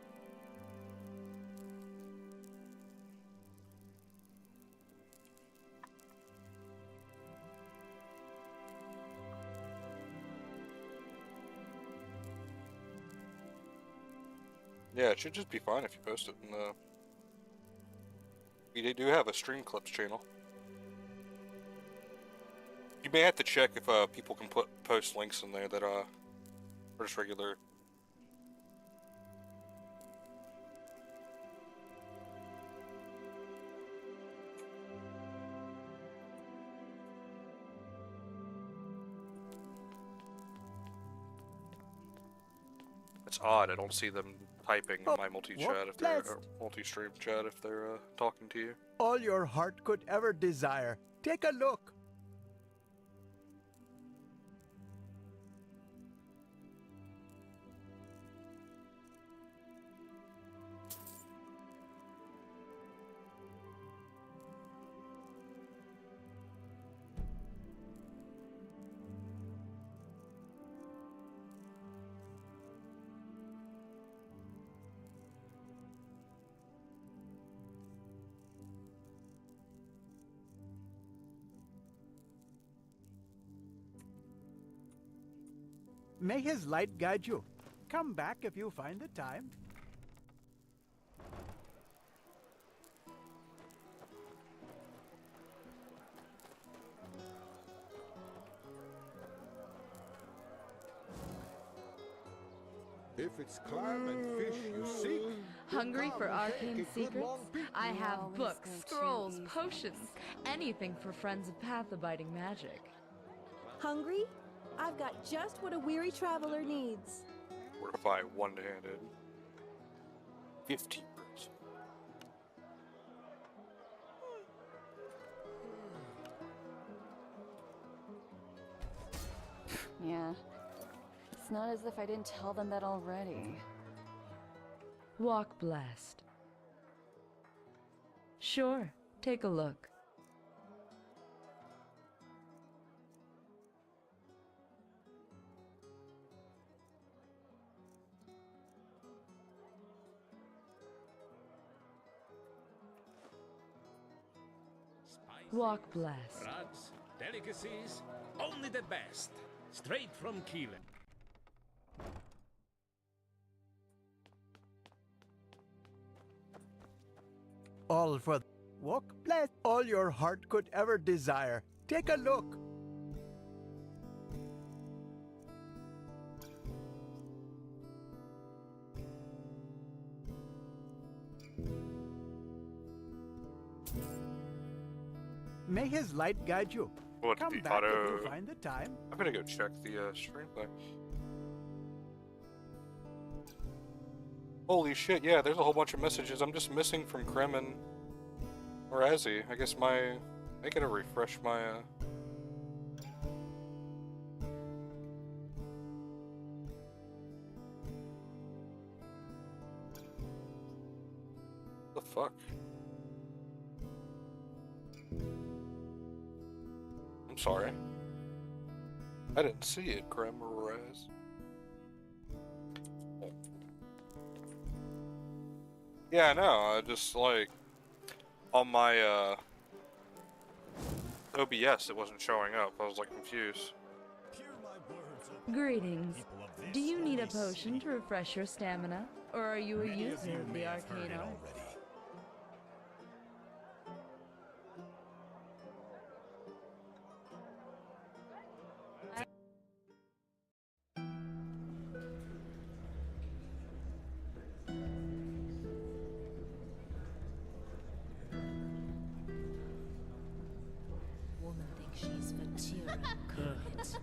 Yeah, it should just be fine if you post it in the. We do have a stream clips channel. You may have to check if people can post links in there that are just regular. It's odd. I don't see them typing in my multi-chat if they're multi-stream chat if they're talking to you. All your heart could ever desire. Take a look. May his light guide you. Come back if you find the time. If it's climb and fish you seek, Hungry for come and take arcane a good secrets? long peek. I have always books, go too scrolls, easy. potions, anything for friends of path-abiding magic. Hungry? I've got just what a weary traveler needs. What if I one-handed? 50%. Yeah. It's not as if I didn't tell them that already. Walk blessed. Sure, take a look. Walk blessed. Rugs, delicacies, only the best. Straight from Keelan. All for walk blessed. All your heart could ever desire. Take a look. May his light guide you. What, Come the back auto... if you find the time. I'm gonna go check the screenplay. Holy shit, yeah, there's a whole bunch of messages I'm just missing from Kremen or Azzy. I guess I gotta refresh my the fuck? I'm sorry. I didn't see it, Krem or Raz. Yeah, I know. I just like on my OBS, it wasn't showing up. I was like confused. Greetings. Do you need a potion to refresh your stamina? Or are you a user of the arcane arts? Woman thinks she's Vatira incarnate.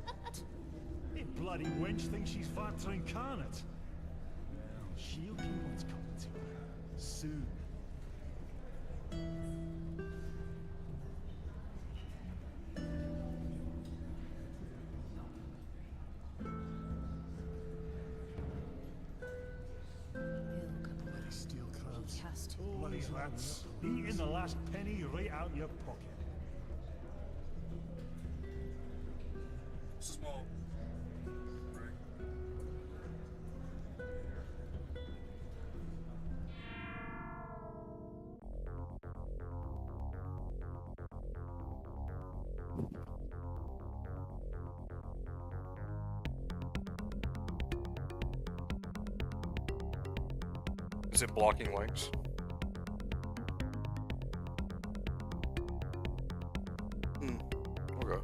Hey, bloody wench thinks she's Vata incarnate. Well, she'll get what's coming to her. Soon. Bloody steel crabs. Bloody rats. Eating the last penny right out your pocket. Small. Is it blocking links? Okay.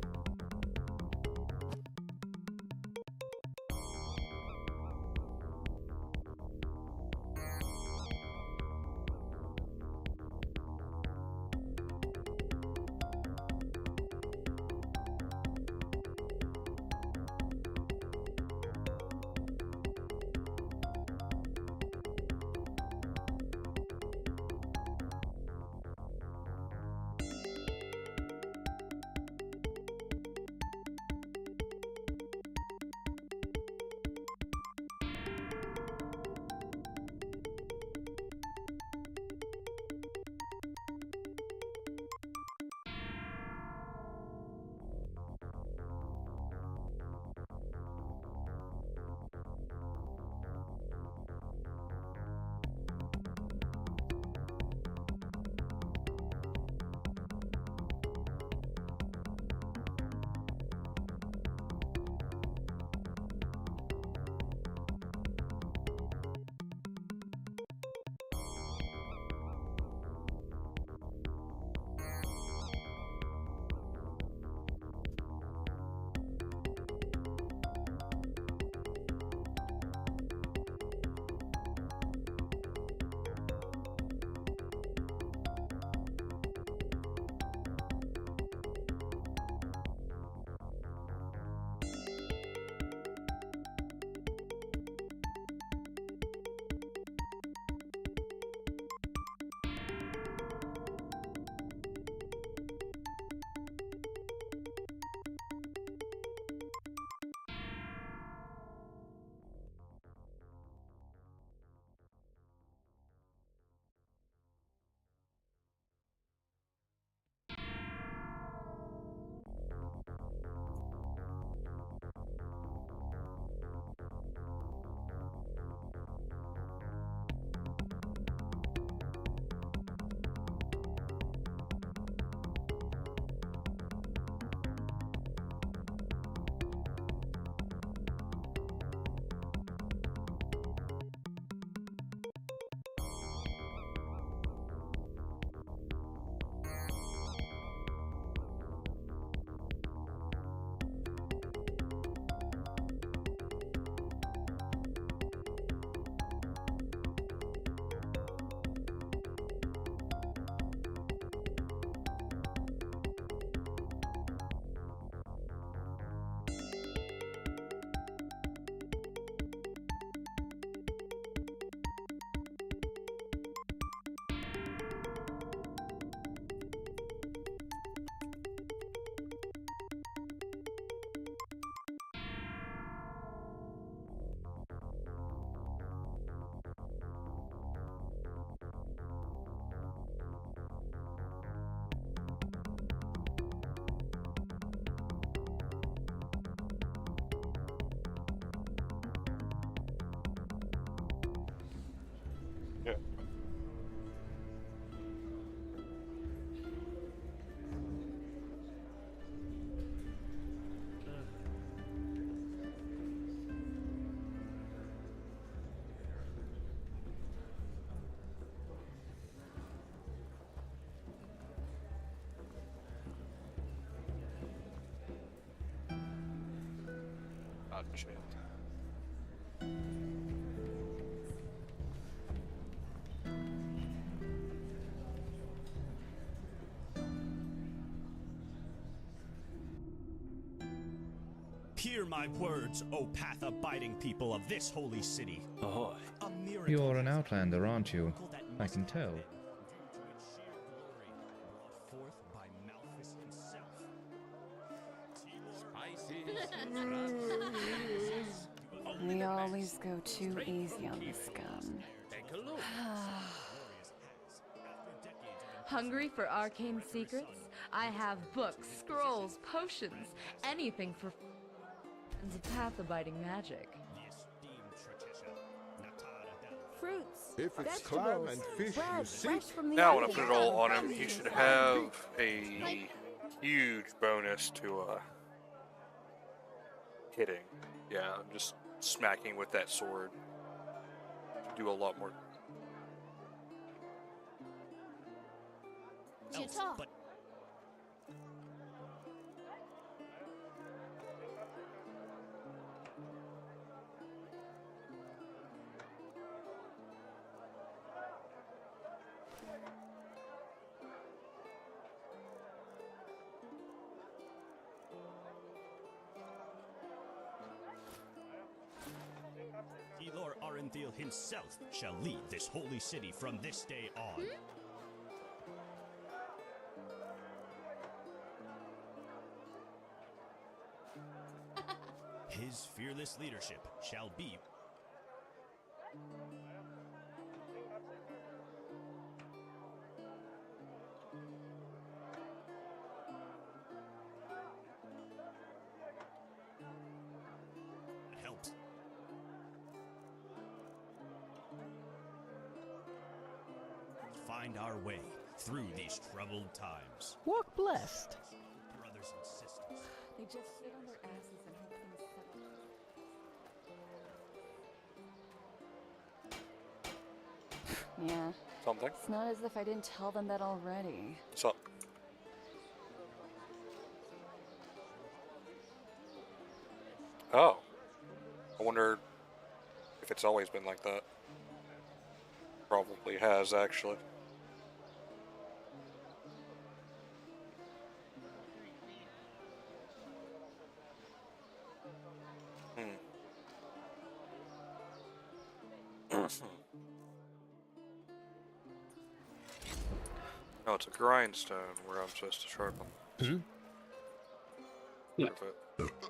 not enchant. Hear my words, O path-abiding people of this holy city. Ahoy. A miracle You're an outlander, aren't you? I can tell. forth by Malthus himself. We always go too easy on the scum. Take a look. Hungry for arcane secrets? I have books, scrolls, potions, anything for and path-abiding magic. Fruits, If it's vegetables, climb and fish bread you seek, fresh from the Now when I oven. put it all on him, he should have a huge bonus to hitting. Yeah, just smacking with that sword. Should do a lot more. Jita. Elor Arenthil himself shall lead this holy city from this day on. His fearless leadership shall be. It helps. Find our way through these troubled times. Walk blessed. Brothers and sisters. They just sit on their asses and hope things settle. Yeah. Something? It's not as if I didn't tell them that already. So. Oh. I wonder if it's always been like that. Probably has, actually. No, it's a grindstone where I'm supposed to sharpen. Hmm? Yeah. Perfect.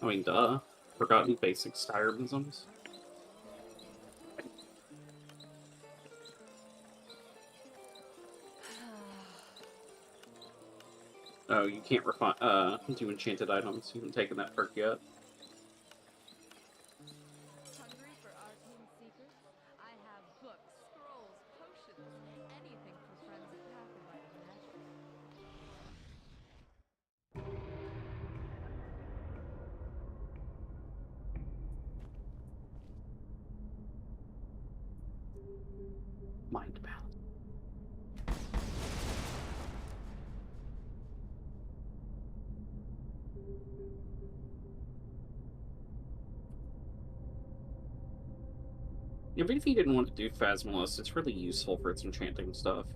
I mean, duh. Forgotten basic styromisms. Oh, you can't do enchanted items. You haven't taken that perk yet. Hungry for arcane secrets? I have books, scrolls, potions, anything for friends of path-abiding magic. Mind balance. Even if you didn't want to do Phasmalus, it's really useful for its enchanting stuff.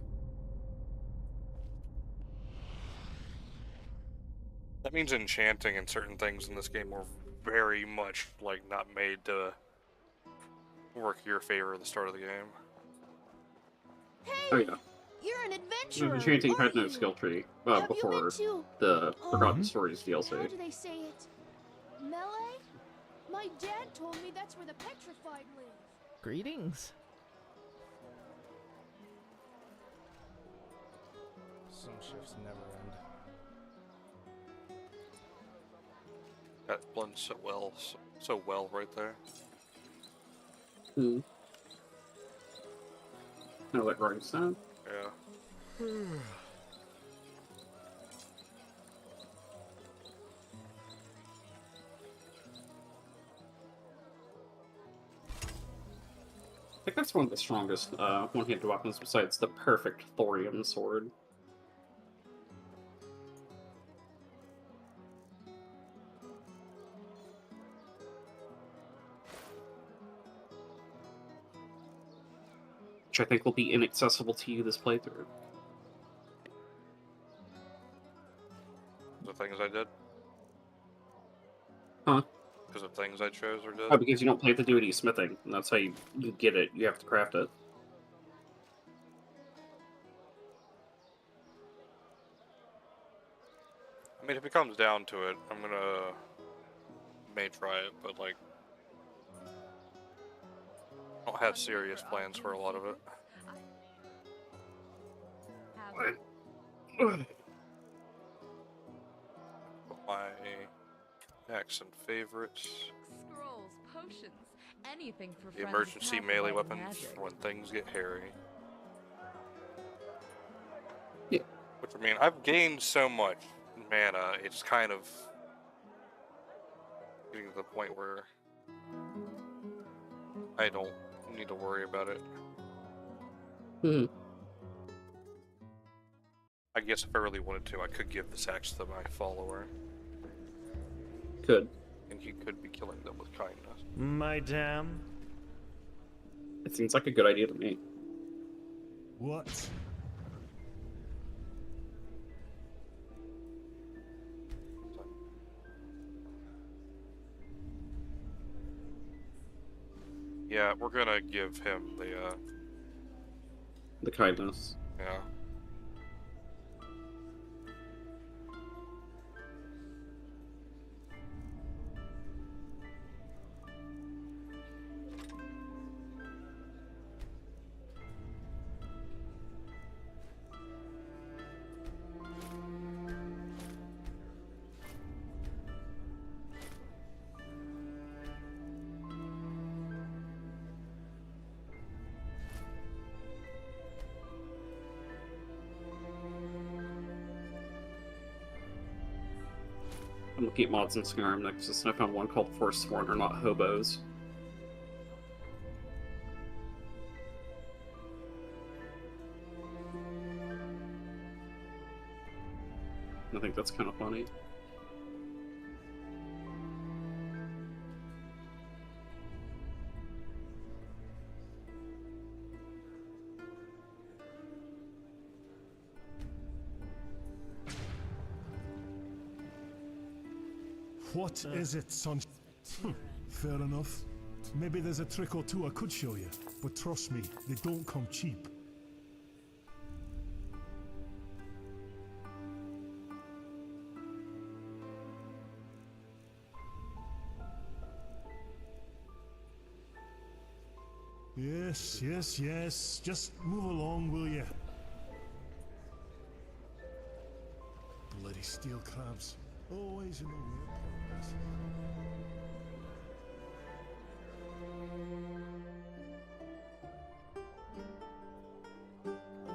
That means enchanting and certain things in this game were very much, like, not made to work your favor at the start of the game. Oh yeah. You're an adventurer. Enchanting had no aren't you? skill tree Have you before been to, the Forgotten Stories how DLC. do they say it? Melee? My dad told me that's where the petrified live. Greetings. Some shifts never end. That blends so well, so well right there. Hmm. No, like grindstone? Yeah. I think that's one of the strongest one-handed weapons besides the perfect thorium sword. which I think will be inaccessible to you this playthrough. The things I did? Huh? Because of things I chose or did? Oh, because you don't have to do any smithing, and that's how you get it. You have to craft it. I mean, if it comes down to it, I'm gonna... may try it, but like... I don't have serious plans for a lot of it. Put my axe and favorites. Scrolls, potions, anything for The friends emergency powered melee by weapons magic. for when things get hairy. Yeah. Which, I mean, I've gained so much mana, it's kind of getting to the point where I don't need to worry about it. Hmm. I guess if I really wanted to, I could give this axe to my follower. Could. And he could be killing them with kindness. Madame? It seems like a good idea to me. What? Yeah, we're gonna give him The kindness. yeah. I'm looking at mods in Skyrim Nexus, and I found one called Forsworn are not hobos. I think that's kind of funny. What is it, son? Fair enough. Maybe there's a trick or two I could show you, but trust me, they don't come cheap. Yes, yes, yes. Just move along, will you? Bloody steel crabs. Always in the way of progress.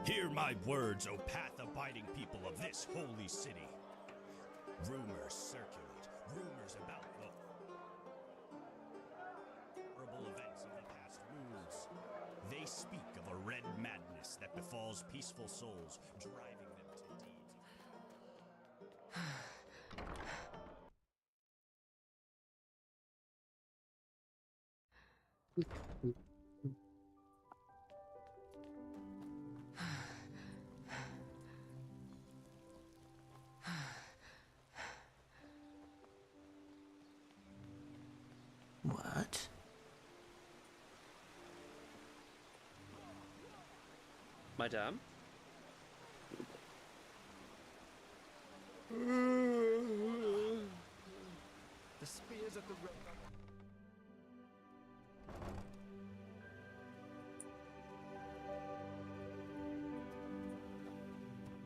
Hear my words, O path-abiding people of this holy city. Rumors circulate, rumors about the horrible events of the past moons. They speak of a red madness that befalls peaceful souls, driving them to deeds. What? Madame? The spears of the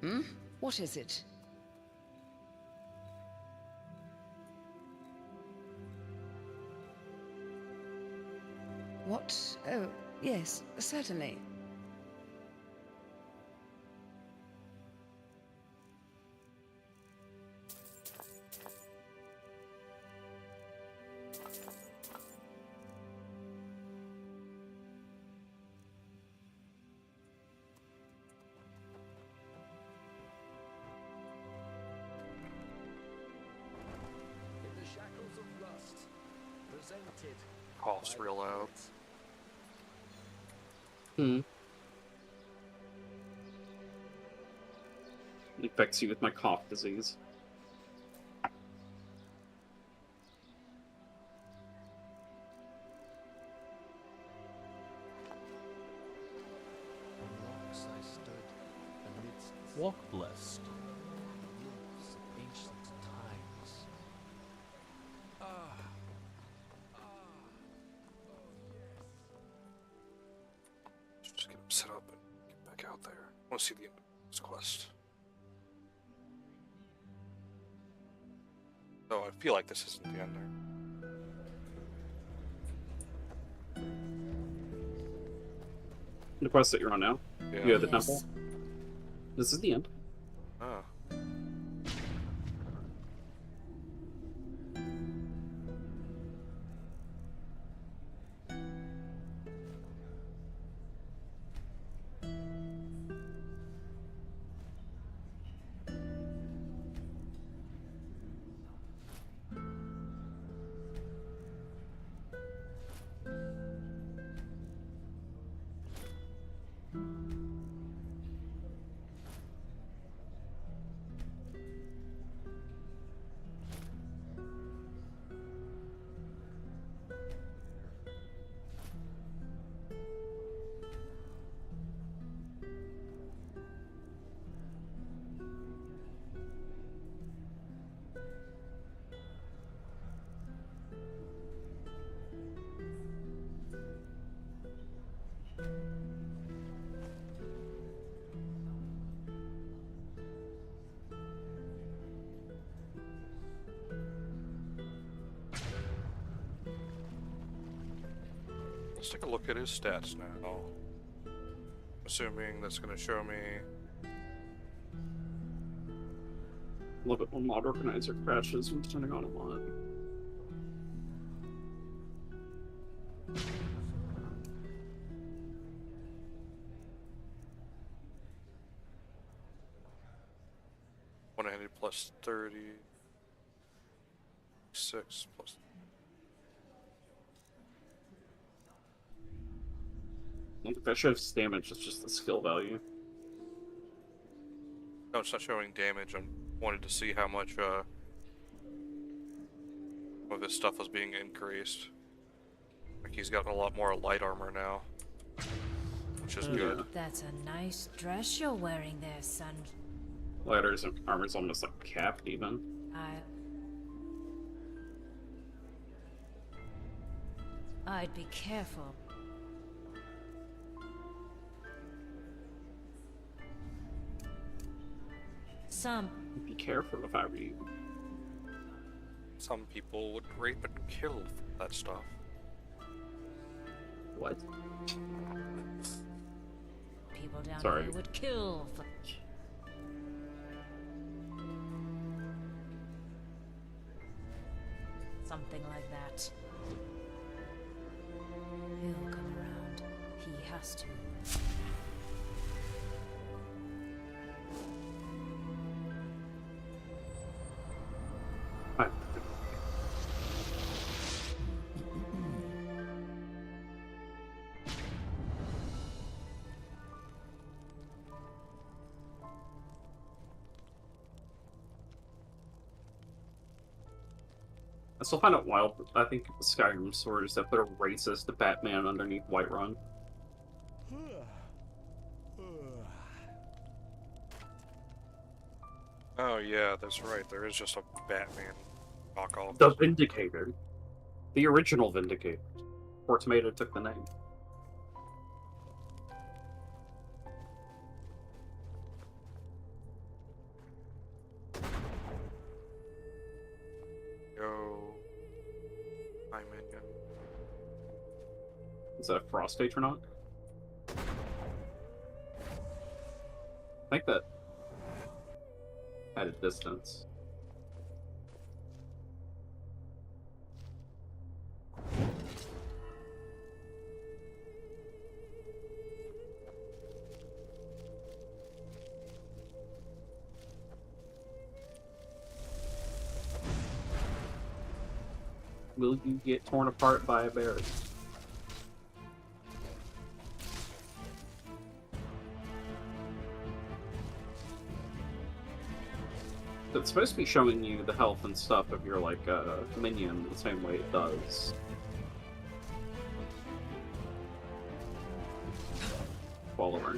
Hmm? What is it? What? Oh, yes, certainly. in the shackles of rust, presented Coughs real loud. Hmm. infects you with my cough disease. Walk blessed. Ancient times. Just get him set up and get back out there. I want to see the end of this quest. Oh, I feel like this isn't the end there. The quest that you're on now? Yeah. You have the temple? This is the end. Ah. Let's take a look at his stats now. Assuming that's going to show me. Love it when mod organizer crashes when turning on a mod. One-handed plus 30. 6 plus. I don't think that shows damage, it's just the skill value. No, it's not showing damage. I wanted to see how much of this stuff was being increased. Like he's gotten a lot more light armor now, which is good. That's a nice dress you're wearing there, son. Light armor's almost like capped even. I'd be careful. Be careful if I were you. Some people would rape and kill for that stuff. What? People down Sorry. here would kill for... Something like that. He'll come around. He has to. I still find it wild. I think Skyrim Swords that put a racist Batman underneath Whiterun. Oh yeah, that's right. There is just a Batman knockoff. The Vindicator. The original Vindicator. Poor Tomato took the name. Yo. Hi, minion. Is that a Frost Atronaut? I think that at a distance. Will you get torn apart by a bear? it's supposed to be showing you the health and stuff of your, like, minion the same way it does follower.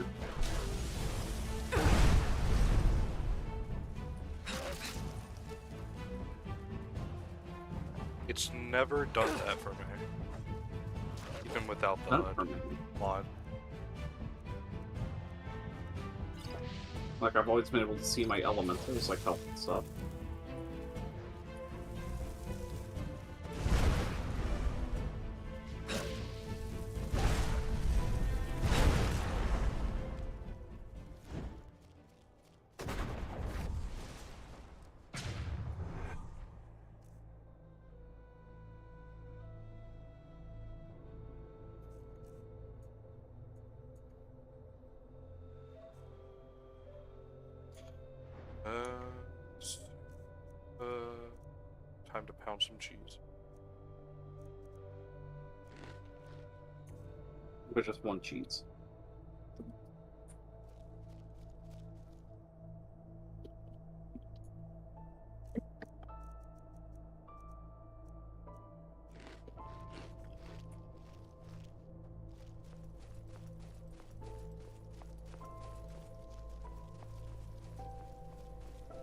It's never done that for me. Even without the mod. Like, I've always been able to see my elementals, like, health and stuff. Time to pound some cheese. With just one cheese.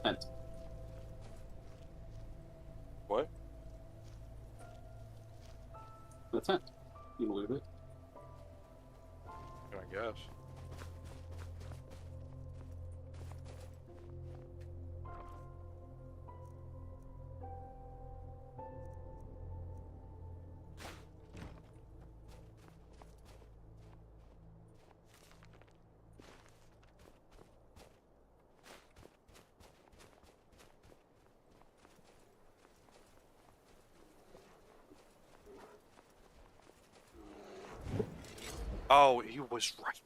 And what? That's it. You believe it? I guess. Oh, he was right.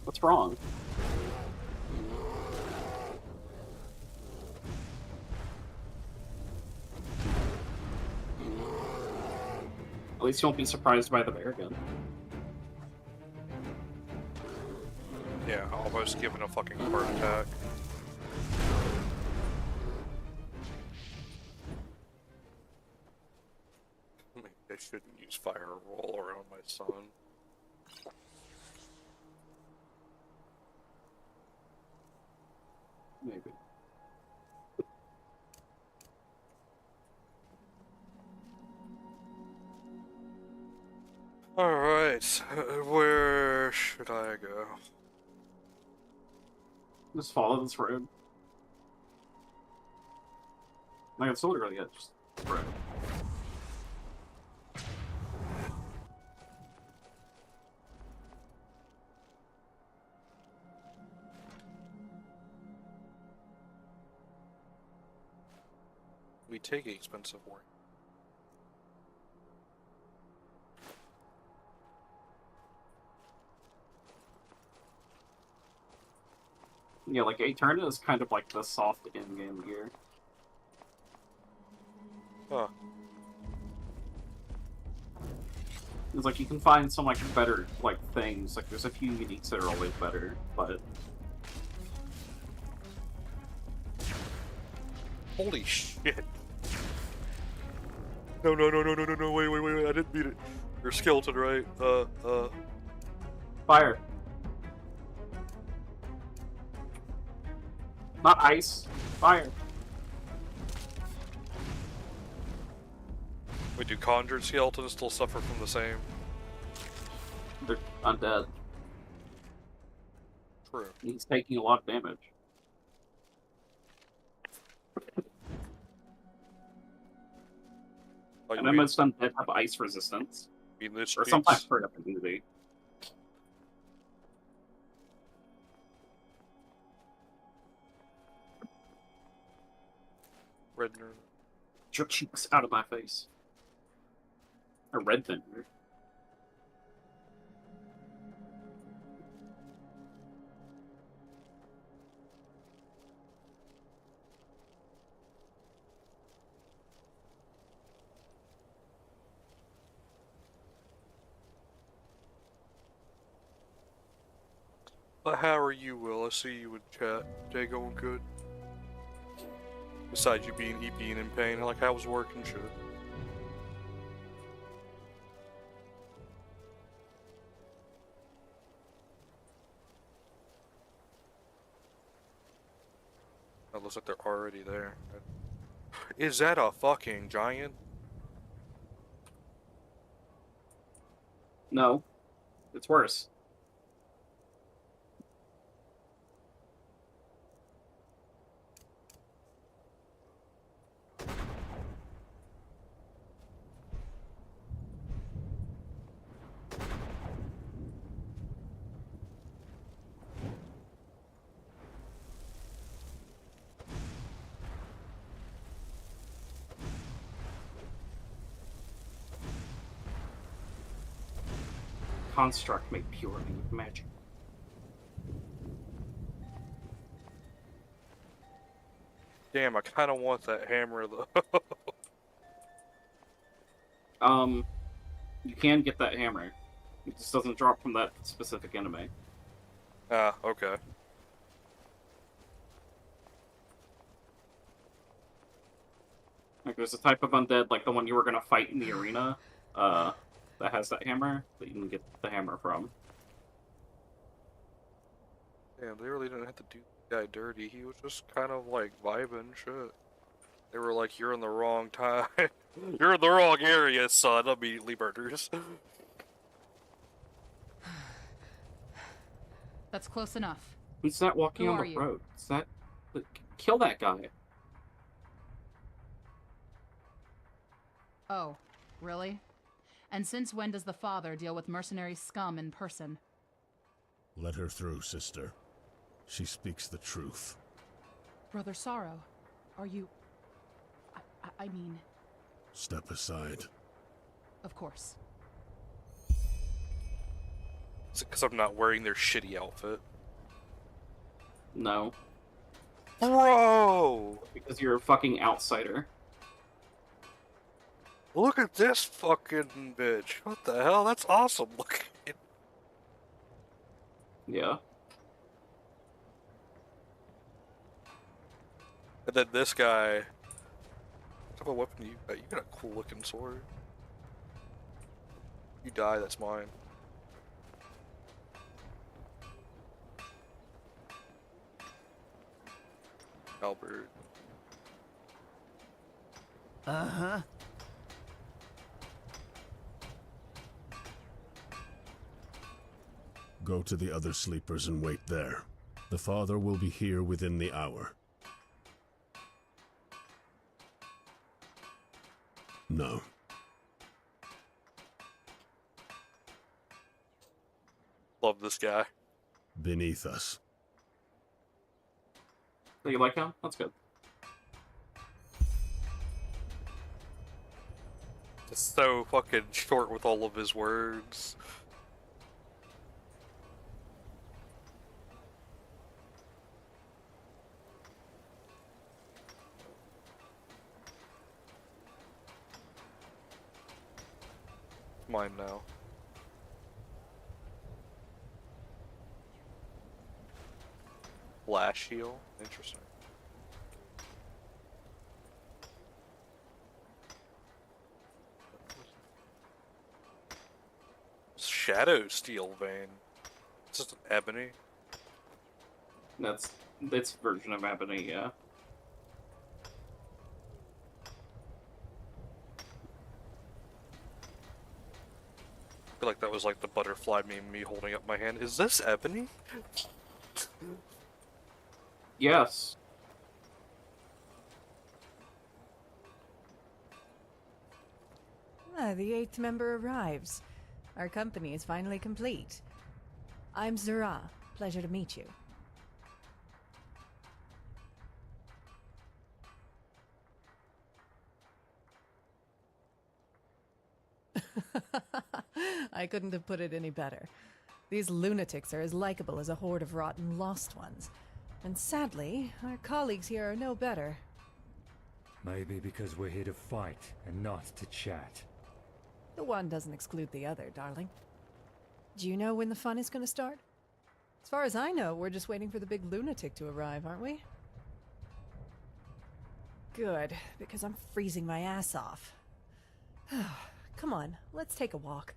What's wrong? At least you won't be surprised by the bear gun. Yeah, almost giving a fucking heart attack. Maybe I shouldn't use fire roll around my son. Maybe. Alright, where should I go? Just follow this road. Like, it's literally it, just road. We take expensive work. Yeah, like, Eterna is kind of like the soft in-game gear. Huh. It's like, you can find some, like, better, like, things. Like, there's a few uniques that are always better, but... Holy shit. No, wait, I didn't beat it. You're skeleton, right? Fire. Not ice. Fire. Wait, do conjured skeletons still suffer from the same? They're undead. True. He's taking a lot of damage. Like, and then most undead have ice resistance. Or sometimes straight up immunity. Redner. Get your cheeks out of my face. A red vendor. How are you, Will? I see you in chat. Day going good? Besides you being in pain, like how was work and shit? It looks like they're already there. Is that a fucking giant? No, it's worse. Construct made purely with magic. Damn, I kind of want that hammer though. You can get that hammer. It just doesn't drop from that specific enemy. Ah, okay. Like, there's a type of undead, like the one you were gonna fight in the arena, that has that hammer, that you can get the hammer from. Damn, they really didn't have to do the guy dirty. He was just kind of like vibing shit. They were like, "You're in the wrong time. You're in the wrong area, son." Immediately murders. That's close enough. Who's that walking Who on are the you? road? Is that... Kill that guy. Oh, really? And since when does the father deal with mercenary scum in person? Let her through, sister. She speaks the truth. Brother Sorrow, are you... I mean... Step aside. Of course. Is it because I'm not wearing their shitty outfit? No. Bro! Because you're a fucking outsider. Look at this fucking bitch. What the hell? That's awesome looking. Yeah. And then this guy. What type of weapon you got? You got a cool looking sword. You die, that's mine. Albert. Uh-huh. Go to the other sleepers and wait there. The father will be here within the hour. No. Love this guy. Beneath us. So you like him? That's good. It's so fucking short with all of his words. Mine now. Flash heal? Interesting. Shadow Steel Vein. It's just an ebony. That's its version of ebony, yeah. I feel like that was like the butterfly meme, me holding up my hand. Is this ebony? Yes. Ah, the 8th member arrives. Our company is finally complete. I'm Zara. Pleasure to meet you. I couldn't have put it any better. These lunatics are as likable as a horde of rotten lost ones. And sadly, our colleagues here are no better. Maybe because we're here to fight and not to chat. The one doesn't exclude the other, darling. Do you know when the fun is going to start? As far as I know, we're just waiting for the big lunatic to arrive, aren't we? Good, because I'm freezing my ass off. Come on, let's take a walk.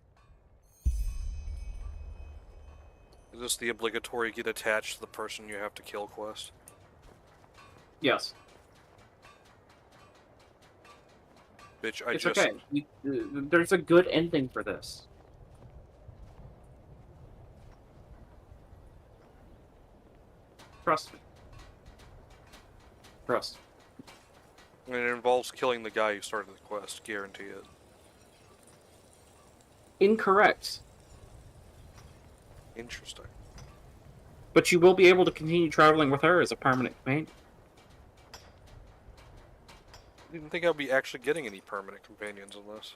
Is this the obligatory get attached to the person you have to kill quest? Yes. Bitch, It's okay. There's a good ending for this. Trust me. Trust. And it involves killing the guy who started the quest, guarantee it. Incorrect. Interesting. But you will be able to continue traveling with her as a permanent companion. I didn't think I'd be actually getting any permanent companions in this.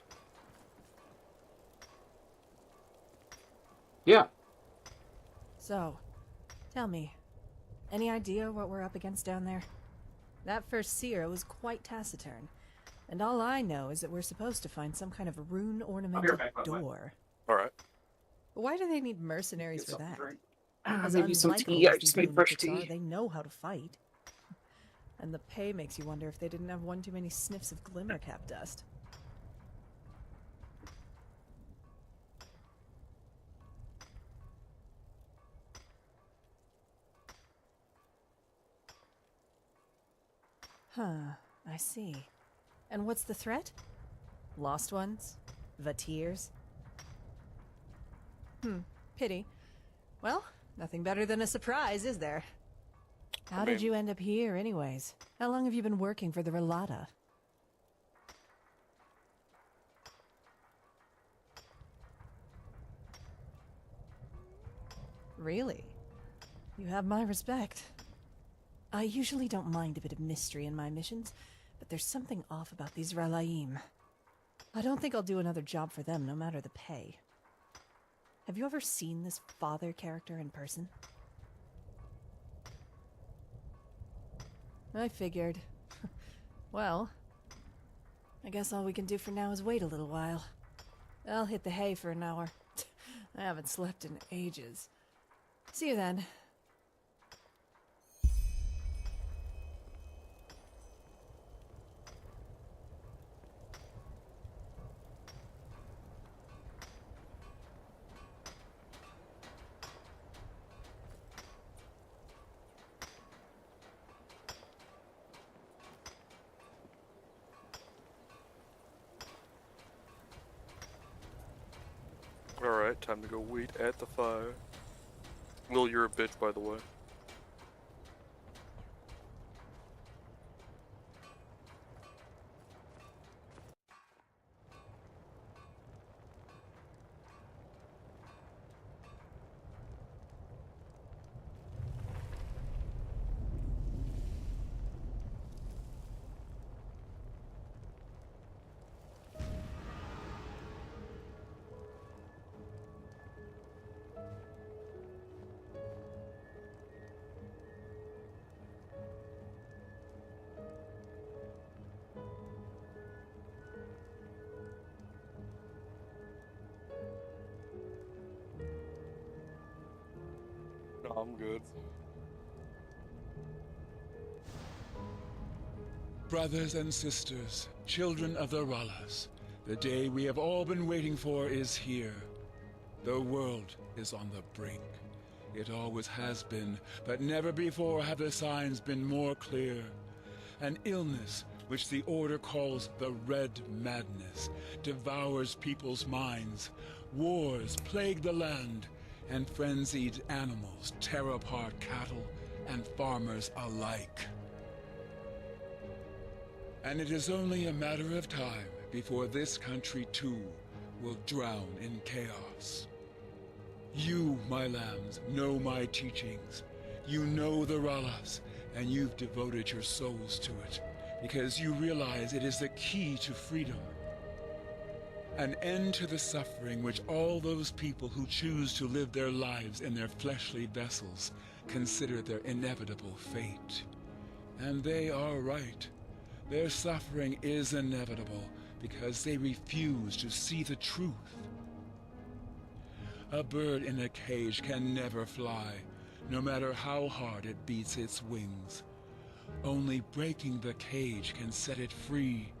Yeah. So, tell me, any idea what we're up against down there? That first seer was quite taciturn, and all I know is that we're supposed to find some kind of rune-ornamented door. Alright. Why do they need mercenaries for that? Maybe some tea. I just made fresh tea. They know how to fight. And the pay makes you wonder if they didn't have one too many sniffs of glimmercap dust. Huh, I see. And what's the threat? Lost ones? Vatirs? Pity. Well, nothing better than a surprise, is there? How did you end up here, anyways? How long have you been working for the Relata? Really? You have my respect. I usually don't mind a bit of mystery in my missions, but there's something off about these Ralaim. I don't think I'll do another job for them, no matter the pay. Have you ever seen this father character in person? I figured. Well, I guess all we can do for now is wait a little while. I'll hit the hay for an hour. I haven't slept in ages. See you then. Alright, time to go wait at the fire. Will, you're a bitch, by the way. No, I'm good. Brothers and sisters, children of the Ralas, the day we have all been waiting for is here. The world is on the brink. It always has been, but never before have the signs been more clear. An illness, which the Order calls the Red Madness, devours people's minds. Wars plague the land, and frenzied animals tear apart cattle and farmers alike. And it is only a matter of time before this country too will drown in chaos. You, my lambs, know my teachings. You know the Ralas, and you've devoted your souls to it, because you realize it is the key to freedom. An end to the suffering which all those people who choose to live their lives in their fleshly vessels consider their inevitable fate. And they are right. Their suffering is inevitable because they refuse to see the truth. A bird in a cage can never fly, no matter how hard it beats its wings. Only breaking the cage can set it free.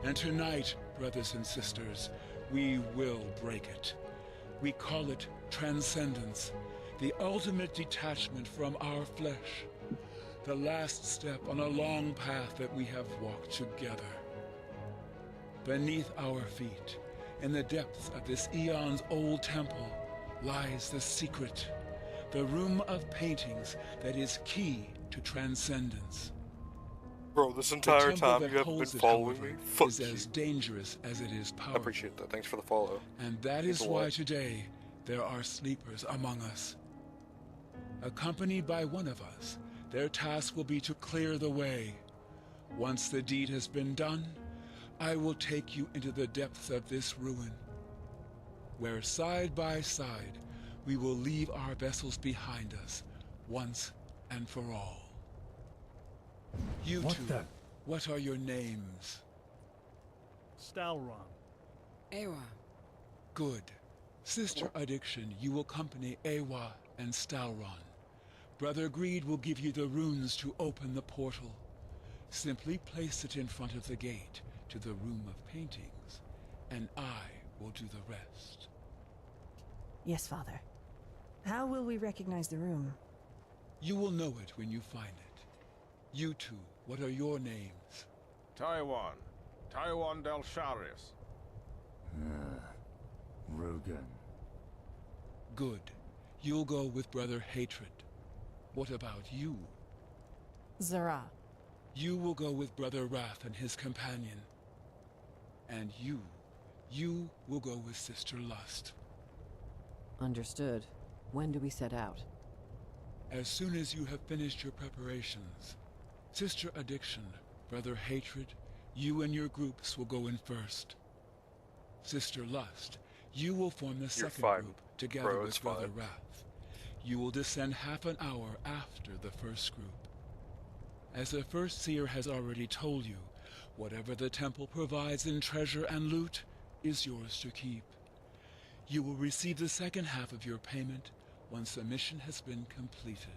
And tonight, brothers and sisters, we will break it. We call it transcendence, the ultimate detachment from our flesh, the last step on a long path that we have walked together. Beneath our feet, in the depths of this eons-old temple, lies the secret, the room of paintings that is key to transcendence. Bro, this entire time you haven't been following me? Fuck is you. as dangerous as it is I powerful. appreciate that. Thanks for the follow. And that Means is a why lot. today there are sleepers among us. Accompanied by one of us, their task will be to clear the way. Once the deed has been done, I will take you into the depths of this ruin, where side by side we will leave our vessels behind us, once and for all. You two, what are your names? Stalron. Ewa. Good. Sister Addiction, you will accompany Ewa and Stalron. Brother Greed will give you the runes to open the portal. Simply place it in front of the gate to the room of paintings, and I will do the rest. Yes, Father. How will we recognize the room? You will know it when you find it. You two, what are your names? Taiwan. Taiwan del Sharius. Rogan. Good. You'll go with Brother Hatred. What about you? Zara. You will go with Brother Wrath and his companion. And you will go with Sister Lust. Understood. When do we set out? As soon as you have finished your preparations. Sister Addiction, Brother Hatred, you and your groups will go in first. Sister Lust, you will form the second group together with Brother Wrath. You will descend half an hour after the first group. As the first seer has already told you, whatever the temple provides in treasure and loot is yours to keep. You will receive the second half of your payment once the mission has been completed.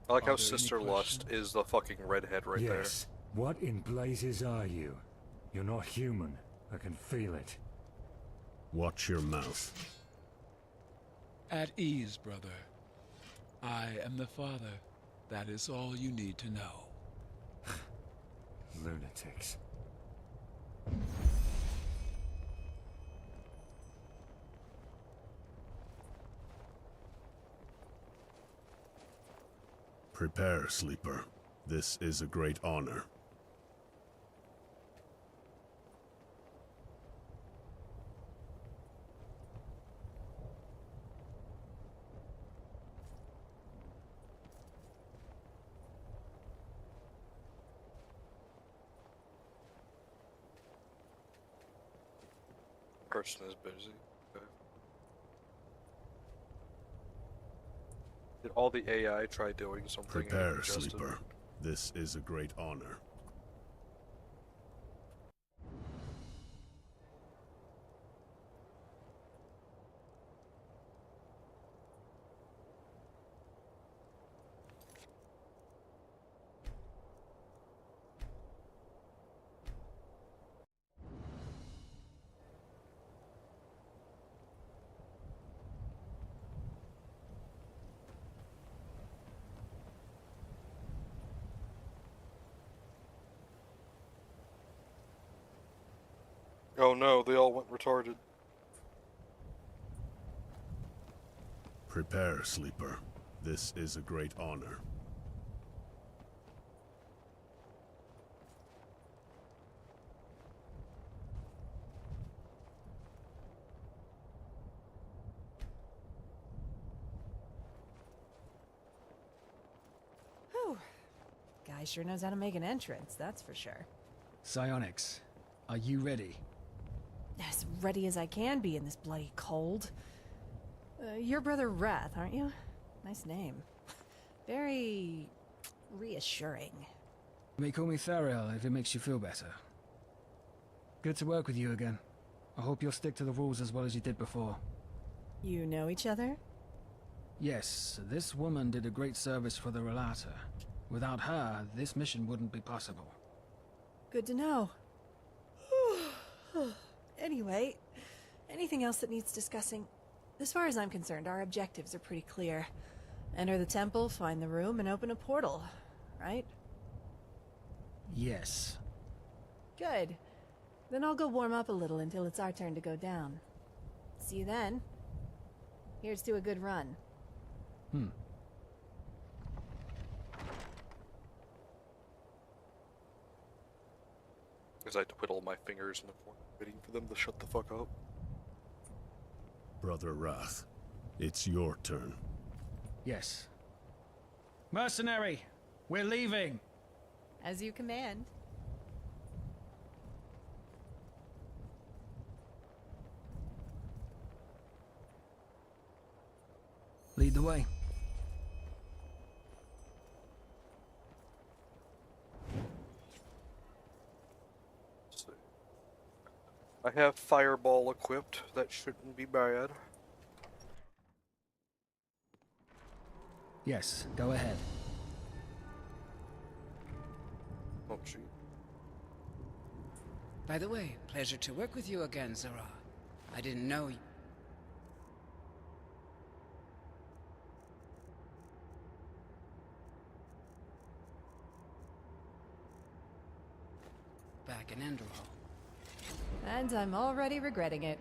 I like how Sister Lust is the fucking redhead right there. Yes. What in blazes are you? You're not human. I can feel it. Watch your mouth. At ease, brother. I am the Father. That is all you need to know. Lunatics. Prepare, sleeper. This is a great honor. Person is busy. Okay. Did all the AI try doing something? Prepare, sleeper. This is a great honor. Oh no, they all went retarded. Prepare, sleeper. This is a great honor. Whew. Guy sure knows how to make an entrance, that's for sure. Psionics, are you ready? As ready as I can be in this bloody cold. You're Brother Wrath, aren't you? Nice name. Very reassuring. You may call me Thariel if it makes you feel better. Good to work with you again. I hope you'll stick to the rules as well as you did before. You know each other? Yes, this woman did a great service for the Relata. Without her, this mission wouldn't be possible. Good to know. Anyway, anything else that needs discussing? As far as I'm concerned, our objectives are pretty clear. Enter the temple, find the room, and open a portal, right? Yes. Good. Then I'll go warm up a little until it's our turn to go down. See you then. Here's to a good run. Because I had to twiddle my fingers in the corner, waiting for them to shut the fuck up. Brother Wrath, it's your turn. Yes. Mercenary, we're leaving. As you command. Lead the way. I have Fireball equipped. That shouldn't be bad. Yes, go ahead. Oh, gee. By the way, pleasure to work with you again, Zara. I didn't know you. Back in Enderal. And I'm already regretting it.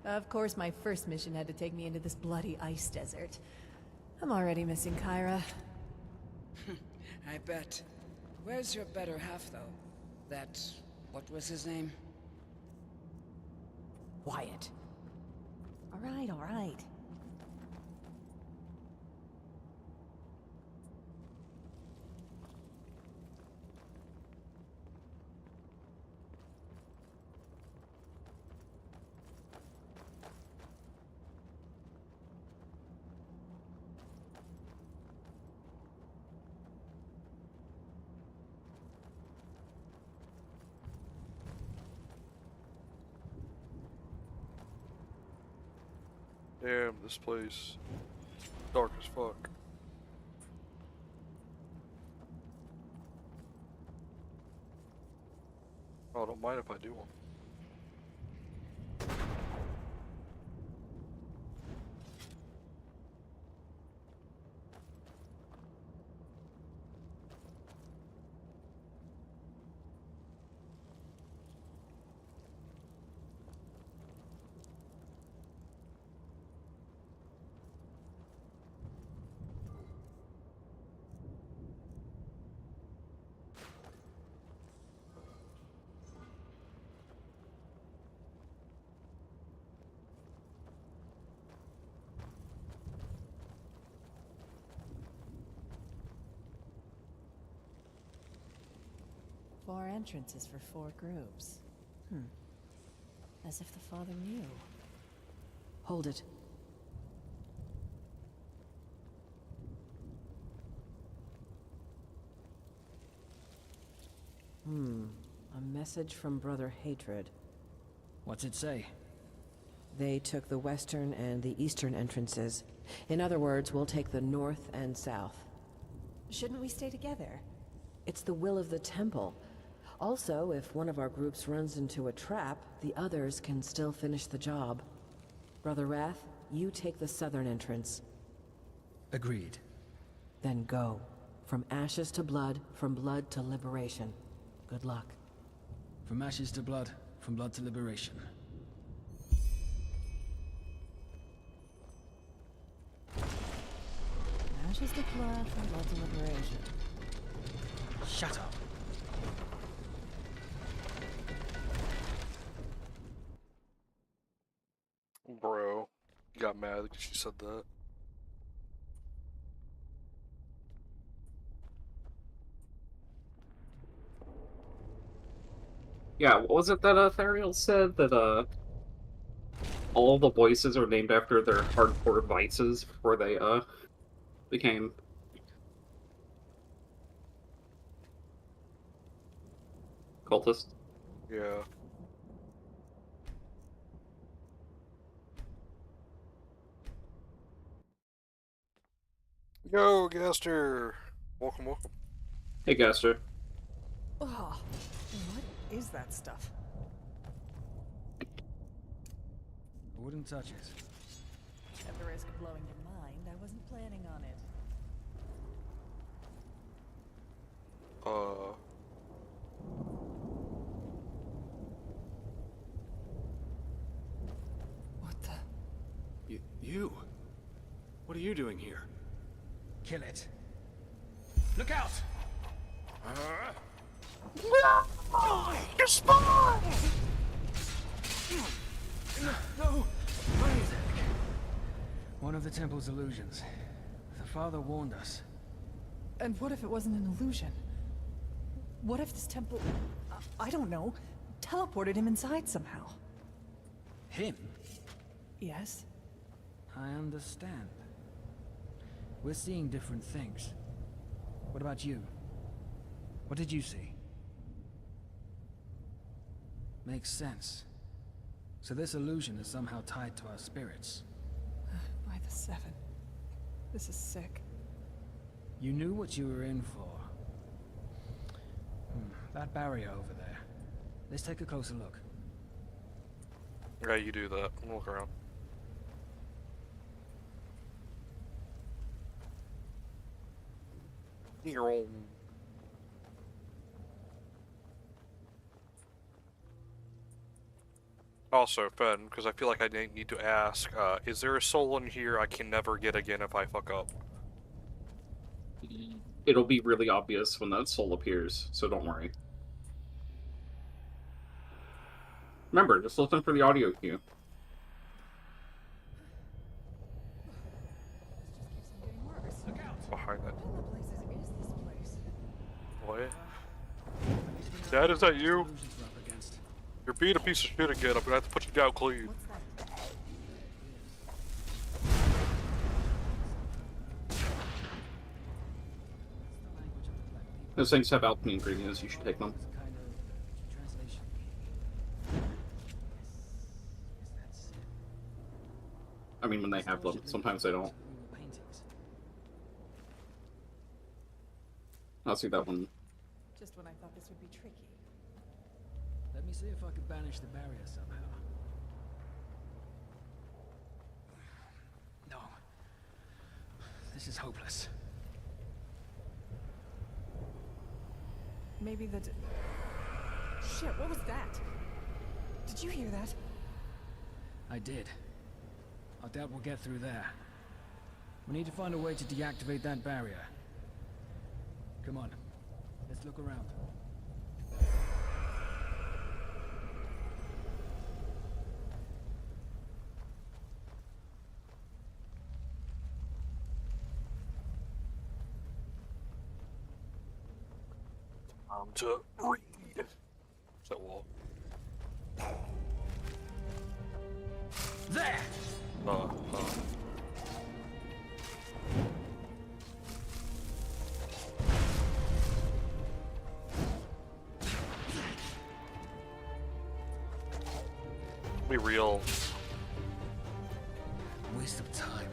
Of course, my first mission had to take me into this bloody ice desert. I'm already missing Kyra. I bet. Where's your better half, though? That... what was his name? Wyatt. All right. Damn, this place dark as fuck. Oh, don't mind if I do one. Four entrances for 4 groups. As if the father knew. Hold it. A message from Brother Hatred. What's it say? They took the western and the eastern entrances. In other words, we'll take the north and south. Shouldn't we stay together? It's the will of the temple. Also, if one of our groups runs into a trap, the others can still finish the job. Brother Wrath, you take the southern entrance. Agreed. Then go. From ashes to blood, from blood to liberation. Good luck. From ashes to blood, from blood to liberation. Ashes to blood, from blood to liberation. Shut up. Bro, you got mad because she said that. Yeah, what was it that Theriel said? That all the voices are named after their hardcore vices before they became cultists? Yeah. Yo, Gaster! Welcome, welcome. Hey, Gaster. Oh, what is that stuff? I wouldn't touch it. At the risk of blowing your mind, I wasn't planning on it. What the? You? What are you doing here? Kill it. Look out! You're spawned! No! One of the temple's illusions. The father warned us. And what if it wasn't an illusion? What if this temple, I don't know, teleported him inside somehow? Him? Yes. I understand. We're seeing different things. What about you? What did you see? Makes sense. So this illusion is somehow tied to our spirits. By the seven. This is sick. You knew what you were in for. That barrier over there. Let's take a closer look. Yeah, you do that. Look around. You're old. Also, Fen, because I feel like I need to ask, is there a soul in here I can never get again if I fuck up? It'll be really obvious when that soul appears, so don't worry. Remember, just listen for the audio cue. Behind that. What? Dad, is that you? You're being a piece of shit again. I'm gonna have to put you down clean. Those things have alchemy ingredients, you should take them. I mean, when they have them, sometimes they don't. I'll see that one. Just when I thought this would be tricky. Let me see if I could banish the barrier somehow. No. This is hopeless. Maybe the... Shit, what was that? Did you hear that? I did. I doubt we'll get through there. We need to find a way to deactivate that barrier. Come on. Let's look around. To read. What's that wall? There! Be real. Waste of time.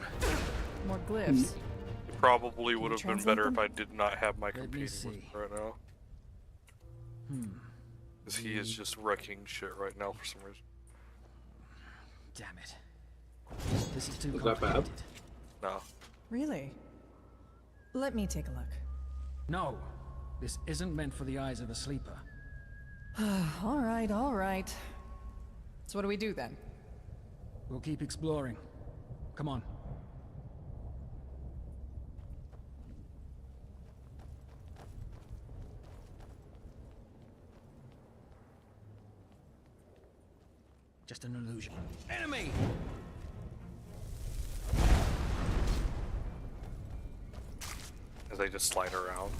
More glyphs. It probably would have been translate better them? if I did not have my Let me competing with see. right now. Because he is just wrecking shit right now for some reason. Damn it. This is too Is that bad? complicated. No. Really? Let me take a look. No. This isn't meant for the eyes of a sleeper. All right, all right. So what do we do then? We'll keep exploring. Come on. Just an illusion. Enemy! As they just slide around.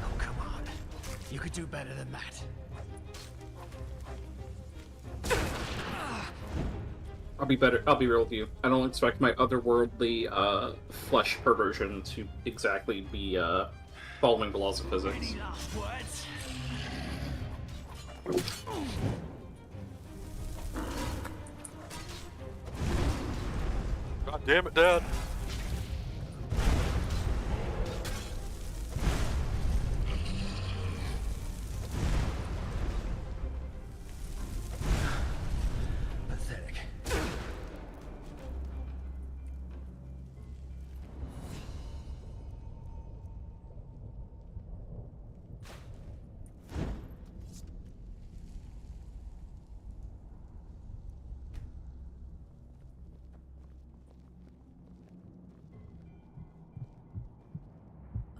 Oh, come on. You could do better than that. I'll be real with you. I don't expect my otherworldly, flesh perversion to exactly be, following the laws of physics. God damn it, Dad. Pathetic.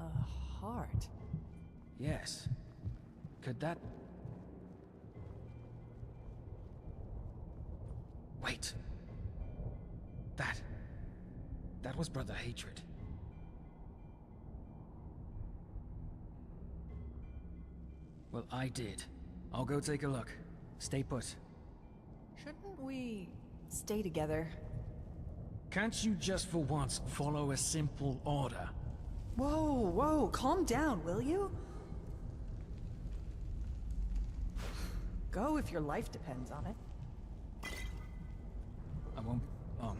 A heart. Yes. Could that... Wait. That was Brother Hatred. Well, I did. I'll go take a look. Stay put. Shouldn't we stay together? Can't you just for once follow a simple order? Whoa, whoa, calm down, will you? Go if your life depends on it. I won't long.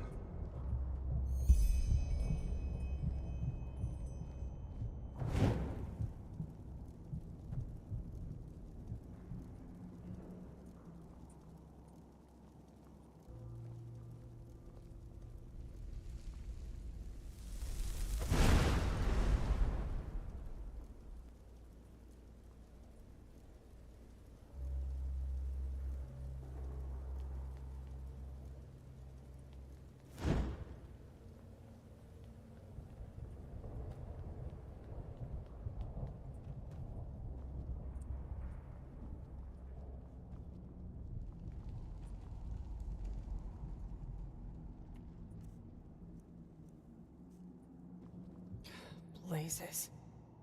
Blazes.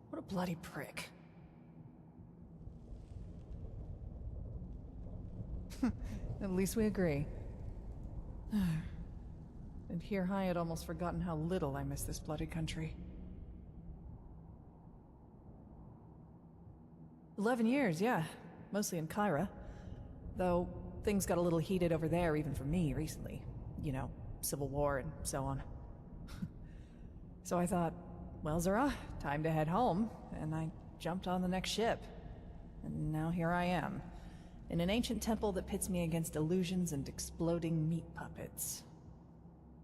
What a bloody prick. At least we agree. And here I had almost forgotten how little I miss this bloody country. 11 years, yeah. Mostly in Kyra. Though, things got a little heated over there even for me recently. You know, Civil War and so on. So I thought, well, Zara, time to head home, and I jumped on the next ship. And now here I am, in an ancient temple that pits me against illusions and exploding meat puppets.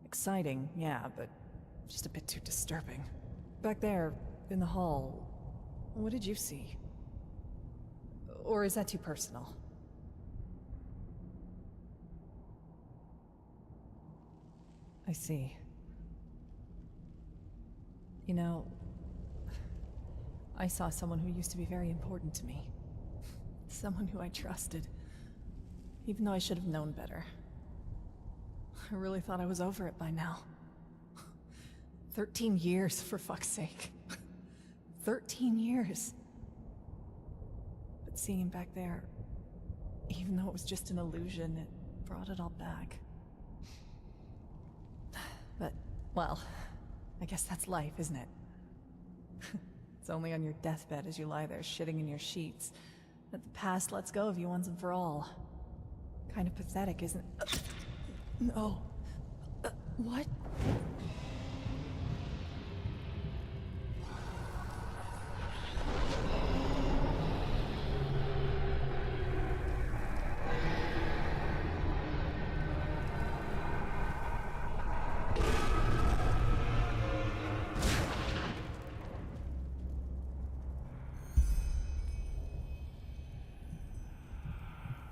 Exciting, yeah, but just a bit too disturbing. Back there, in the hall, what did you see? Or is that too personal? I see. You know, I saw someone who used to be very important to me. Someone who I trusted. Even though I should have known better. I really thought I was over it by now. 13 years, for fuck's sake. 13 years. But seeing him back there, even though it was just an illusion, it brought it all back. But, well, I guess that's life, isn't it? It's only on your deathbed as you lie there shitting in your sheets that the past lets go of you once and for all. Kind of pathetic, isn't it? No. What?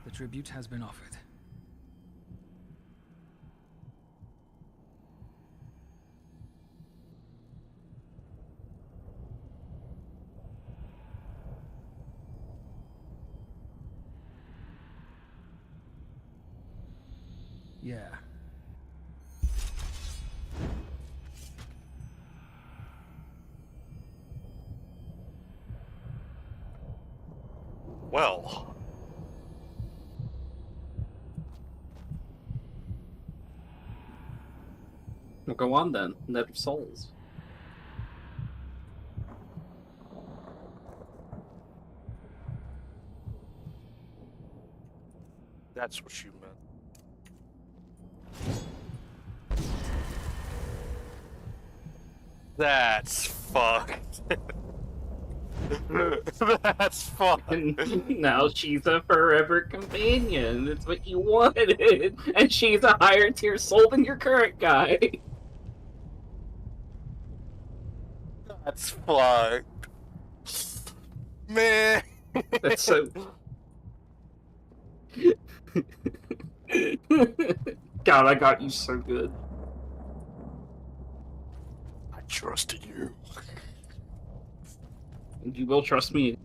The tribute has been offered. Yeah. Well. Well, go on then. Net of Souls. That's what you meant. That's fucked. That's fucked. Now she's a forever companion. It's what you wanted. And she's a higher tier soul than your current guy. That's fucked. Man. That's so... God, I got you so good. I trusted you. And you will trust me.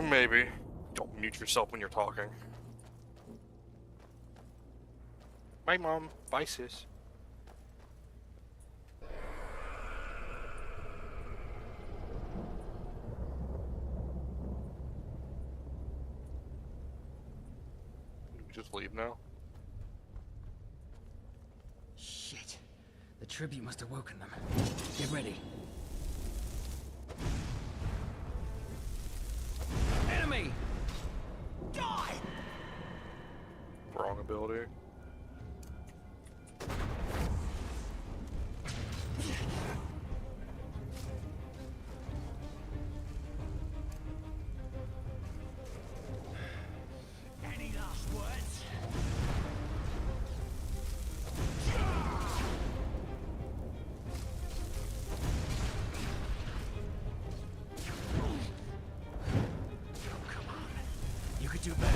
Maybe. Don't mute yourself when you're talking. Bye, Mom. Bye, sis. Just leave now? Shit. The tribute must have woken them. Get ready. Enemy! Die! Wrong ability. Any last words? Come on. You could do better than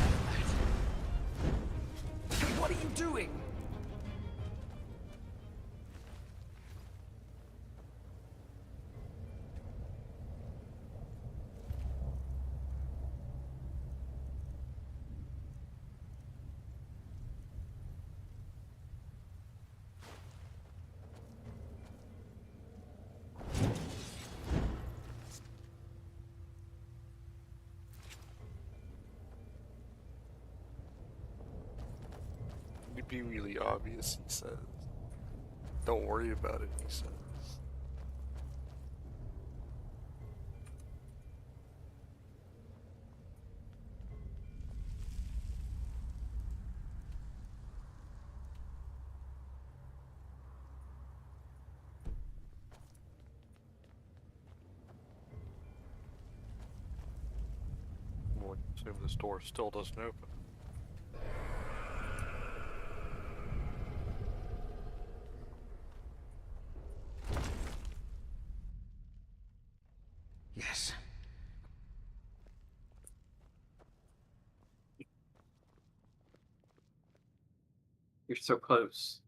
that. Hey, what are you doing? It'd be really obvious, he says. Don't worry about it, he says. Well, I assume this door still doesn't open. Yes. You're so close.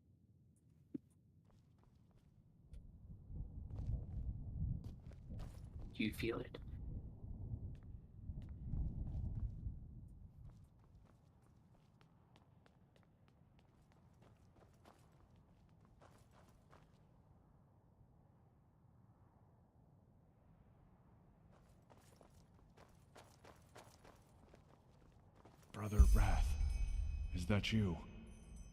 Do you feel it? Brother Wrath, is that you?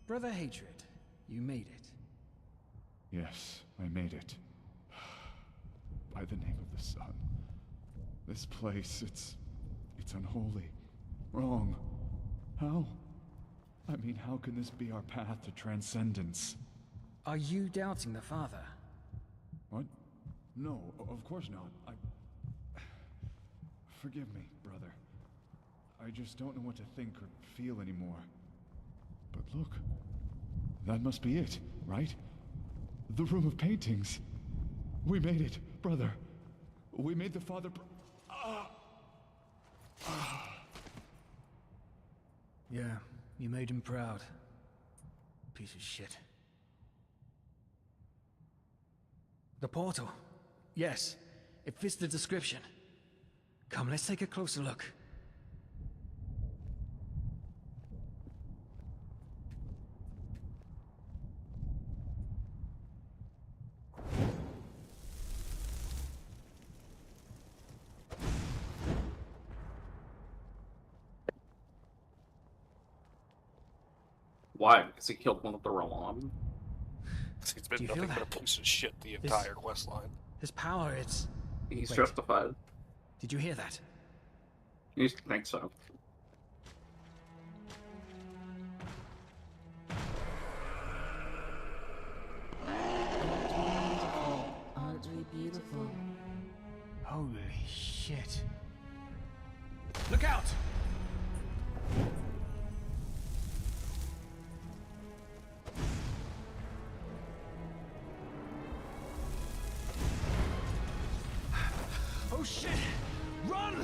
Brother Hatred, you made it. Yes, I made it. By the name of the sun. This place, it's unholy. Wrong. How? I mean, how can this be our path to transcendence? Are you doubting the Father? What? No, of course not. Forgive me, brother. I just don't know what to think or feel anymore. But look, that must be it, right? The room of paintings. We made it, brother. We made the Father... Yeah, you made him proud. Piece of shit. The portal. Yes, it fits the description. Come, let's take a closer look. Why? Because he killed one of the Rolam. He's been Do you feel nothing but a that? piece of shit the This- entire quest line. His power, it's... He's Wait. justified. Did you hear that? You think so? Aren't we beautiful? Holy shit. Look out! Oh shit! Run!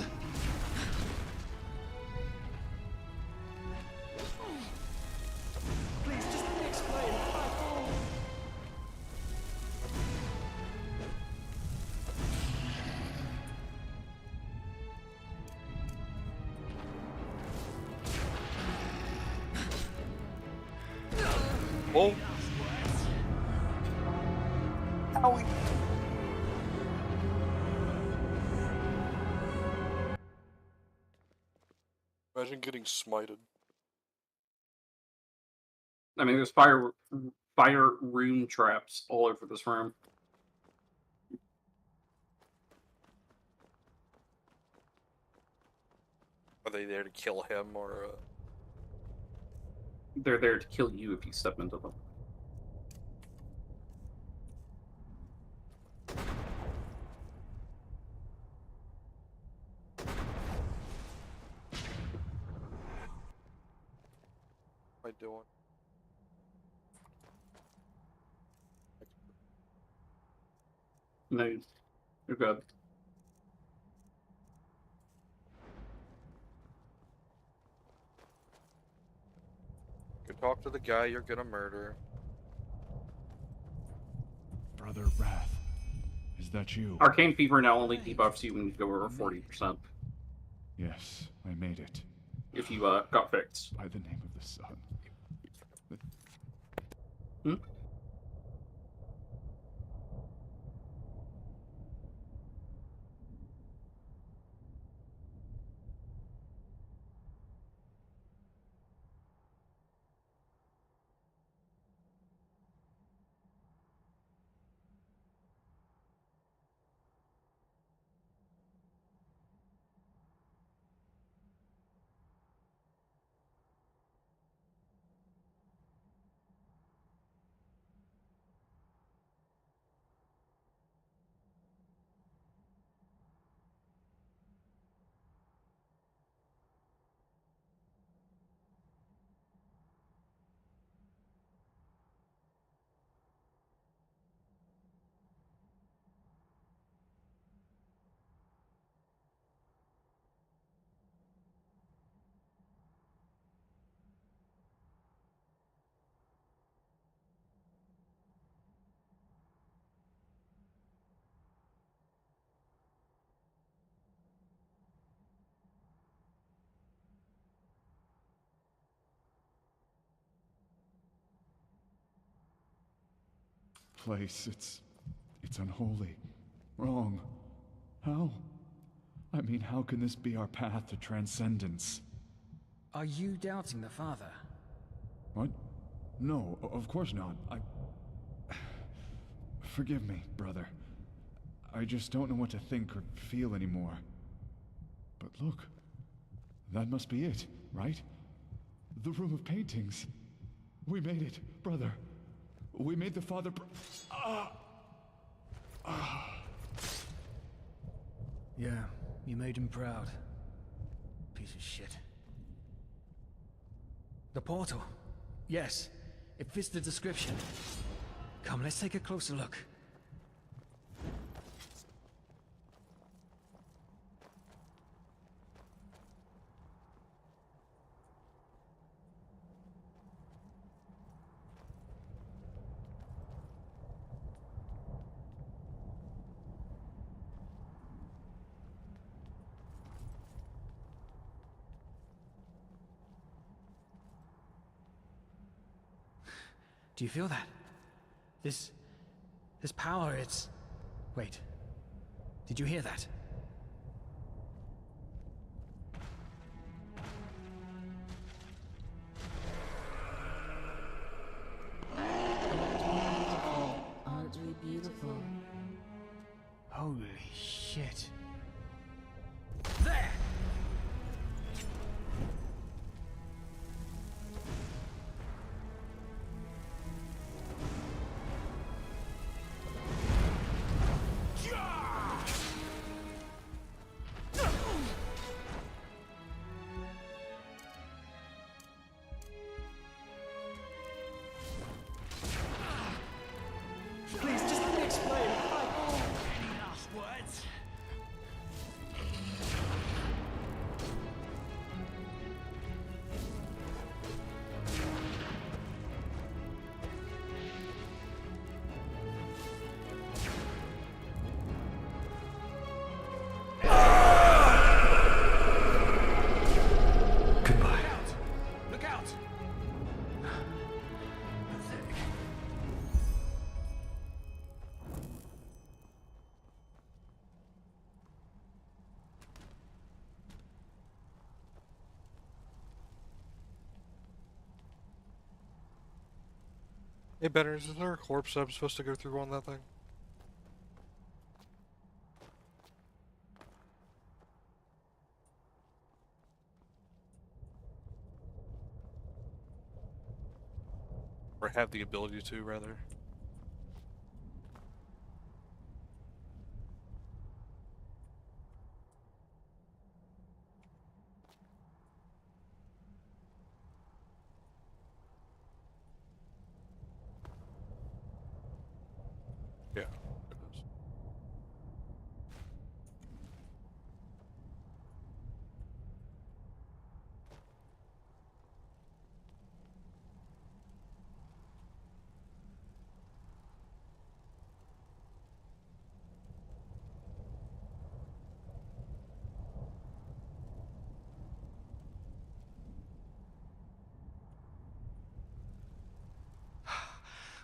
Please, just let me explain. Oh! Owie! Imagine getting smited. I mean, there's fire room traps all over this room. Are they there to kill him, or They're there to kill you if you step into them. what am I doing? No, you're good. Go talk to the guy you're gonna murder. Brother Wrath, is that you? Arcane Fever now only debuffs you when you go over 40%. Yes, I made it. If you got fixed. By the name of the sun. Hmm? Place, it's unholy. Wrong. How? I mean, how can this be our path to transcendence? Are you doubting the father? What? No, of course not. Forgive me, brother. I just don't know what to think or feel anymore. But look, that must be it, right? The room of paintings. We made it, brother. We made the father Yeah, you made him proud. Piece of shit. The portal. Yes, it fits the description. Come, let's take a closer look. Do you feel that? This power, it's... Wait. Did you hear that? Shit. There! Please, just let me explain. Any last words? Goodbye. Look out! Pathetic. Hey, Benners, is there a corpse I'm supposed to go through on that thing? Or have the ability to, rather. Yeah, it is.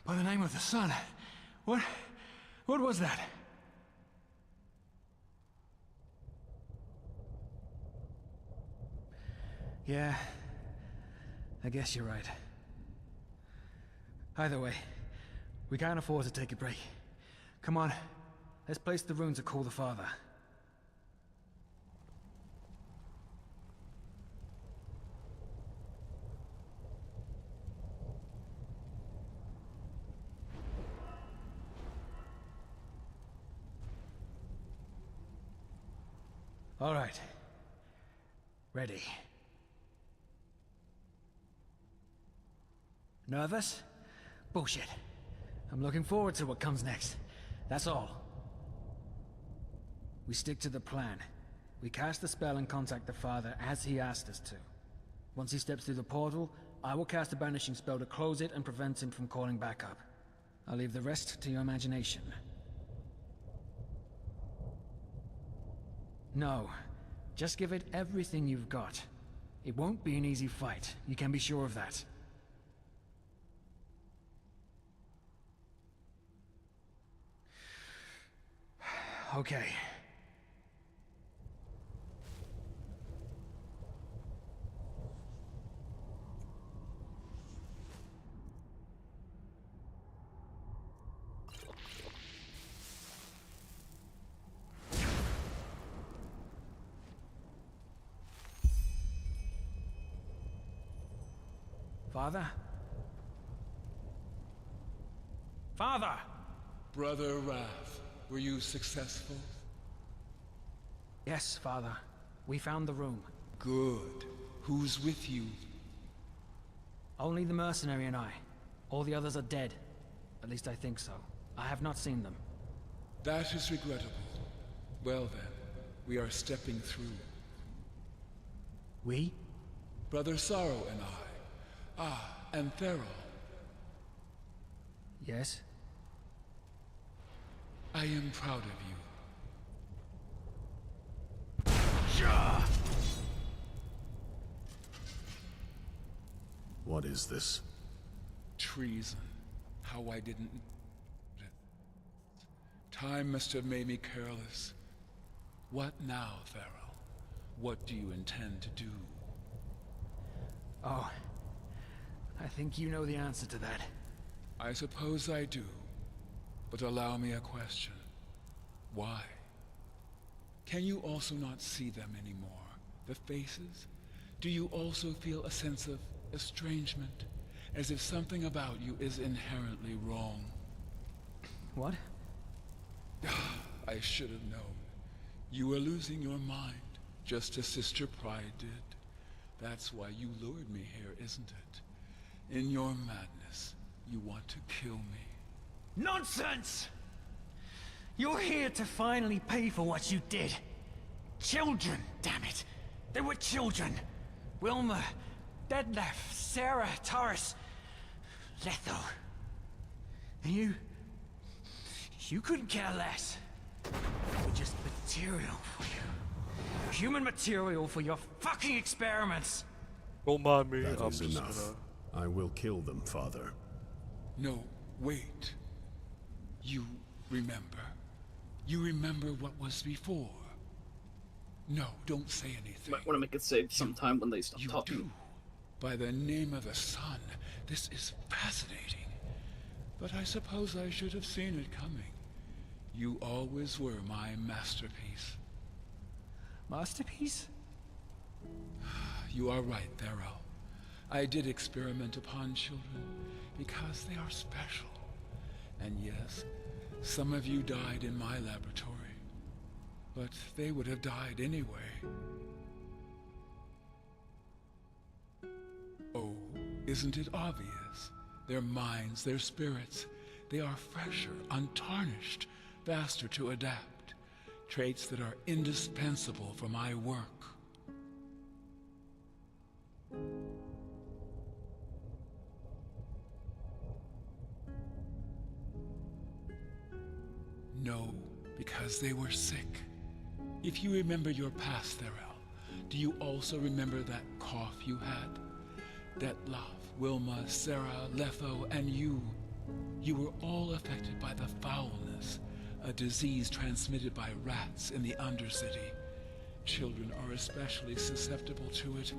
By the name of the sun. What was that? Yeah, I guess you're right. Either way, we can't afford to take a break. Come on, let's place the rune to call the father. All right. Ready. Nervous? Bullshit. I'm looking forward to what comes next. That's all. We stick to the plan. We cast the spell and contact the father as he asked us to. Once he steps through the portal, I will cast a banishing spell to close it and prevent him from calling back up. I'll leave the rest to your imagination. No. Just give it everything you've got. It won't be an easy fight, you can be sure of that. Okay. Father? Father! Brother Wrath, were you successful? Yes, Father. We found the room. Good. Who's with you? Only the mercenary and I. All the others are dead. At least I think so. I have not seen them. That is regrettable. Well then, we are stepping through. We? Brother Sorrow and I. Ah, and Enderal. Yes? I am proud of you. What is this? Treason. How I didn't... Time must have made me careless. What now, Enderal? What do you intend to do? Oh. I think you know the answer to that. I suppose I do. But allow me a question. Why? Can you also not see them anymore? The faces? Do you also feel a sense of estrangement? As if something about you is inherently wrong? What? I should have known. You were losing your mind, just as Sister Pride did. That's why you lured me here, isn't it? In your madness, you want to kill me. Nonsense! You're here to finally pay for what you did. Children, damn it. They were children. Wilma, Detlef, Sarah, Taurus, Letho. And you couldn't care less. We're just material for you. Human material for your fucking experiments. Don't mind me. That I'm is just enough. I will kill them, Father. No, wait. You remember. You remember what was before. No, don't say anything. Might want to make it save sometime when they stop talking. Do. By the name of the sun, this is fascinating. But I suppose I should have seen it coming. You always were my masterpiece. Masterpiece? You are right, Thero. I did experiment upon children because they are special. And yes, some of you died in my laboratory. But they would have died anyway. Oh, isn't it obvious? Their minds, their spirits, they are fresher, untarnished, faster to adapt. Traits that are indispensable for my work. No, because they were sick. If you remember your past, Therel, do you also remember that cough you had? Detlef, Wilma, Sarah, Letho, and you. You were all affected by the foulness, a disease transmitted by rats in the Undercity. Children are especially susceptible to it,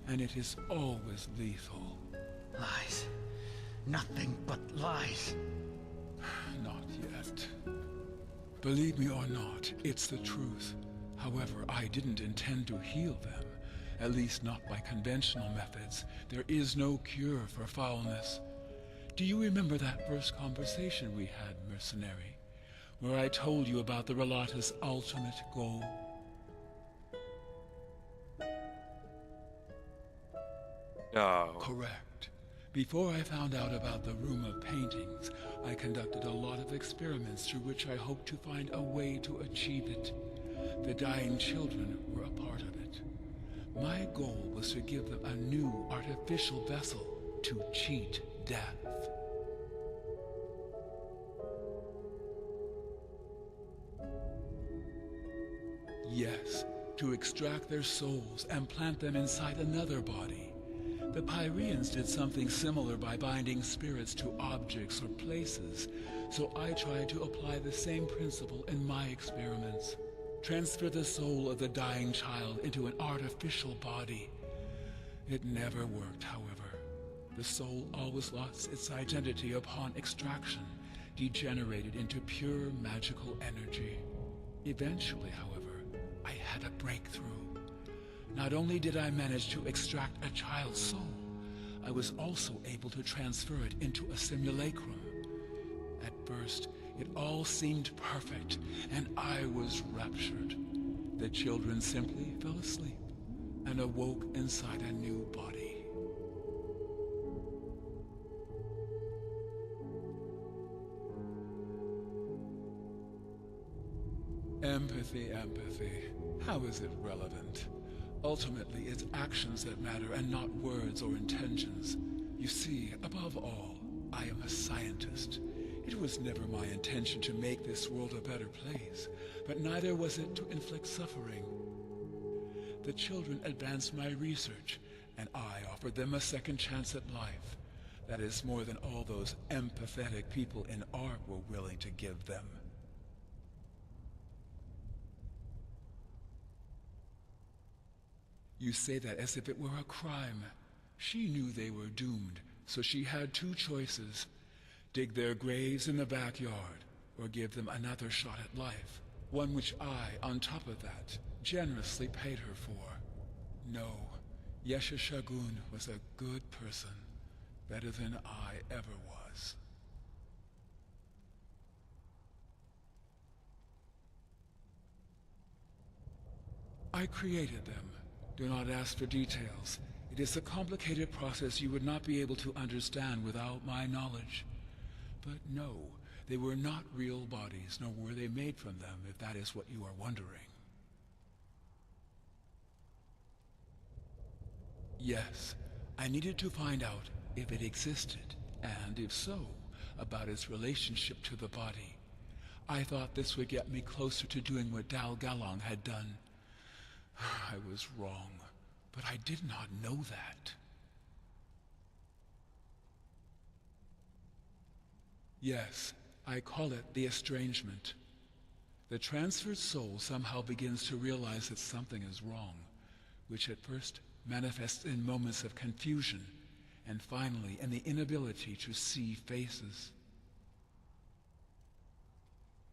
and it is always lethal. Lies. Nothing but lies. Not yet. Believe me or not, it's the truth. However, I didn't intend to heal them. At least not by conventional methods. There is no cure for foulness. Do you remember that first conversation we had, mercenary? Where I told you about the Relata's ultimate goal? No. Correct. Before I found out about the room of paintings, I conducted a lot of experiments through which I hoped to find a way to achieve it. The dying children were a part of it. My goal was to give them a new artificial vessel to cheat death. Yes, to extract their souls and plant them inside another body. The Pyreans did something similar by binding spirits to objects or places, so I tried to apply the same principle in my experiments. Transfer the soul of the dying child into an artificial body. It never worked, however. The soul always lost its identity upon extraction, degenerated into pure magical energy. Eventually, however, I had a breakthrough. Not only did I manage to extract a child's soul, I was also able to transfer it into a simulacrum. At first, it all seemed perfect, and I was raptured. The children simply fell asleep and awoke inside a new body. Empathy, empathy. How is it relevant? Ultimately, it's actions that matter and not words or intentions. You see, above all, I am a scientist. It was never my intention to make this world a better place, but neither was it to inflict suffering. The children advanced my research, and I offered them a second chance at life. That is more than all those empathetic people in art were willing to give them. You say that as if it were a crime. She knew they were doomed, so she had two choices. Dig their graves in the backyard, or give them another shot at life. one which I, on top of that, generously paid her for. No, Yesha Shagun was a good person, better than I ever was. I created them. Do not ask for details. It is a complicated process you would not be able to understand without my knowledge. But no, they were not real bodies, nor were they made from them, if that is what you are wondering. Yes, I needed to find out if it existed, and if so, about its relationship to the body. I thought this would get me closer to doing what Dal Galong had done. I was wrong, but I did not know that. Yes, I call it the estrangement. The transferred soul somehow begins to realize that something is wrong, which at first manifests in moments of confusion, and finally in the inability to see faces.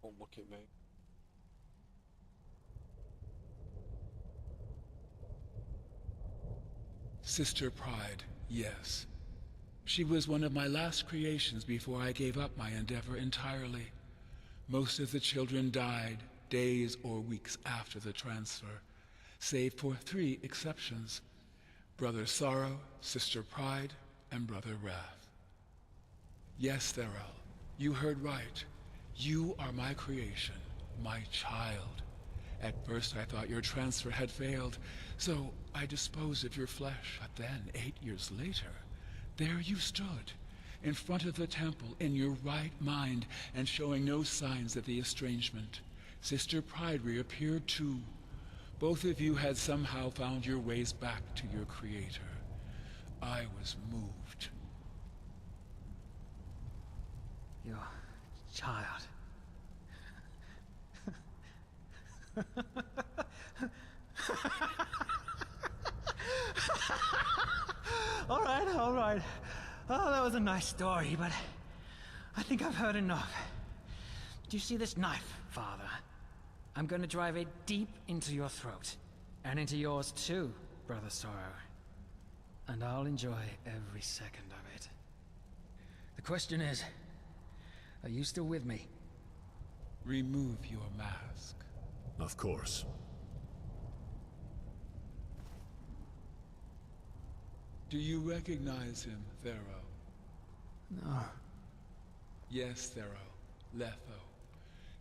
Don't look at me. Sister Pride, yes. She was one of my last creations before I gave up my endeavor entirely. Most of the children died days or weeks after the transfer, save for 3 exceptions: Brother Sorrow, Sister Pride, and Brother Wrath. Yes, Theral, you heard right. You are my creation, my child. At first I thought your transfer had failed, so I disposed of your flesh. But then, 8 years later, there you stood, in front of the temple, in your right mind, and showing no signs of the estrangement. Sister Pride reappeared too. Both of you had somehow found your ways back to your creator. I was moved. Your child. All right. Oh, that was a nice story, but I think I've heard enough. Do you see this knife, Father? I'm gonna drive it deep into your throat. And into yours too, Brother Sorrow. And I'll enjoy every second of it. The question is, are you still with me? Remove your mask. Of course. Do you recognize him, Thero? No. Yes, Thero. Letho.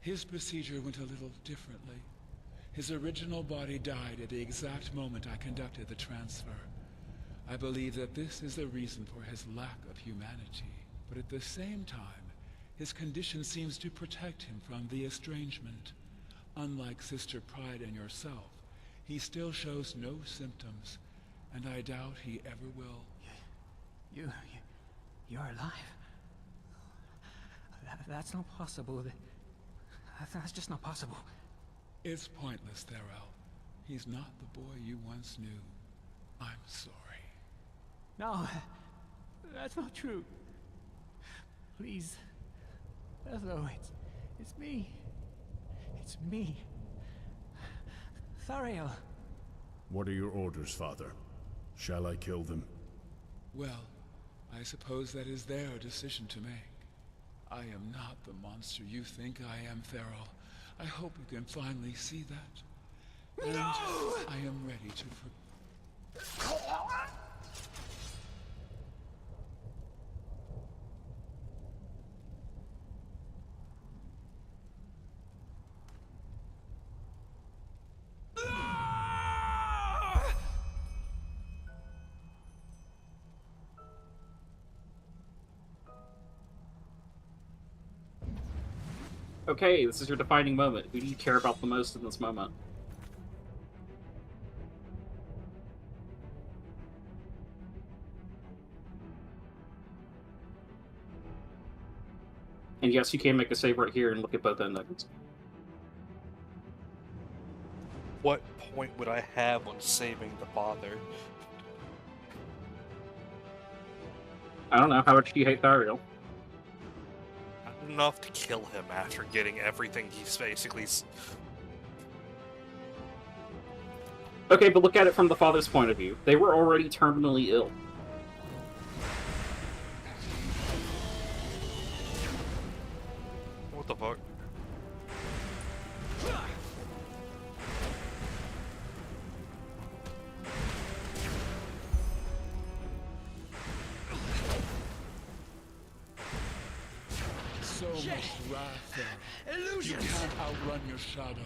His procedure went a little differently. His original body died at the exact moment I conducted the transfer. I believe that this is the reason for his lack of humanity. But at the same time, his condition seems to protect him from the estrangement. Unlike Sister Pride and yourself, he still shows no symptoms, and I doubt he ever will. You're alive? That's not possible. That's just not possible. It's pointless, Theral. He's not the boy you once knew. I'm sorry. No, that's not true. Please, Letho, it's me. It's me. Thariel. What are your orders, Father? Shall I kill them? Well, I suppose that is their decision to make. I am not the monster you think I am, Theral. I hope you can finally see that. And I am ready to Okay, this is your defining moment. Who do you care about the most in this moment? And yes, you can make a save right here and look at both endings. What point would I have on saving the father? I don't know. How much do you hate Thariel? Not enough to kill him after getting everything he's basically Okay, but look at it from the father's point of view. They were already terminally ill. What the fuck? So much wrath there. You can't outrun your shadow.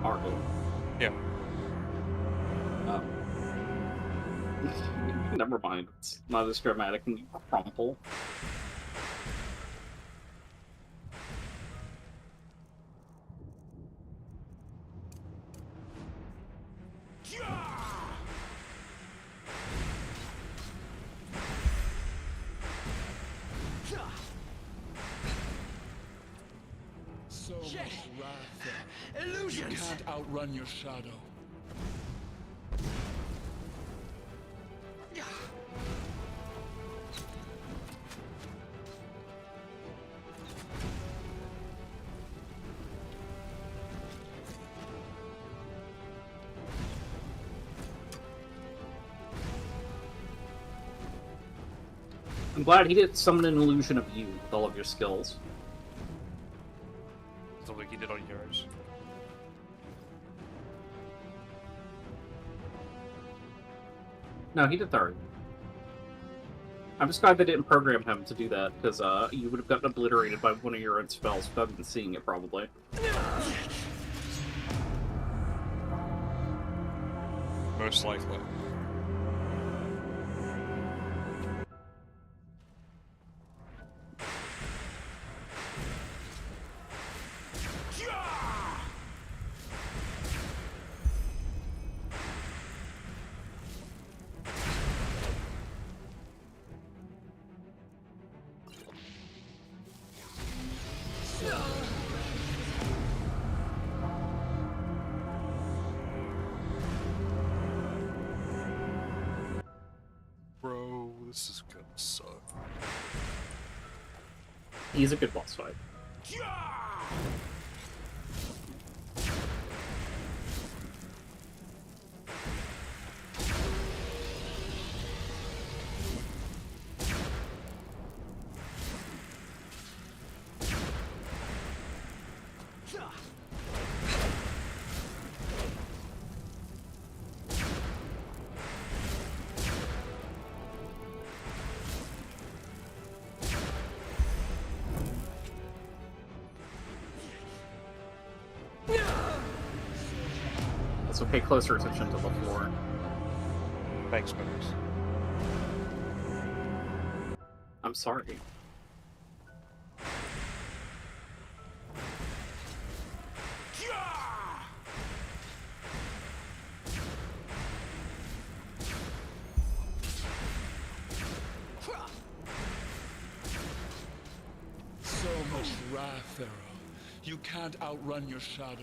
Argo. Yeah. Oh. Never mind. It's not as dramatic when you crumple. So much wrath there. You can't outrun your shadow. I'm glad he didn't summon an illusion of you with all of your skills. The way he did on yours. No, he did third. I'm just glad they didn't program him to do that, because you would have gotten obliterated by one of your own spells without even seeing it, probably. Most likely. Bro, this is gonna suck. He's a good boss fight. Also pay closer attention to the floor. Thanks, Miners. I'm sorry. So much wrath, Pharaoh. You can't outrun your shadow.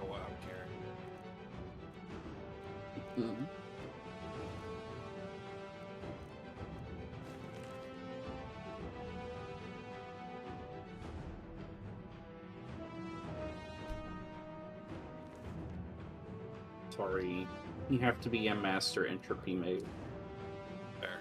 Oh wow, I'm caring. Mm-hmm. Sorry. You have to be a master entropy mage. There.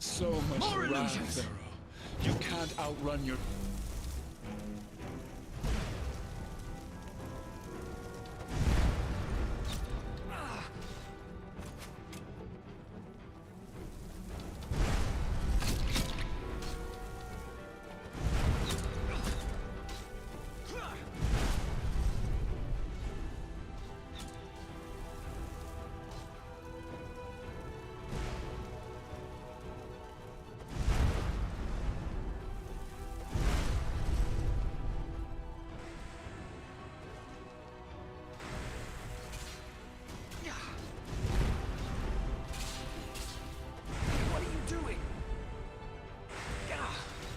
So much More wrath, illusions! Pharaoh. You can't outrun your... What are you doing?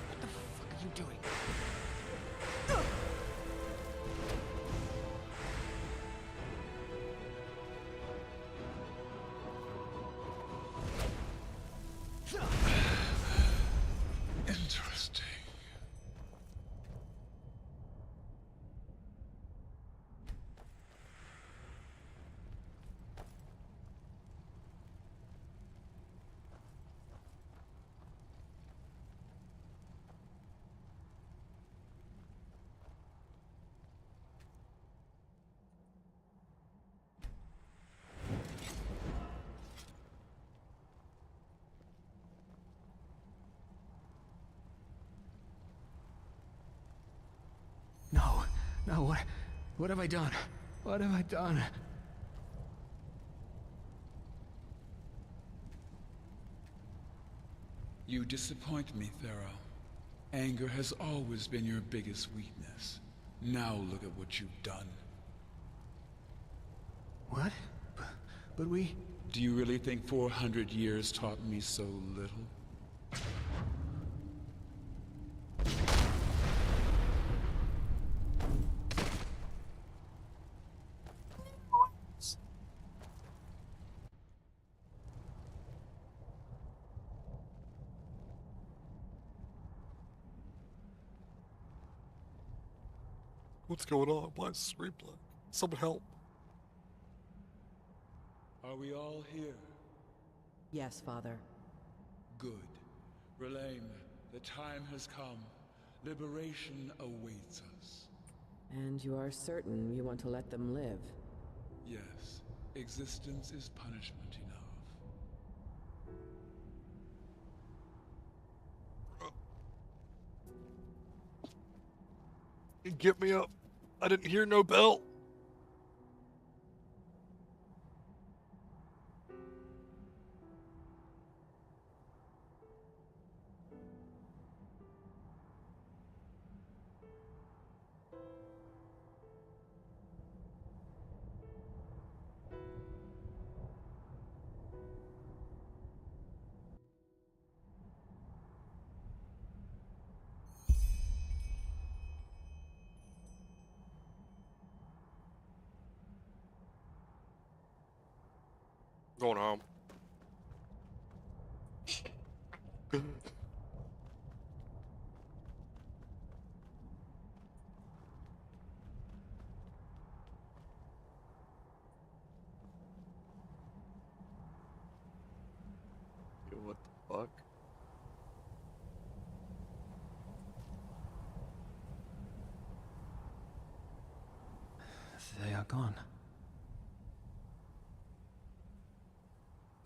What the fuck are you doing? Interesting. No, what have I done? What have I done? You disappoint me, Pharaoh. Anger has always been your biggest weakness. Now look at what you've done. What? But we... Do you really think 400 years taught me so little? What's going on? Why is this replay? Someone help. Are we all here? Yes, Father. Good. Relaine, the time has come. Liberation awaits us. And you are certain you want to let them live? Yes. Existence is punishment enough. Get me up. I didn't hear no bell. Going home. Yo, what the fuck? They are gone.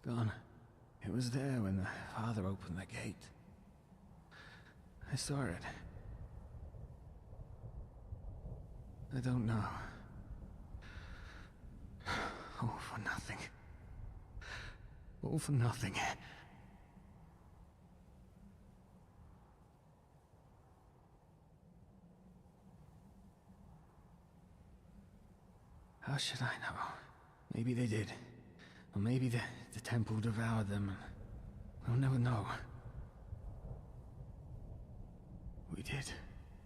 Gone. It was there when the father opened the gate. I saw it. I don't know. All for nothing. All for nothing. How should I know? Maybe they did. Or maybe the temple devoured them. We'll never know. We did.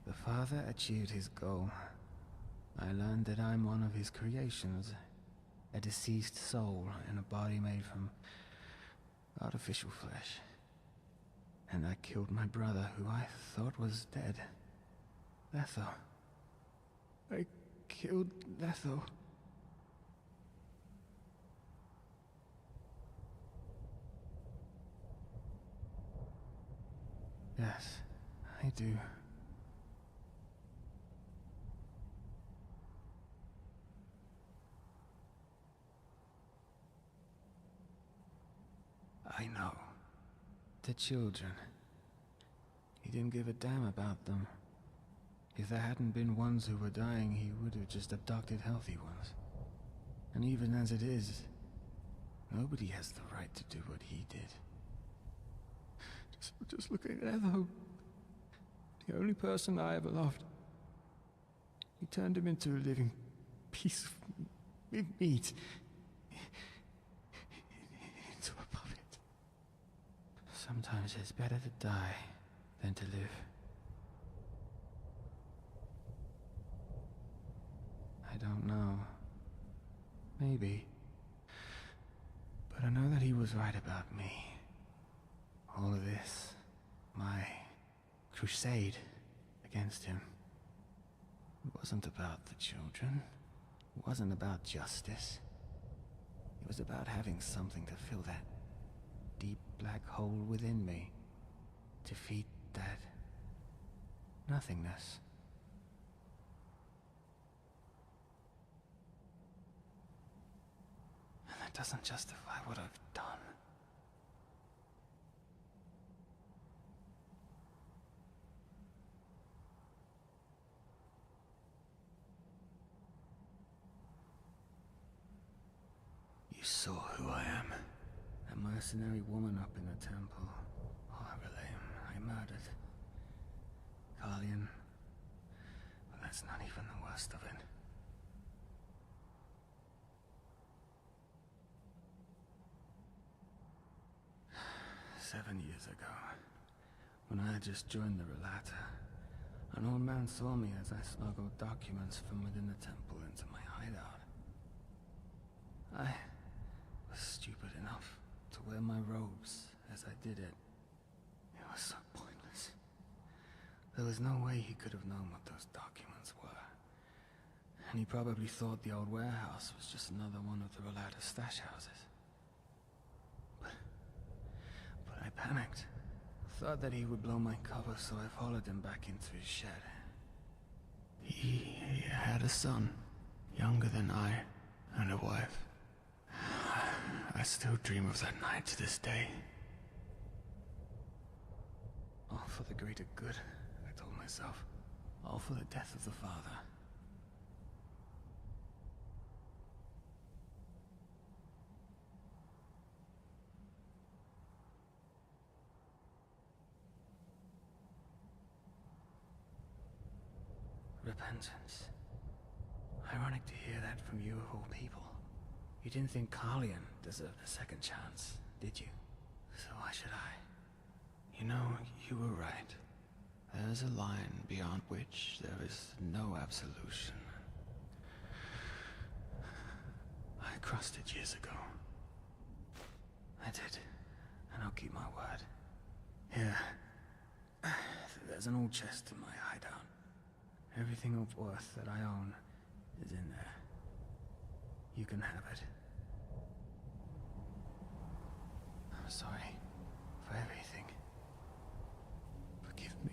The father achieved his goal. I learned that I'm one of his creations. A deceased soul in a body made from artificial flesh. And I killed my brother, who I thought was dead. Letho. I killed Letho. Yes, I do. I know. The children. He didn't give a damn about them. If there hadn't been ones who were dying, he would have just abducted healthy ones. And even as it is, nobody has the right to do what he did. Just look at Evo. The only person I ever loved. He turned him into a living piece of meat. Into a puppet. Sometimes it's better to die than to live. I don't know. Maybe. But I know that he was right about me. All of this, my crusade against him, it wasn't about the children. It wasn't about justice. It was about having something to fill that deep black hole within me. Defeat that nothingness. And that doesn't justify what I've done. You saw who I am. That mercenary woman up in the temple. I murdered. Carlian. But that's not even the worst of it. "7 years ago, when I had just joined the Relata, an old man saw me as I smuggled documents from within the temple into my hideout. I was stupid enough to wear my robes as I did it. It was so pointless. There was no way he could have known what those documents were. And he probably thought the old warehouse was just another one of the Relata stash houses. But I panicked. Thought that he would blow my cover, so I followed him back into his shed. He had a son, younger than I, and a wife. I still dream of that night to this day. All for the greater good, I told myself. All for the death of the father. Repentance. Ironic to hear that from you of all people. You didn't think Carlian deserved a second chance, did you? So why should I? You know, you were right. There is a line beyond which there is no absolution. I crossed it years ago. I did, and I'll keep my word. Here, there's an old chest in my hideout. Everything of worth that I own is in there. You can have it. I'm sorry for everything. Forgive me.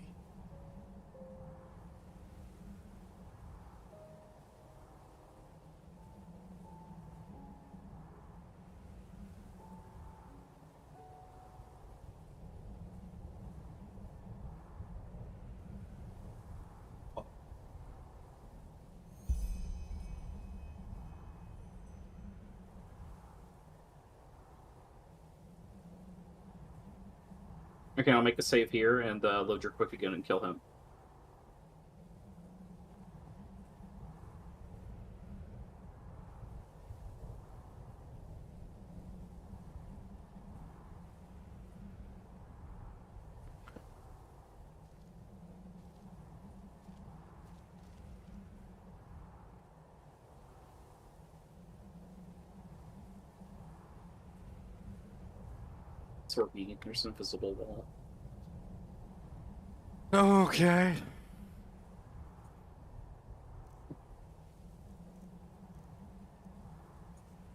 Okay, I'll make a save here and load your quick again and kill him. Sort of there's an invisible wall. Okay.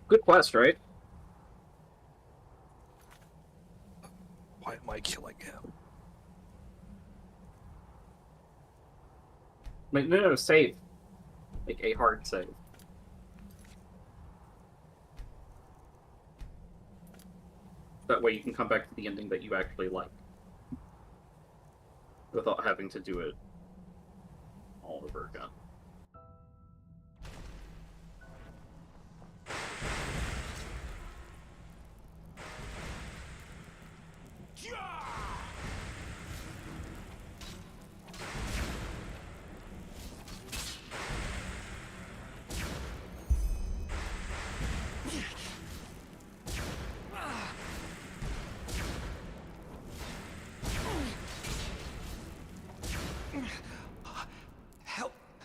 Good quest, right? Why am I killing him? No, save. Like a hard save. That way you can come back to the ending that you actually like. Without having to do it all over again.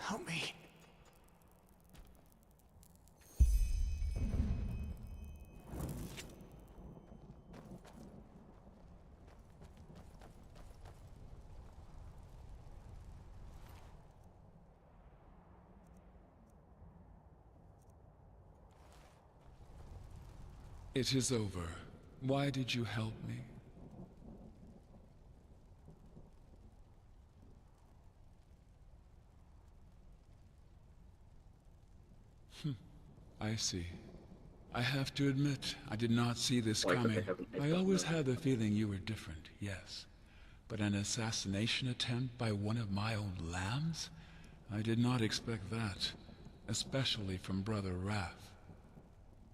Help me. It is over. Why did you help me? I see. I have to admit, I did not see this coming. I always had the feeling you were different, yes. But an assassination attempt by one of my own lambs? I did not expect that, especially from Brother Wrath.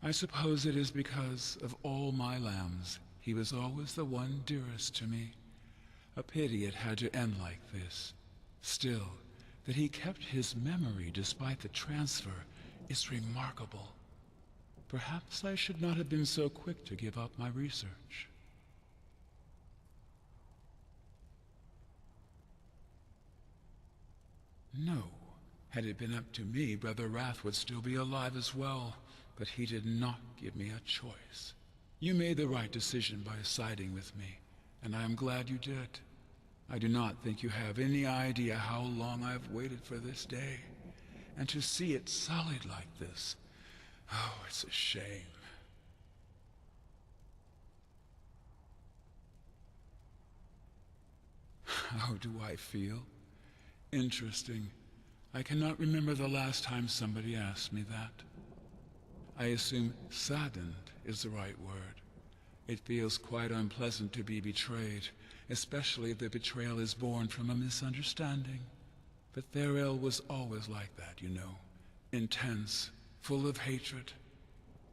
I suppose it is because of all my lambs, he was always the one dearest to me. A pity it had to end like this. Still, that he kept his memory despite the transfer is remarkable. Perhaps I should not have been so quick to give up my research. No. Had it been up to me, Brother Wrath would still be alive as well, but he did not give me a choice. You made the right decision by siding with me, and I am glad you did. I do not think you have any idea how long I've waited for this day. And to see it sullied like this, oh, it's a shame. How do I feel? Interesting. I cannot remember the last time somebody asked me that. I assume saddened is the right word. It feels quite unpleasant to be betrayed, especially if the betrayal is born from a misunderstanding. But Enderal was always like that, you know. Intense, full of hatred.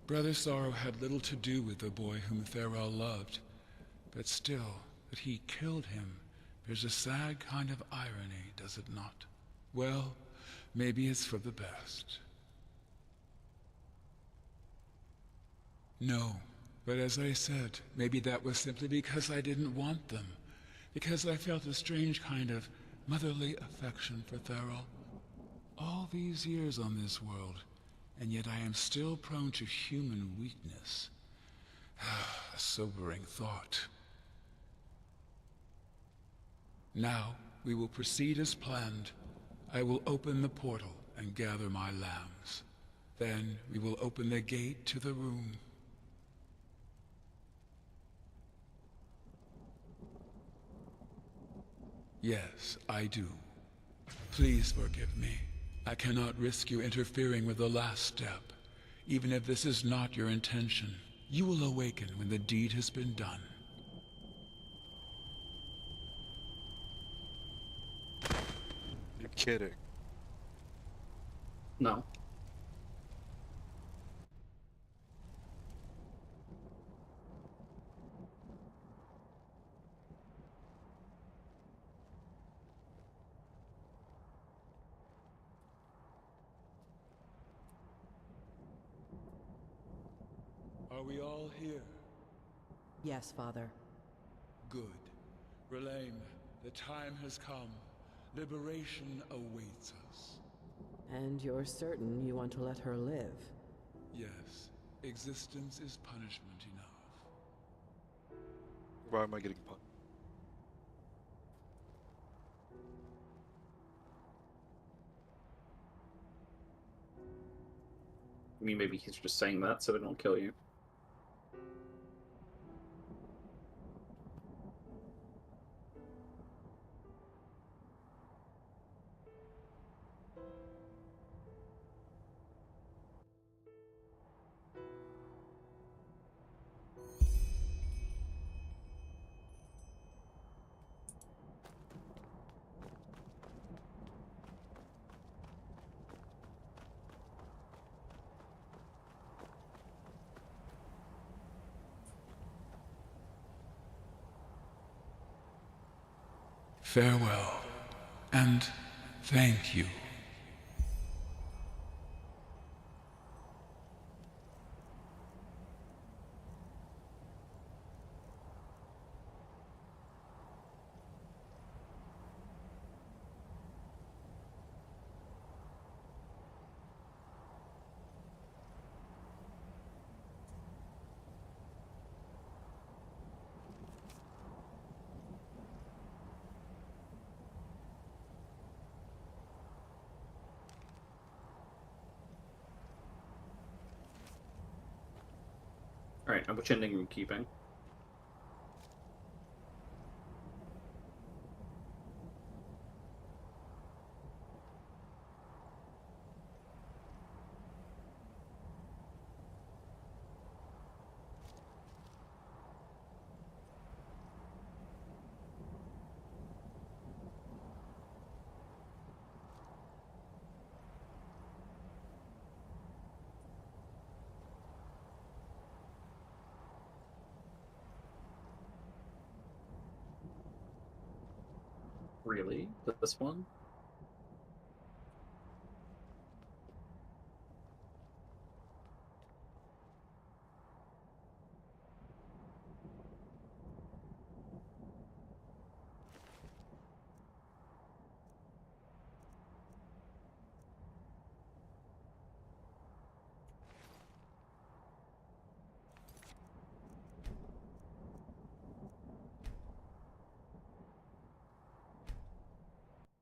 Brother Sorrow had little to do with the boy whom Enderal loved. But still, that he killed him, there's a sad kind of irony, does it not? Well, maybe it's for the best. No, but as I said, maybe that was simply because I didn't want them. Because I felt a strange kind of motherly affection for Enderal. All these years on this world, and yet I am still prone to human weakness. A sobering thought. Now, we will proceed as planned. I will open the portal and gather my lambs. Then we will open the gate to the room. Yes, I do. Please forgive me. I cannot risk you interfering with the last step. Even if this is not your intention, you will awaken when the deed has been done. You're kidding. No. Are we all here? Yes, Father. Good. Relaine, the time has come. Liberation awaits us. And you're certain you want to let her live? Yes. Existence is punishment enough. Why am I getting punched? I mean, maybe he's just saying that so they don't kill you. Farewell, and thank you. Alright, and which ending are we keeping? Really? This one?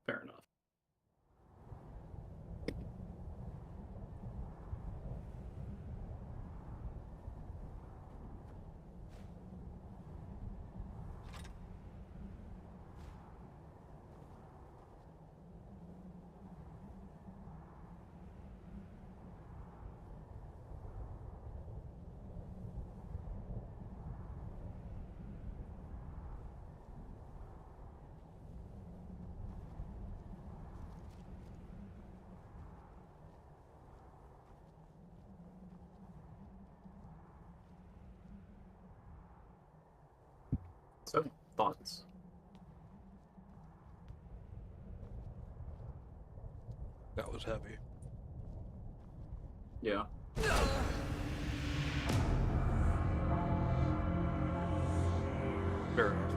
Fair enough. So, thoughts? That was heavy. Yeah. Fair enough.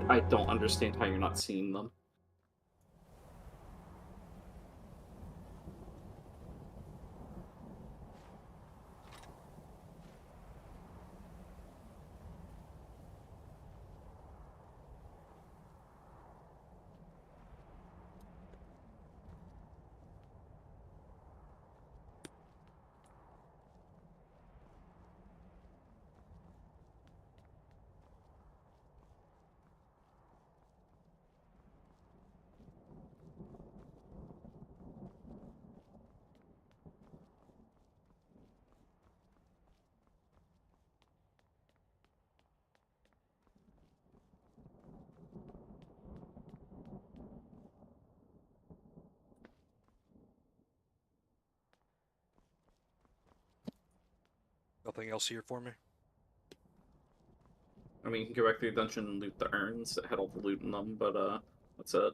I don't understand how you're not seeing them. Nothing else here for me? I mean, you can go back through the dungeon and loot the urns that had all the loot in them, but, that's it.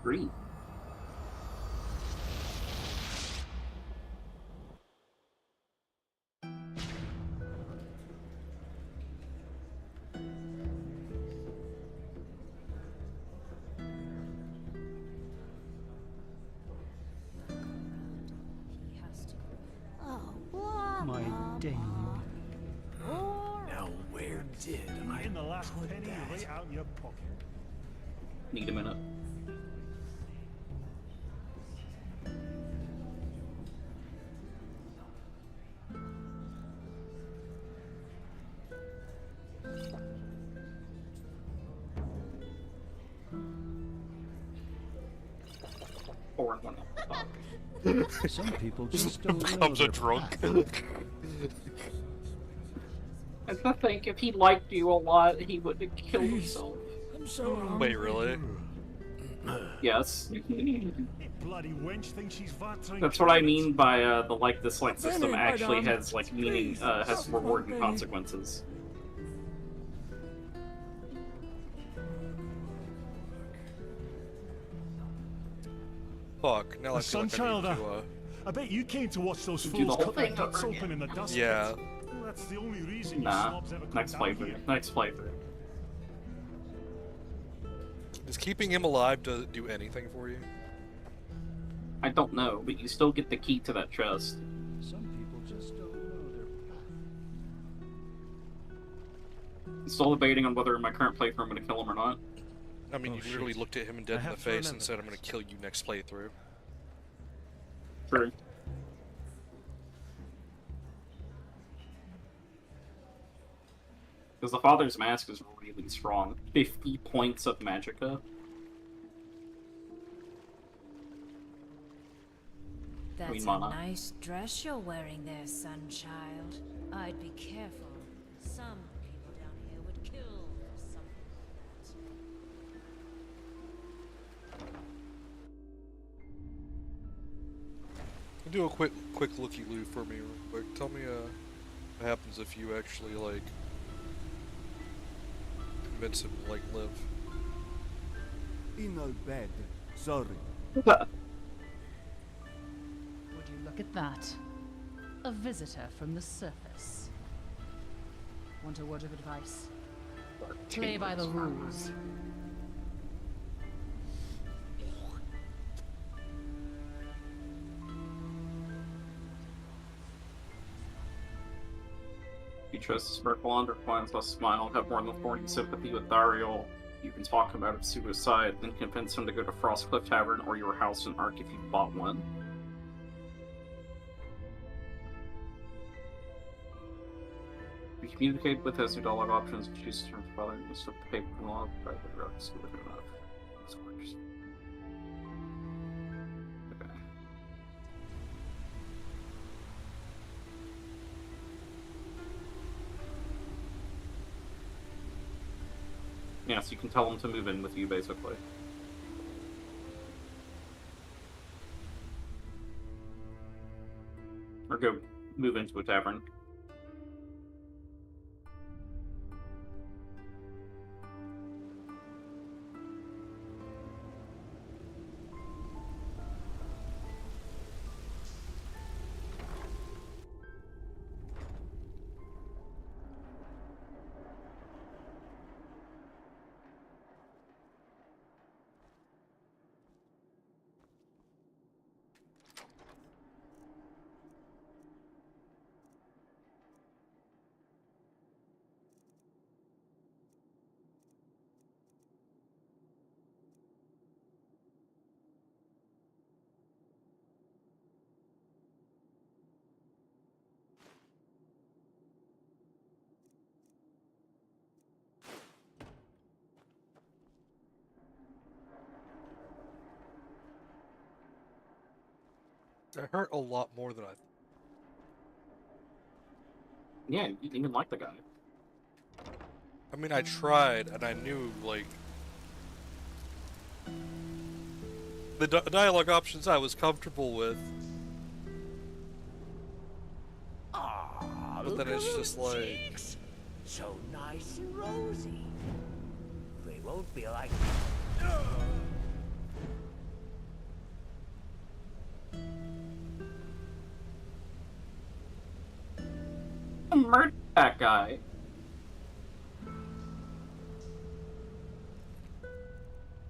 Green. My dame. Now where did I in the last penny right out your pocket? Need a minute. Or one. Some people just don't know becomes a their drunk. And I think if he liked you a lot, he would have killed himself. I'm so Wait, really? Yes. Bloody wench thinks she's vattering. That's what I mean by the like-dislike system actually has like meaning, has reward and consequences. Fuck, now I feel like I need to, I bet you came to watch those do fools the whole cut their thing guts over open in the dust. Yeah. Well, that's the only reason you Nah. snobs ever come Next down playthrough. here. Next playthrough. Does keeping him alive do anything for you? I don't know, but you still get the key to that chest. Some people just don't know their path. Still debating on whether in my current playthrough I'm gonna kill him or not. I mean, you literally looked at him and dead in the have to face and remember said, I'm gonna kill you next playthrough. True. Because the Father's Mask is really strong. 50 points of magicka. That's a mana. nice dress you're wearing there, Sunchild. I'd be careful. Some people down here would kill for something like that. Do a quick looky-loo for me real quick. Tell me, what happens if you actually, like, convince him to, like, live. In a bed. Sorry. Would you look at that? A visitor from the surface. Want a word of advice? Play by the rules. You chose to sparkle under coins, less smile, have more than thorny sympathy with Dariel. You can talk him out of suicide, then convince him to go to Frostcliff Tavern or your house in Ark if you bought one. You communicate with his new dialogue options, choose to turn to father, and slip the paper from the log, right the drugs, good enough. This works. Okay. Yeah, so you can tell him to move in with you, basically. Or go move into a tavern. That hurt a lot more than I thought. Yeah, you didn't even like the guy. I mean, I tried, and I knew, like... The dialogue options I was comfortable with. But then it's just like... Cheeks. So nice and rosy. They won't be like... Murder that guy.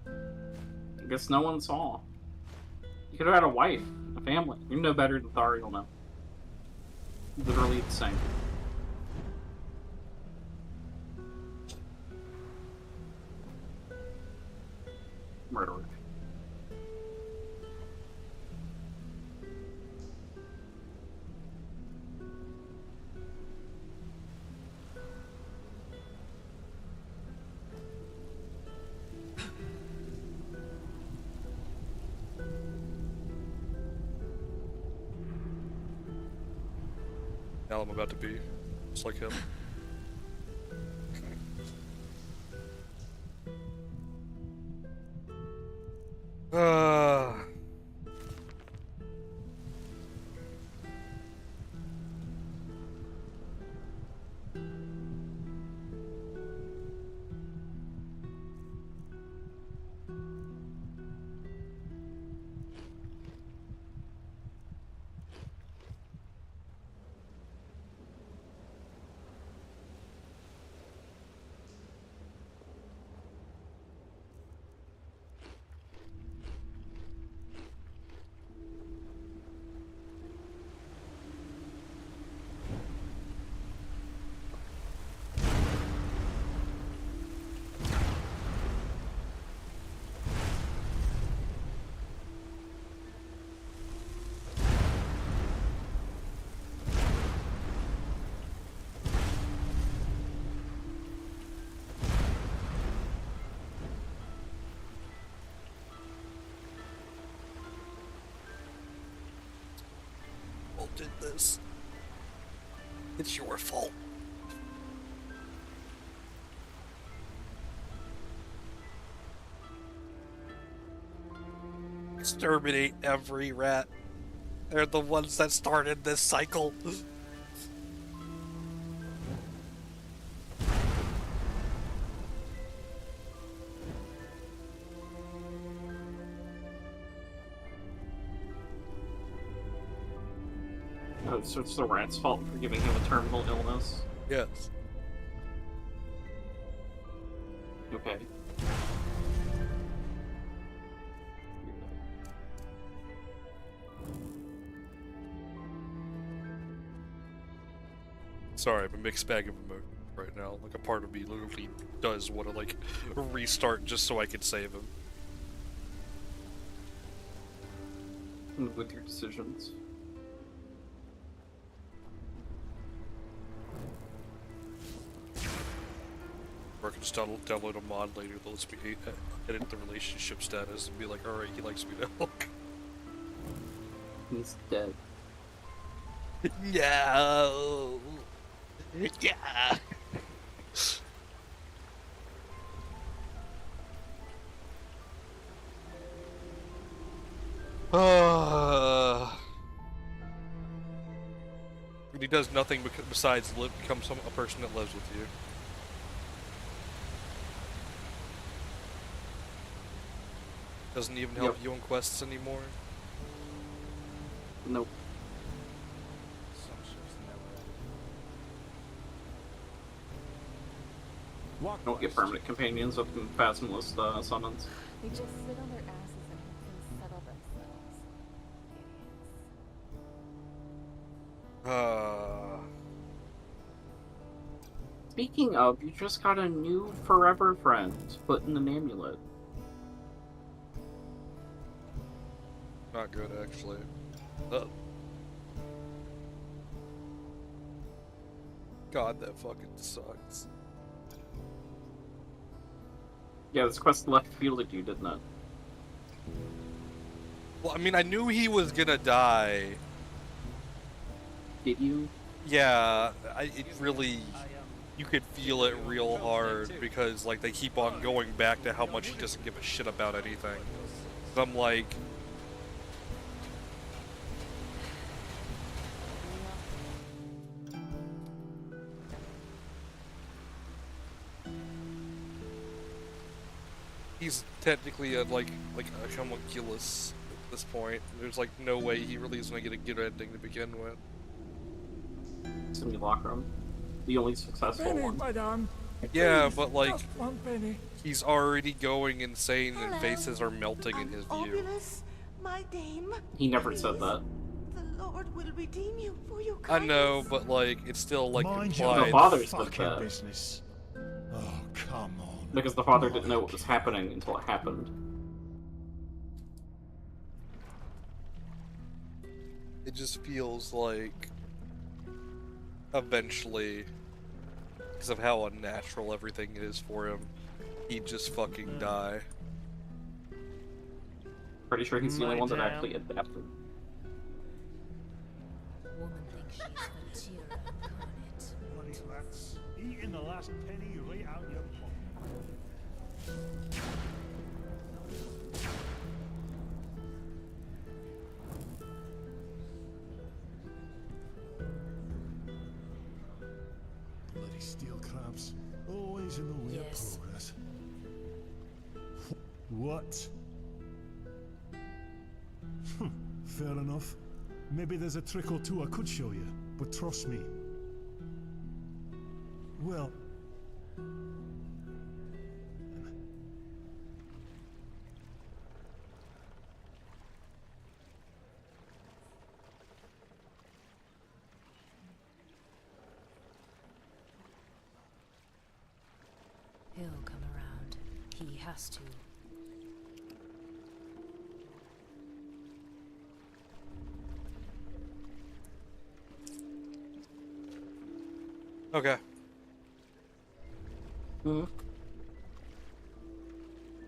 I guess no one saw. You could have had a wife, a family. You know better than Thariel now. Literally the same. Murderer. Now I'm about to be just like him. Did this. It's your fault. Exterminate every rat. They're the ones that started this cycle. Oh, so it's the rat's fault for giving him a terminal illness? Yes. Okay. Sorry, I'm a mixed bag of emotions right now. Like, a part of me literally does want to, like, restart just so I can save him. With your decisions. Or I can just download a mod later that lets me edit the relationship status and be like, alright, he likes me now. He's dead. No. Yeah. And he does nothing besides become a person that lives with you. Doesn't even help you on quests anymore. Nope. Don't get permanent companions with phasmaless summons. They just sit on their asses and let things settle themselves. Speaking of, you just got a new forever friend put in an amulet. Not good, actually. God, that fucking sucks. Yeah, this quest left fielded you, didn't it? Well, I mean, I knew he was gonna die. Did you? Yeah, it really... You could feel it real hard, because, like, they keep on going back to how much he doesn't give a shit about anything. So I'm like... He's technically a homunculus at this point. There's like no way he really is gonna get a good ending to begin with. simulacrum. The only successful one. madame. Yeah, Please, but like, just 1 penny. he's already going insane and faces are melting in his view. My dame. He never said that. The Lord will redeem you for your I kindness. know, but like, it's still like Mind implied. The father said fucking that. business. Oh, come on. Because the father didn't know what was happening until it happened. It just feels like eventually, because of how unnatural everything is for him, he'd just fucking die. Pretty sure he's the only one that actually adapted. Woman thinks she's Vatira incarnate. Bloody rats. Eating the last penny right out your pocket. Bloody steel crabs. Always in the way of progress. What? Fair enough. Maybe there's a trick or two I could show you, but trust me. Well... He'll come around. He has to. Okay.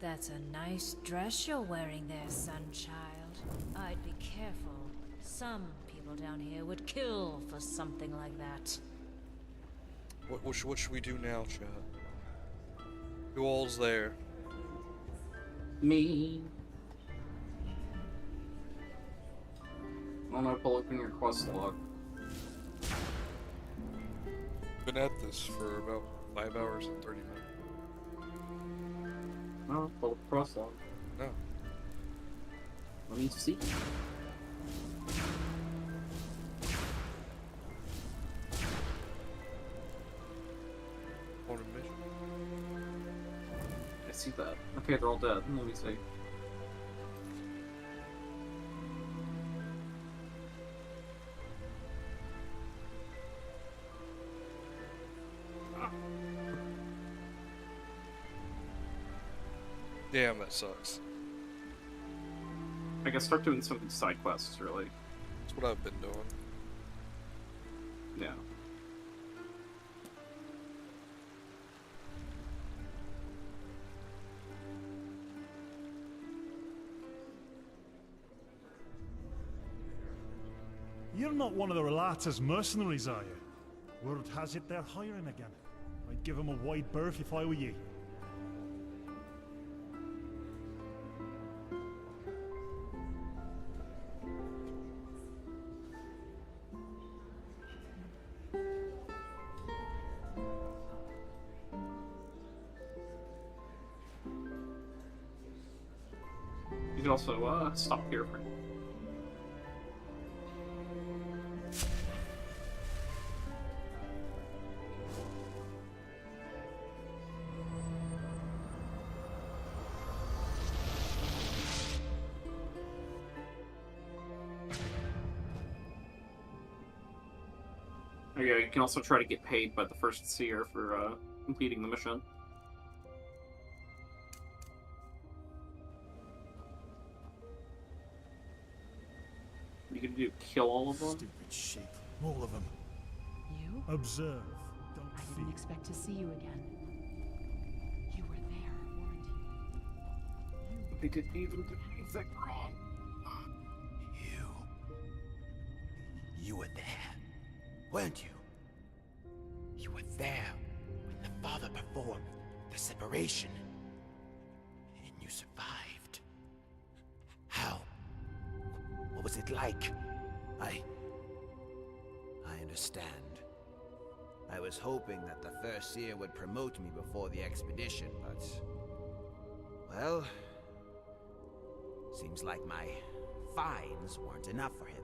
That's a nice dress you're wearing there, Sunchild. I'd be careful. Some people down here would kill for something like that. What should we do now, chat? Who all's there? Me. I don't know if I'll open your quest log. Been at this for about 5 hours and 30 minutes. No, pull up the quest log. No. Let me see. On a mission. I see that. Okay, they're all dead. Let me see. Damn, that sucks. I guess start doing some of these side quests, really. That's what I've been doing. Yeah. You're not one of the Relata's mercenaries, are you? Word has it they're hiring again. I'd give them a wide berth if I were ye. You can also stop here for. Oh yeah, you can also try to get paid by the first seer for completing the mission. What are you gonna do? Kill all of them? Stupid sheep. All of them. You? Observe. Don't I fear. didn't expect to see you again. You were there, weren't you? They didn't even do anything wrong. You were there, weren't you? You were there when the father performed the separation. And you survived. How? What was it like? I understand. I was hoping that the first seer would promote me before the expedition, but... well... seems like my fines weren't enough for him.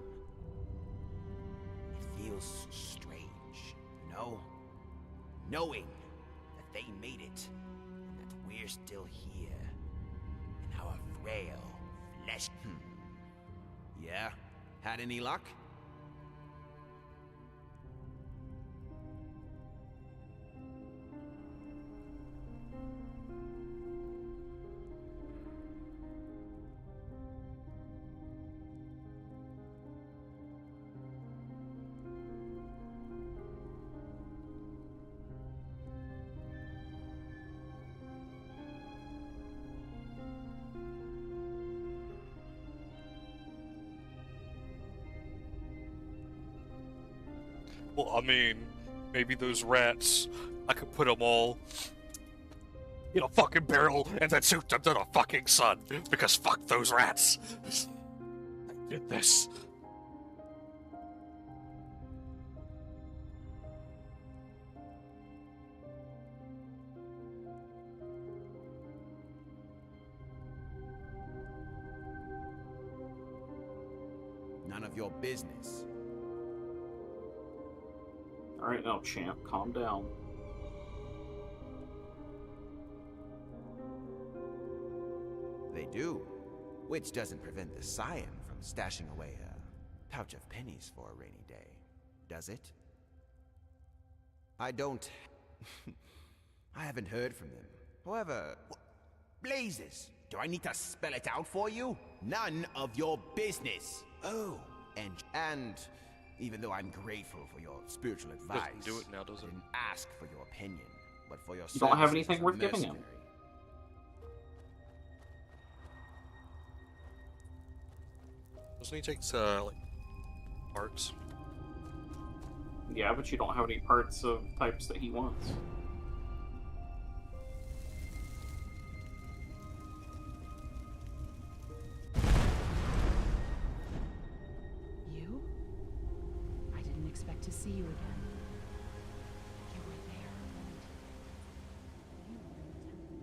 It feels strange know? Knowing that they made it, and that we're still here, in our frail flesh. Yeah? Had any luck? Well, I mean, maybe those rats, I could put them all in a fucking barrel and then shoot them to the fucking sun. Because fuck those rats. I did this. None of your business. Alright, now, champ, calm down. They do, which doesn't prevent the Scion from stashing away a pouch of pennies for a rainy day, does it? I don't... I haven't heard from them. However... Blazes! Do I need to spell it out for you? None of your business! Oh, and... Even though I'm grateful for your spiritual advice, Doesn't do it now, does it? I didn't ask for your opinion, but for your You don't have services anything as a worth giving him. mercenary. Doesn't he take, like, parts? Yeah, but you don't have any parts of types that he wants. You? I didn't expect to see you again. You were there, and you were in the temple.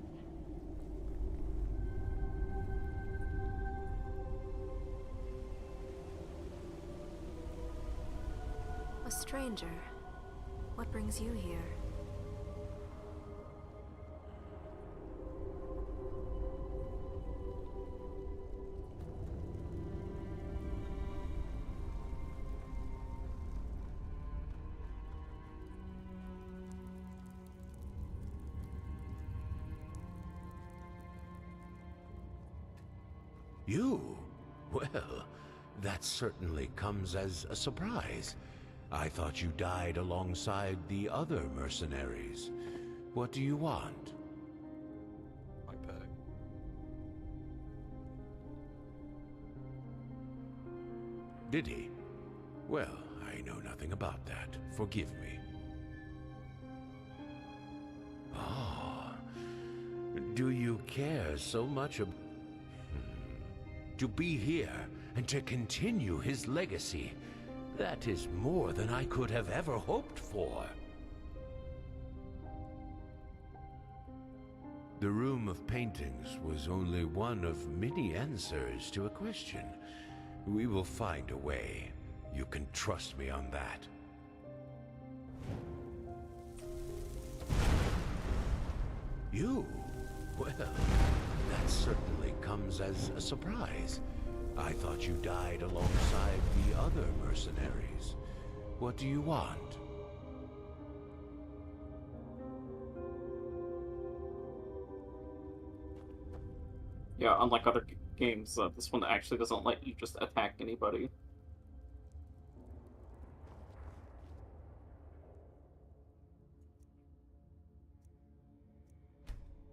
A stranger. What brings you here? You? Well, that certainly comes as a surprise. I thought you died alongside the other mercenaries. What do you want? My bag. Did he? Well, I know nothing about that. Forgive me. Ah, do you care so much to be here and to continue his legacy? That is more than I could have ever hoped for. The room of paintings was only one of many answers to a question. We will find a way. You can trust me on that. You? Well, that certainly comes as a surprise. I thought you died alongside the other mercenaries. What do you want? Yeah, unlike other games, this one actually doesn't let you just attack anybody.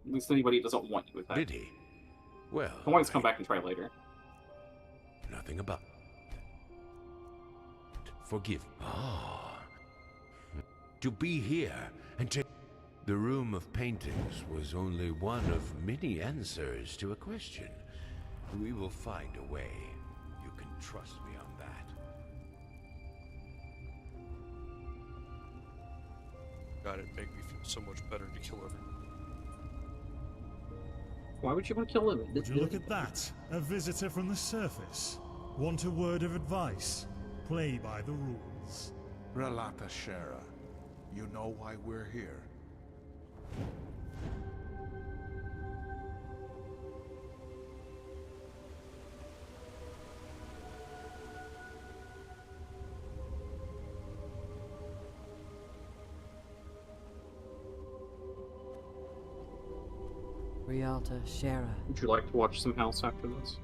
At least anybody who doesn't want you attacked. Did he? Well, I can always come back and try later. Nothing about... Forgive... Ah. To be here and to... The room of paintings was only one of many answers to a question. We will find a way. You can trust me on that. God, it'd make me feel so much better to kill everyone. Why would you want to kill him? Would you look at that? A visitor from the surface. Want a word of advice? Play by the rules. Relata Shera. You know why we're here. Rialta, Shara. Would you like to watch some House after this?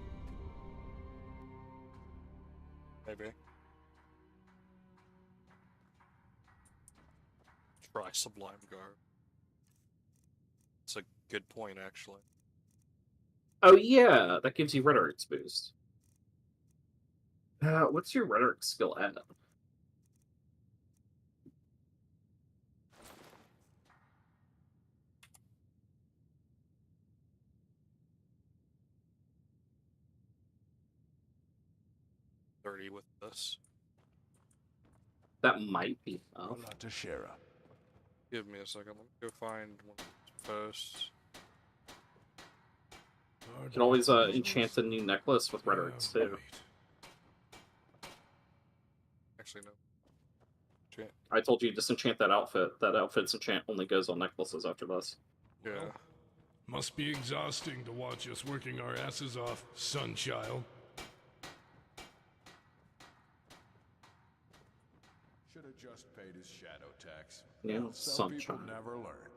Maybe. Try Sublime Guard. It's a good point, actually. Oh yeah, that gives you rhetoric's boost. What's your rhetoric skill at? With this. That might be enough. To Shara. Give me a second. Let me go find one of these posts. You can always enchant a new necklace with rhetorics too. Actually, no. Enchant. I told you disenchant that outfit. That outfit's enchant only goes on necklaces after this. Yeah. Must be exhausting to watch us working our asses off, sunchild. Should have just paid his shadow tax. Yeah, Some people sunshine. never learn.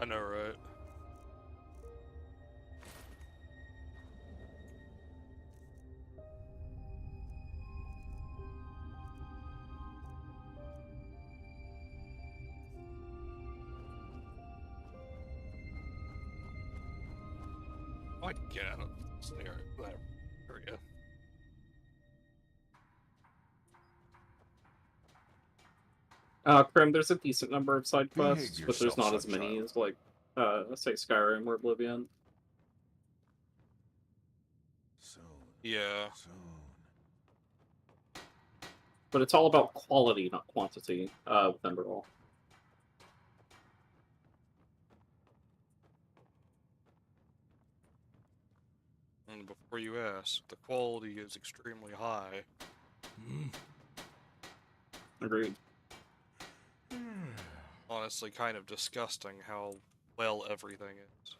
I know, right? I'd get out of this that area. Krim, there's a decent number of side quests, Behave but there's yourself, not as many sunchild. as, like, say Skyrim or Oblivion. Yeah. But it's all about quality, not quantity, with Enderal. And before you ask, the quality is extremely high. Agreed. Honestly, kind of disgusting how well everything is.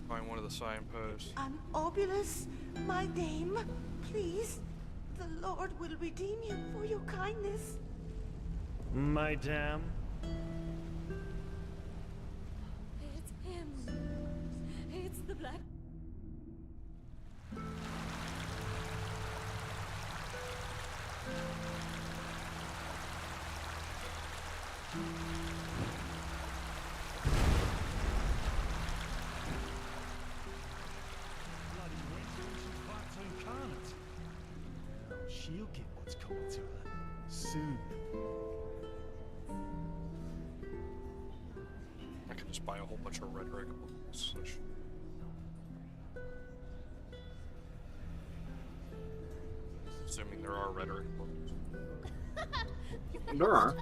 Find one of the signposts. I'm Obulus, my name. Please, the Lord will redeem you for your kindness. Madame? It's him. It's the black. Bloody wench when she's back to incarnate. Now she'll get what's coming to her. Soon. I could just buy a whole bunch of rhetoric books. Assuming there are rhetoric books. There are.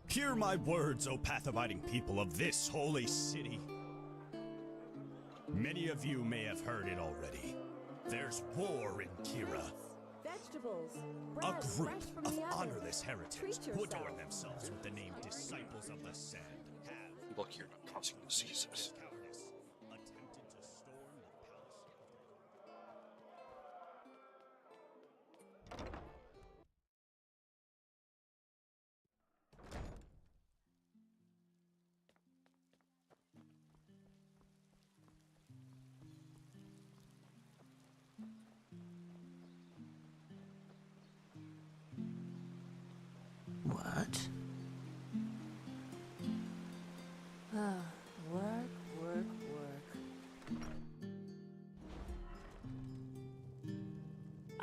Hear my words, O path-abiding people of this holy city. Many of you may have heard it already. There's war in Kira. Vegetables. A Bread, group fresh from of the oven. honorless heretics Treat who adorn yourself. themselves with the name Disciples of the Sand have, Look, you're not causing diseases. cowardice, attempted to storm the palace.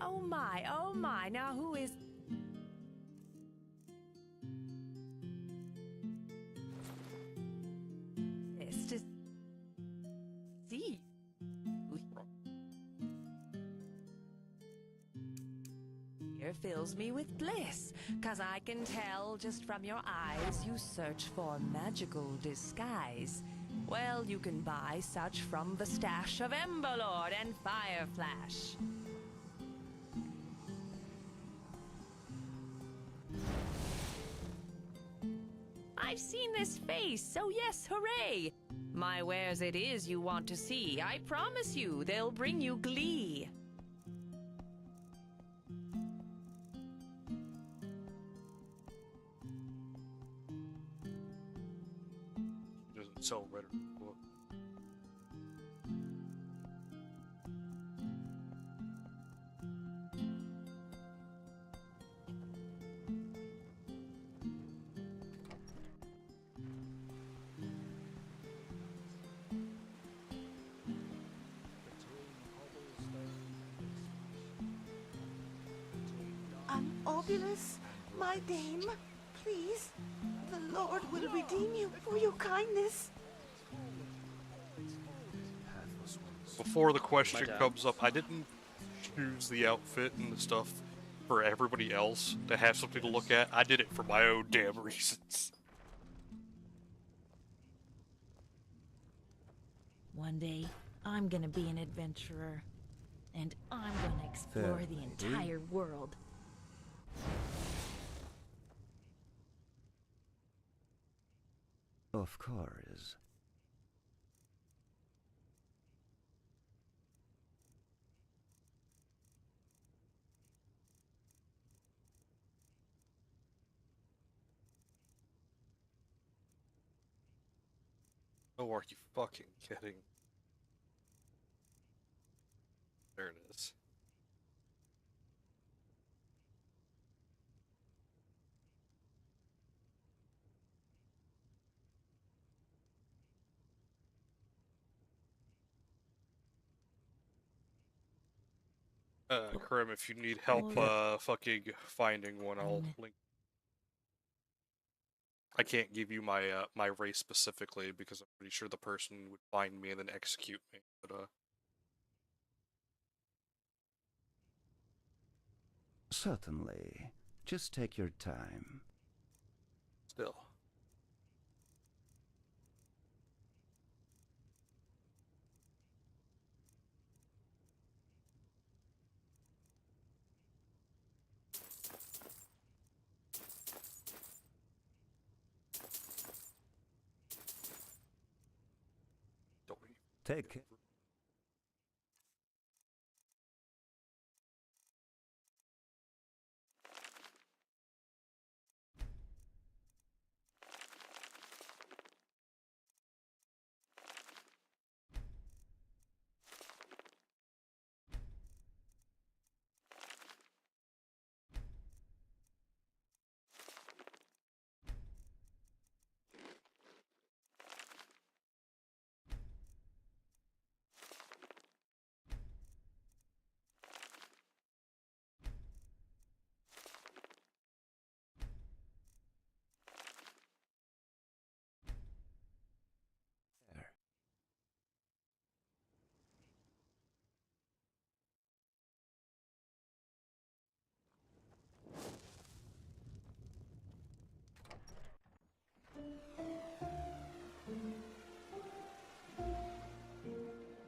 Oh my, now who is... this to see? Here fills me with bliss, 'cause I can tell just from your eyes you search for magical disguise. Well, you can buy such from the stash of Emberlord and Fireflash. I've seen this face, so yes, hooray! My wares it is you want to see. I promise you, they'll bring you glee. Doesn't sell red or blue. Obulus, my dame, please. The Lord will redeem you for your kindness. Before the question comes up, I didn't choose the outfit and the stuff for everybody else to have something to look at. I did it for my own damn reasons. One day, I'm gonna be an adventurer. And I'm gonna explore the entire world. Of course. Oh, are you fucking kidding? There it is. Krim, if you need help, fucking finding one, I'll link. I can't give you my my race specifically because I'm pretty sure the person would find me and then execute me. But Certainly. Just take your time. still. Take care.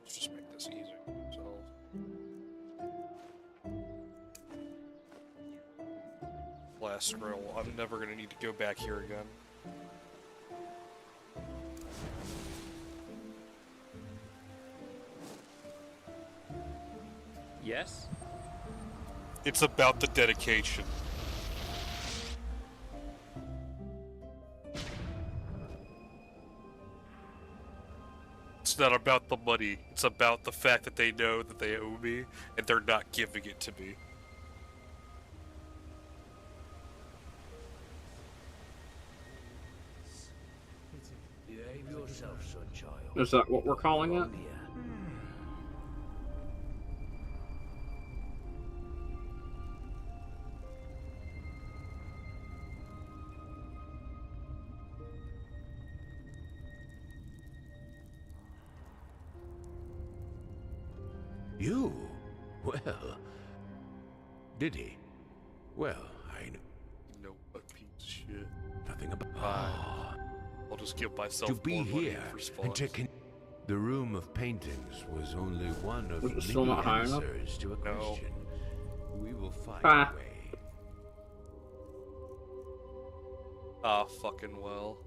Let's just make this easy. So. Last scroll. I'm never gonna need to go back here again. Yes? It's about the dedication. It's not about the money. It's about the fact that they know that they owe me, and they're not giving it to me. Behave yourself, son child. Is that what we're calling it? You? Well... Did he? Well, I know... You know what piece of shit. Nothing about... I'll just give myself to be more money here for and spawns. to the room of paintings was only one of Was it many still not high enough? answers to a question. We will find Ah. a way. Ah, fucking well.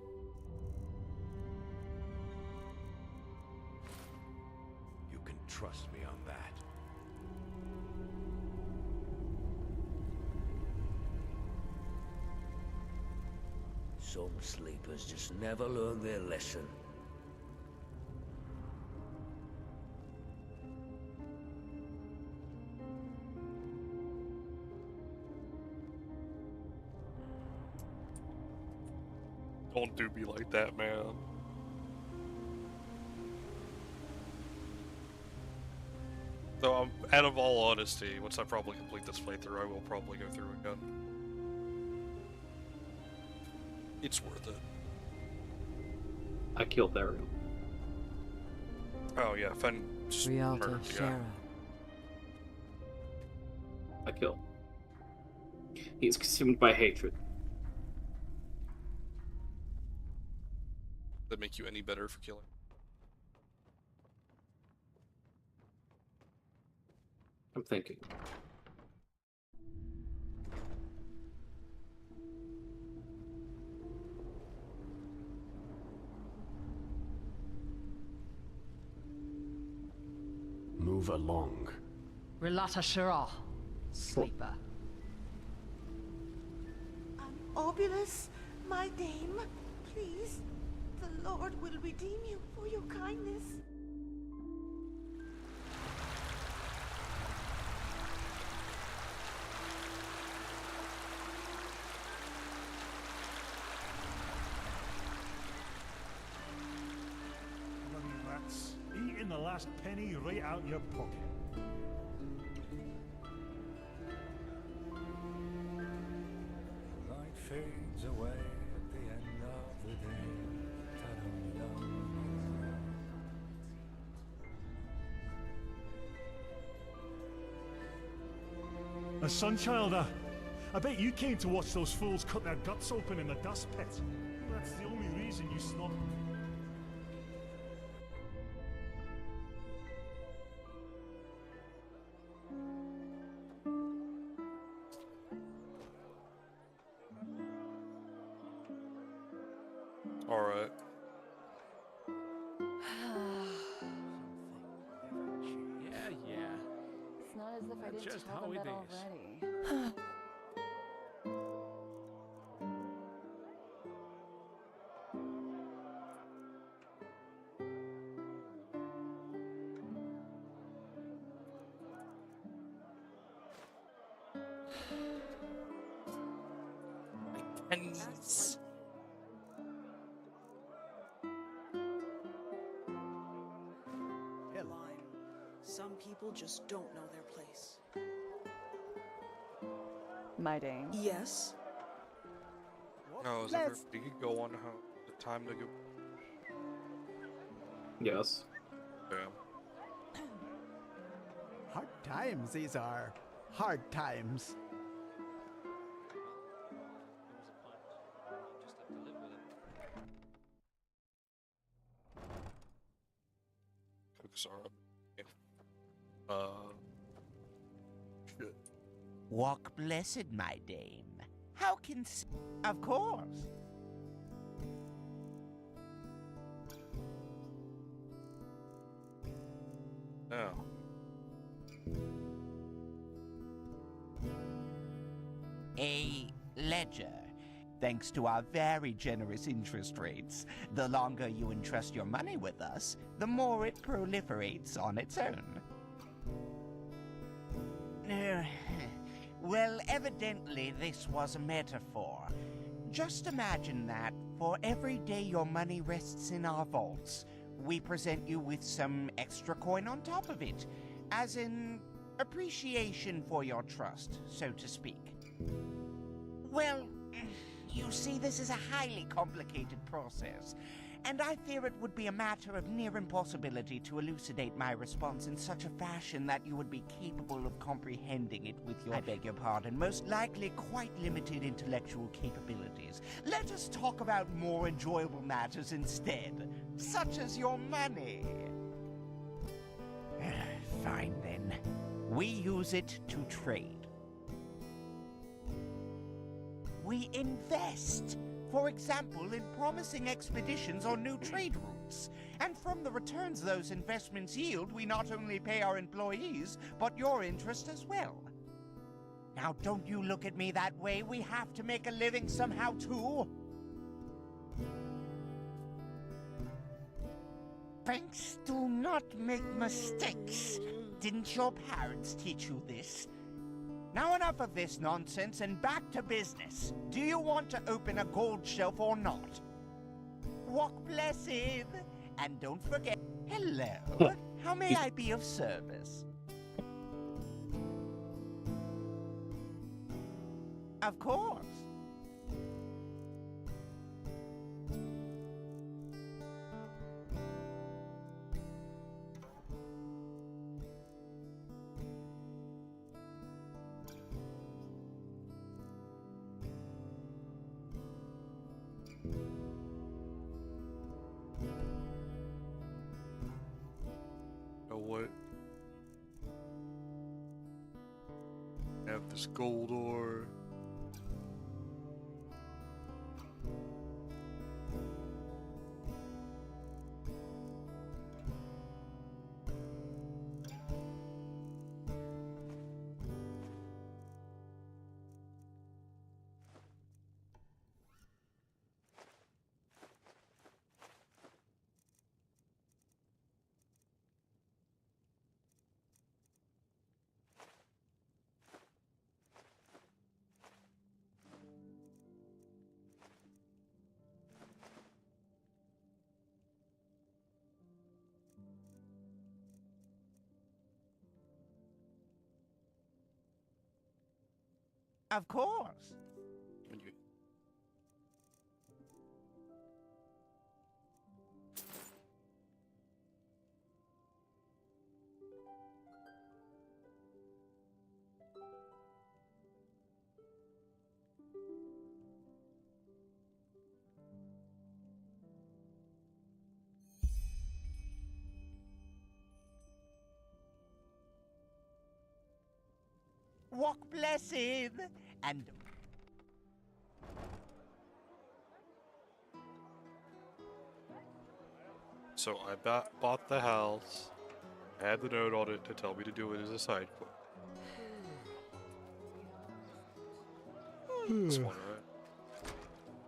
You can trust me on that. Some sleepers just never learn their lesson. Don't do me like that, man. So, out of all honesty, once I probably complete this playthrough, I will probably go through again. It's worth it. I killed Ariel. Oh yeah, Fen just Rialto, murdered the guy. Shara. I killed. He is consumed by hatred. Does that make you any better for killing? I'm thinking. Move along. Relata Shara, sleeper. Obulus, my dame, please. The Lord will redeem you for your kindness. Bloody rats. Eating the last penny right out your pocket. Light fades away at the end of the day. A Sunchilder. I bet you came to watch those fools cut their guts open in the dust pit. That's the only reason you snubbed. Alright. Yeah. It's not as if I That's didn't just tell how them it that is. already. Pennies. Some people just don't know their place. My dame. Yes? No, is it you could go on how the time to go? Yes. Damn. Hard times these are. Hard times. Cooks are up. Shit. Walk blessed, my dame. How can of course. Now. A ledger. Thanks to our very generous interest rates, the longer you entrust your money with us, the more it proliferates on its own. Well, evidently this was a metaphor. Just imagine that for every day your money rests in our vaults, we present you with some extra coin on top of it, as in appreciation for your trust, so to speak. Well, you see, this is a highly complicated process, And I fear it would be a matter of near impossibility to elucidate my response in such a fashion that you would be capable of comprehending it with your, I beg your pardon, most likely quite limited intellectual capabilities. Let us talk about more enjoyable matters instead, such as your money. Fine then. We use it to trade. We invest. For example, in promising expeditions or new trade routes. And from the returns those investments yield, we not only pay our employees, but your interest as well. Now, don't you look at me that way. We have to make a living somehow, too. Banks do not make mistakes. Didn't your parents teach you this? Now enough of this nonsense and back to business. Do you want to open a gold shelf or not? Walk blessed. And don't forget, hello, how may I be of service? Of course. Know what? Have this gold ore. Of course. Walk blessed. And So I bought the house, had the note on it to tell me to do it as a side quest. This one, right?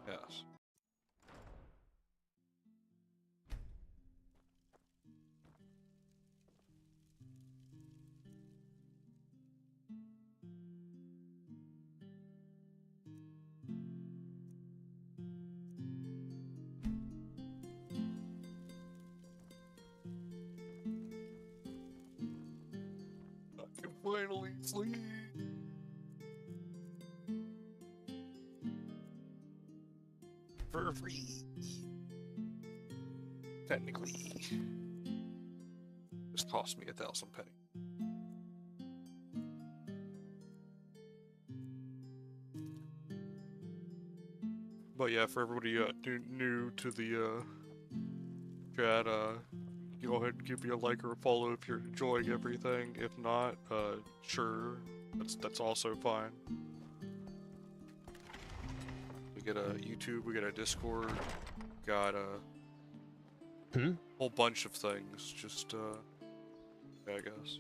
Yes. I can finally sleep. For free. Technically. This cost me 1,000 penny. But yeah, for everybody new to the chat, go ahead and give me a like or a follow if you're enjoying everything. If not, sure, that's also fine. We get a YouTube, we get a Discord, got a whole bunch of things. Just yeah, I guess.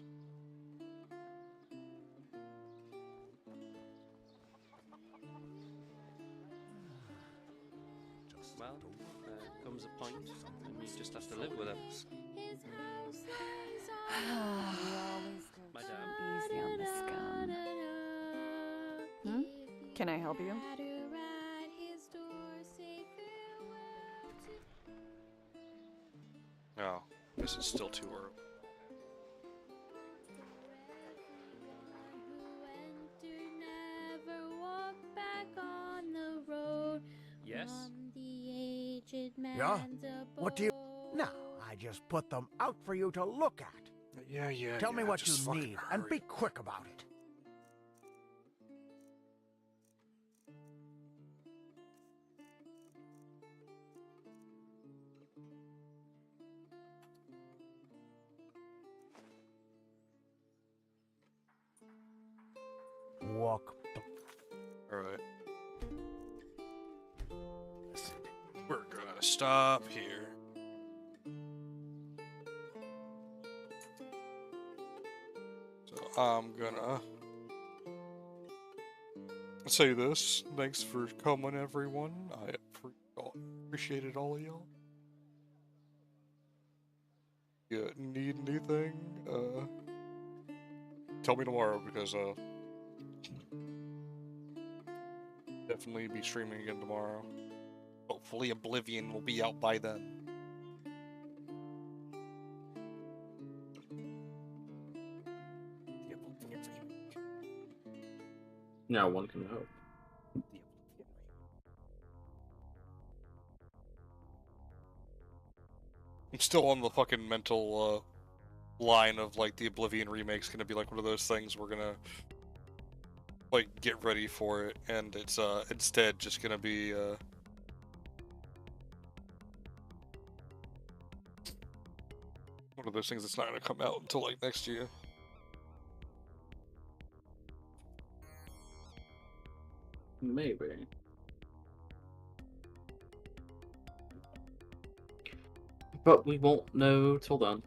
Well, there comes a point, and you just have to live with it. Madame. Easy on the scum. Hmm? Can I help you? Oh, this is still too early. Yes? Yeah? What do you... No, I just put them out for you to look at. Yeah. Tell me what just you fucking need, and hurry. be quick about it. Walk. Alright. We're gonna stop here. So I'm gonna say this. Thanks for coming, everyone. I appreciated all of y'all. You need anything? Tell me tomorrow because definitely be streaming again tomorrow. Hopefully Oblivion will be out by then. No, one can hope. I'm still on the fucking mental line of like the Oblivion remake's gonna be like one of those things we're gonna like get ready for it, and it's instead just gonna be one of those things that's not gonna come out until like next year. Maybe. But we won't know till then.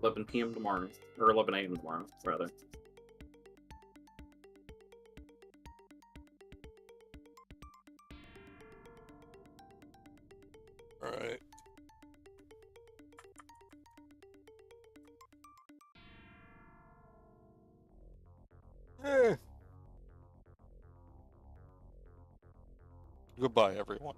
$11 p.m. tomorrow, or 11 a.m. tomorrow, rather. Alright. Goodbye, everyone.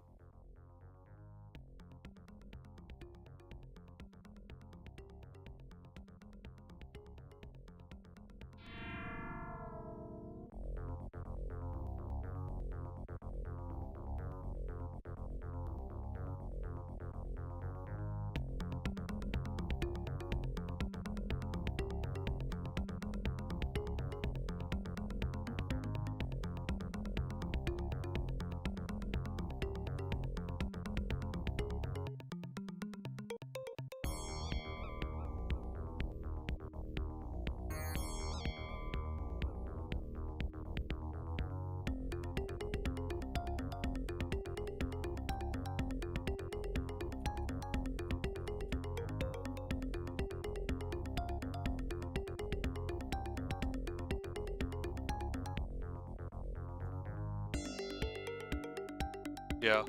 Yeah.